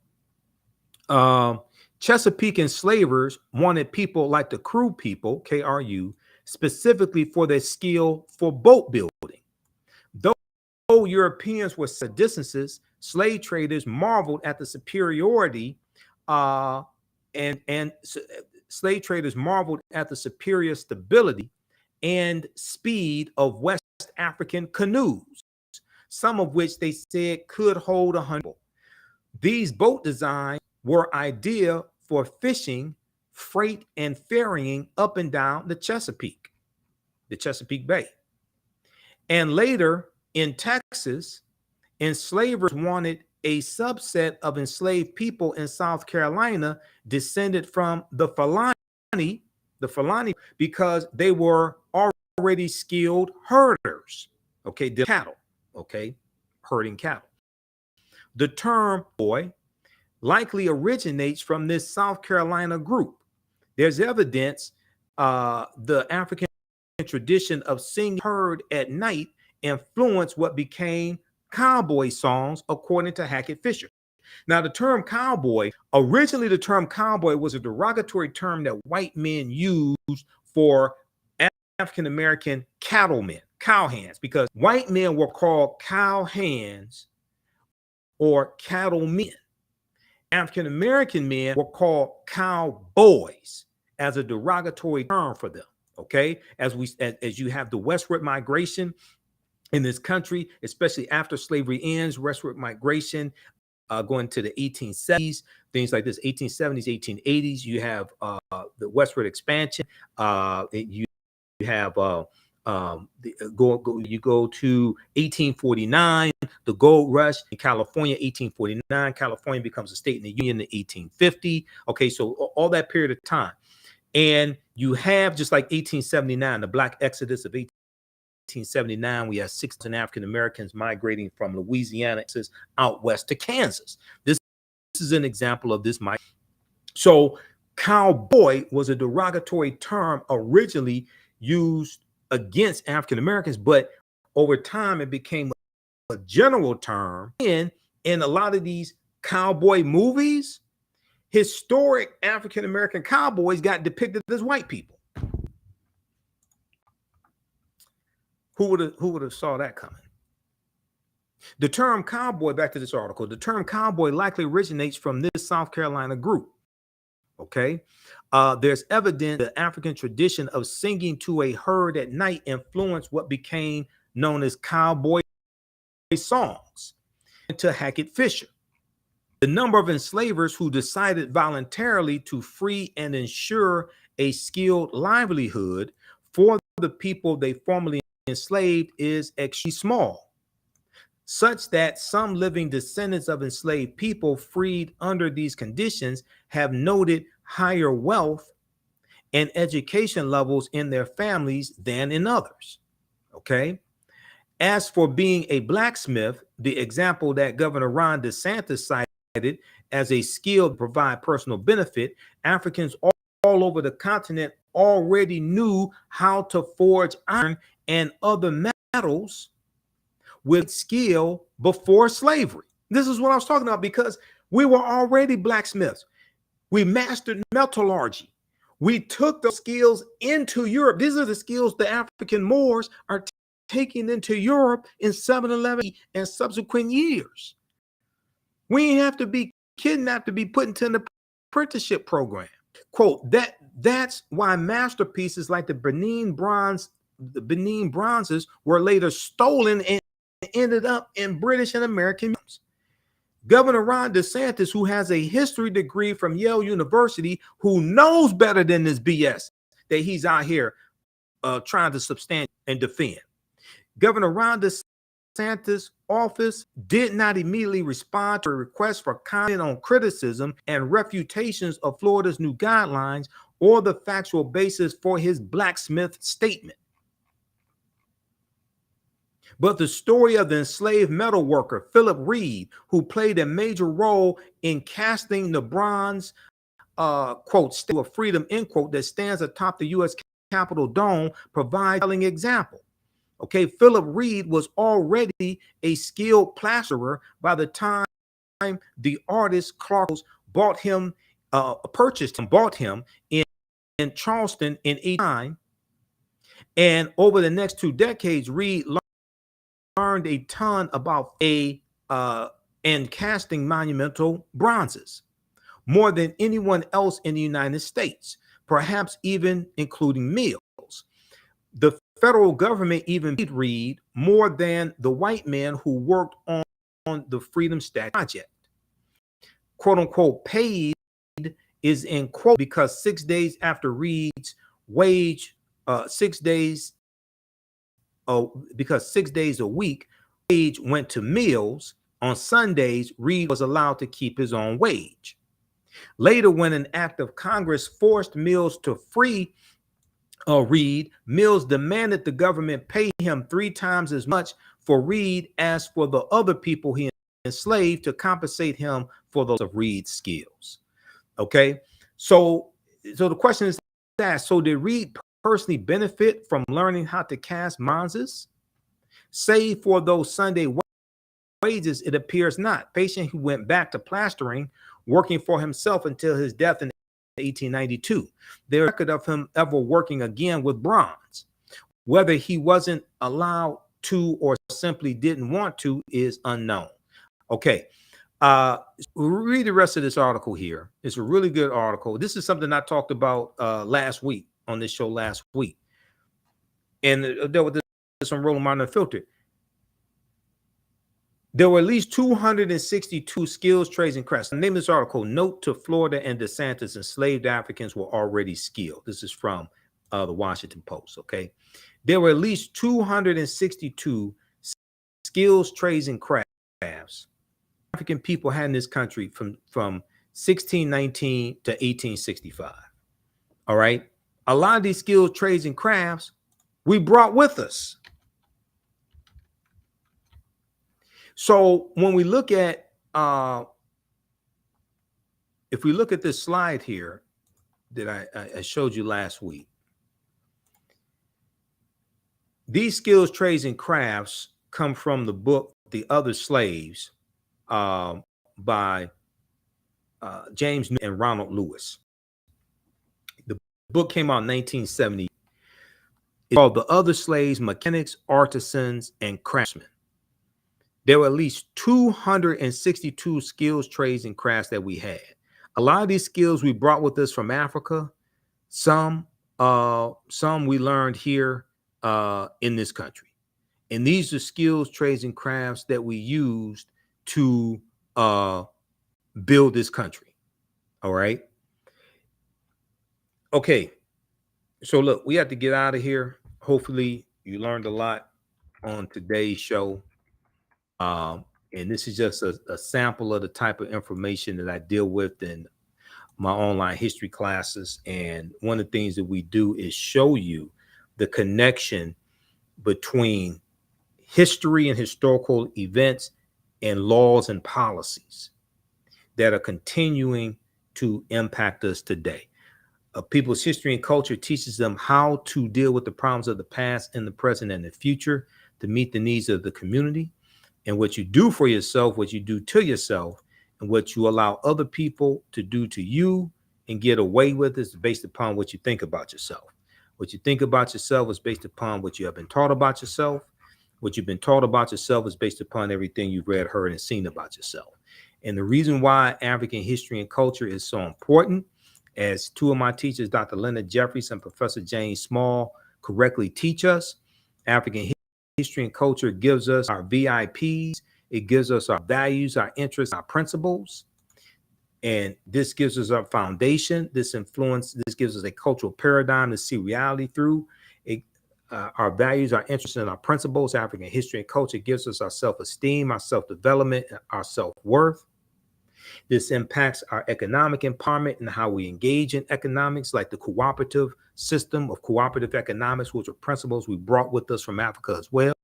Chesapeake enslavers wanted people like the Crew people, KRU, specifically for their skill for boat building. Though Europeans were seditionists, slave traders marveled at the superiority and slave traders marveled at the superior stability and speed of West African canoes, some of which they said could hold 100. These boat designs were ideal for fishing, freight, and ferrying up and down the Chesapeake Bay. And later in Texas, enslavers wanted a subset of enslaved people in South Carolina descended from the Felony, because they were already skilled herders, okay, the cattle, okay, herding cattle. The term boy likely originates from this South Carolina group. There's evidence the African tradition of singing herd at night influenced what became cowboy songs, according to Hackett Fisher. Now, the term cowboy, originally the term cowboy was a derogatory term that white men used for African-American cattlemen, cowhands, because white men were called cowhands or cattlemen. African-American men were called cowboys as a derogatory term for them. Okay, as you have the westward migration in this country, especially after slavery ends, westward migration going to the 1870s, things like this, 1870s, 1880s. You have the westward expansion. You have you go to 1849, the gold rush in California, 1849. California becomes a state in the Union in 1850. Okay, so all that period of time. And you have, just like 1879, the Black Exodus of 1879, we have 6,000 African Americans migrating from Louisiana out west to Kansas. This is an example of this. So cowboy was a derogatory term originally used against African Americans, but over time it became a general term. And in a lot of these cowboy movies, historic African American cowboys got depicted as white people. Who would have saw that coming? The term cowboy, back to this article, the term cowboy likely originates from this South Carolina group. Okay. There's evidence the African tradition of singing to a herd at night influenced what became known as cowboy songs to Hackett Fisher. The number of enslavers who decided voluntarily to free and ensure a skilled livelihood for the people they formerly enslaved is extremely small, such that some living descendants of enslaved people freed under these conditions have noted higher wealth and education levels in their families than in others. Okay. As for being a blacksmith, the example that Governor Ron DeSantis cited as a skill to provide personal benefit, Africans all over the continent already knew how to forge iron and other metals with skill before slavery. This is what I was talking about, because we were already blacksmiths. We mastered metallurgy. We took those skills into Europe. These are the skills the African Moors are taking into Europe in 711 and subsequent years. We didn't have to be kidnapped to be put into an apprenticeship program. Quote, that's why masterpieces like the Benin bronzes were later stolen and ended up in British and American museums. Governor Ron DeSantis, who has a history degree from Yale University, who knows better than this BS that he's out here trying to substantiate and defend. Governor Ron DeSantis' office did not immediately respond to a request for comment on criticism and refutations of Florida's new guidelines or the factual basis for his blacksmith statement. But the story of the enslaved metal worker, Philip Reed, who played a major role in casting the bronze, quote, Statue of Freedom, end quote, that stands atop the U.S. Capitol dome, provides a telling example. Okay, Philip Reed was already a skilled plasterer by the time the artist Clark bought him in Charleston in 1889. And over the next 2 decades, Reed learned a ton about and casting monumental bronzes, more than anyone else in the United States, perhaps even including Mills. The federal government even paid Reed more than the white man who worked on the Freedom Statue project. Quote unquote, paid is in quote because 6 days after Reed's wage, 6 days, because 6 days a week, wage went to Mills. On Sundays, Reed was allowed to keep his own wage. Later, when an act of Congress forced Mills to free Reed, Mills demanded the government pay him 3 times as much for Reed as for the other people he enslaved to compensate him for those of Reed's skills. Okay, so the question is asked, so did Reed personally benefit from learning how to cast bronzes? Save for those Sunday wages, it appears not. Patient who went back to plastering, working for himself until his death in 1892. There's record of him ever working again with bronze. Whether he wasn't allowed to or simply didn't want to is unknown. Okay, read the rest of this article here. It's a really good article. This is something I talked about last week on this show last week. And there was some Rolling Martin Unfiltered. There were at least 262 skills, trades, and crafts. The name of this article, Note to Florida and DeSantis, enslaved Africans were already skilled. This is from the Washington Post, okay? There were at least 262 skills, trades, and crafts African people had in this country from 1619 to 1865, all right? A lot of these skills, trades, and crafts we brought with us. So when we look at, if we look at this slide here that I showed you last week, These skills, trades, and crafts come from the book The Other Slaves by James and Ronald Lewis. The book came out in 1970. It's called The Other Slaves, Mechanics, Artisans, and Craftsmen. There were at least 262 skills, trades, and crafts that we had. A lot of these skills we brought with us from Africa. Some we learned here in this country. And these are skills, trades, and crafts that we used to build this country. All right. Okay. So look, we have to get out of here. Hopefully you learned a lot on today's show. And this is just a sample of the type of information that I deal with in my online history classes. And one of the things that we do is show you the connection between history and historical events and laws and policies that are continuing to impact us today. People's history and culture teaches them how to deal with the problems of the past, in the present, and the future to meet the needs of the community. And what you do for yourself, what you do to yourself, and what you allow other people to do to you and get away with is based upon what you think about yourself. What you think about yourself is based upon what you have been taught about yourself. What you've been taught about yourself is based upon everything you've read, heard, and seen about yourself. And the reason why African history and culture is so important, as two of my teachers, Dr. Leonard Jeffries and Professor James Small, correctly teach us, African history and culture gives us our VIPs. It gives us our values, our interests, our principles. And this gives us our foundation, this gives us a cultural paradigm to see reality through. Our values, our interests, and our principles. African history and culture gives us our self-esteem, our self-development, our self-worth. This impacts our economic empowerment and how we engage in economics, like the cooperative system of cooperative economics, which are principles we brought with us from Africa as well.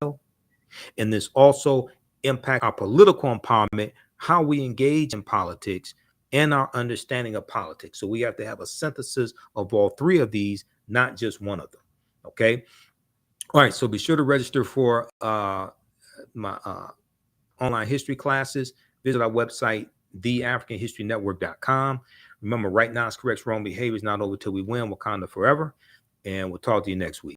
And this also impacts our political empowerment, how we engage in politics, and our understanding of politics. So we have to have a synthesis of all three of these, not just one of them. Okay. All right. So be sure to register for my online history classes. Visit our website, TheAfricanHistoryNetwork.com. Remember, right now is correct, wrong behavior is not over till we win. Wakanda forever. And we'll talk to you next week.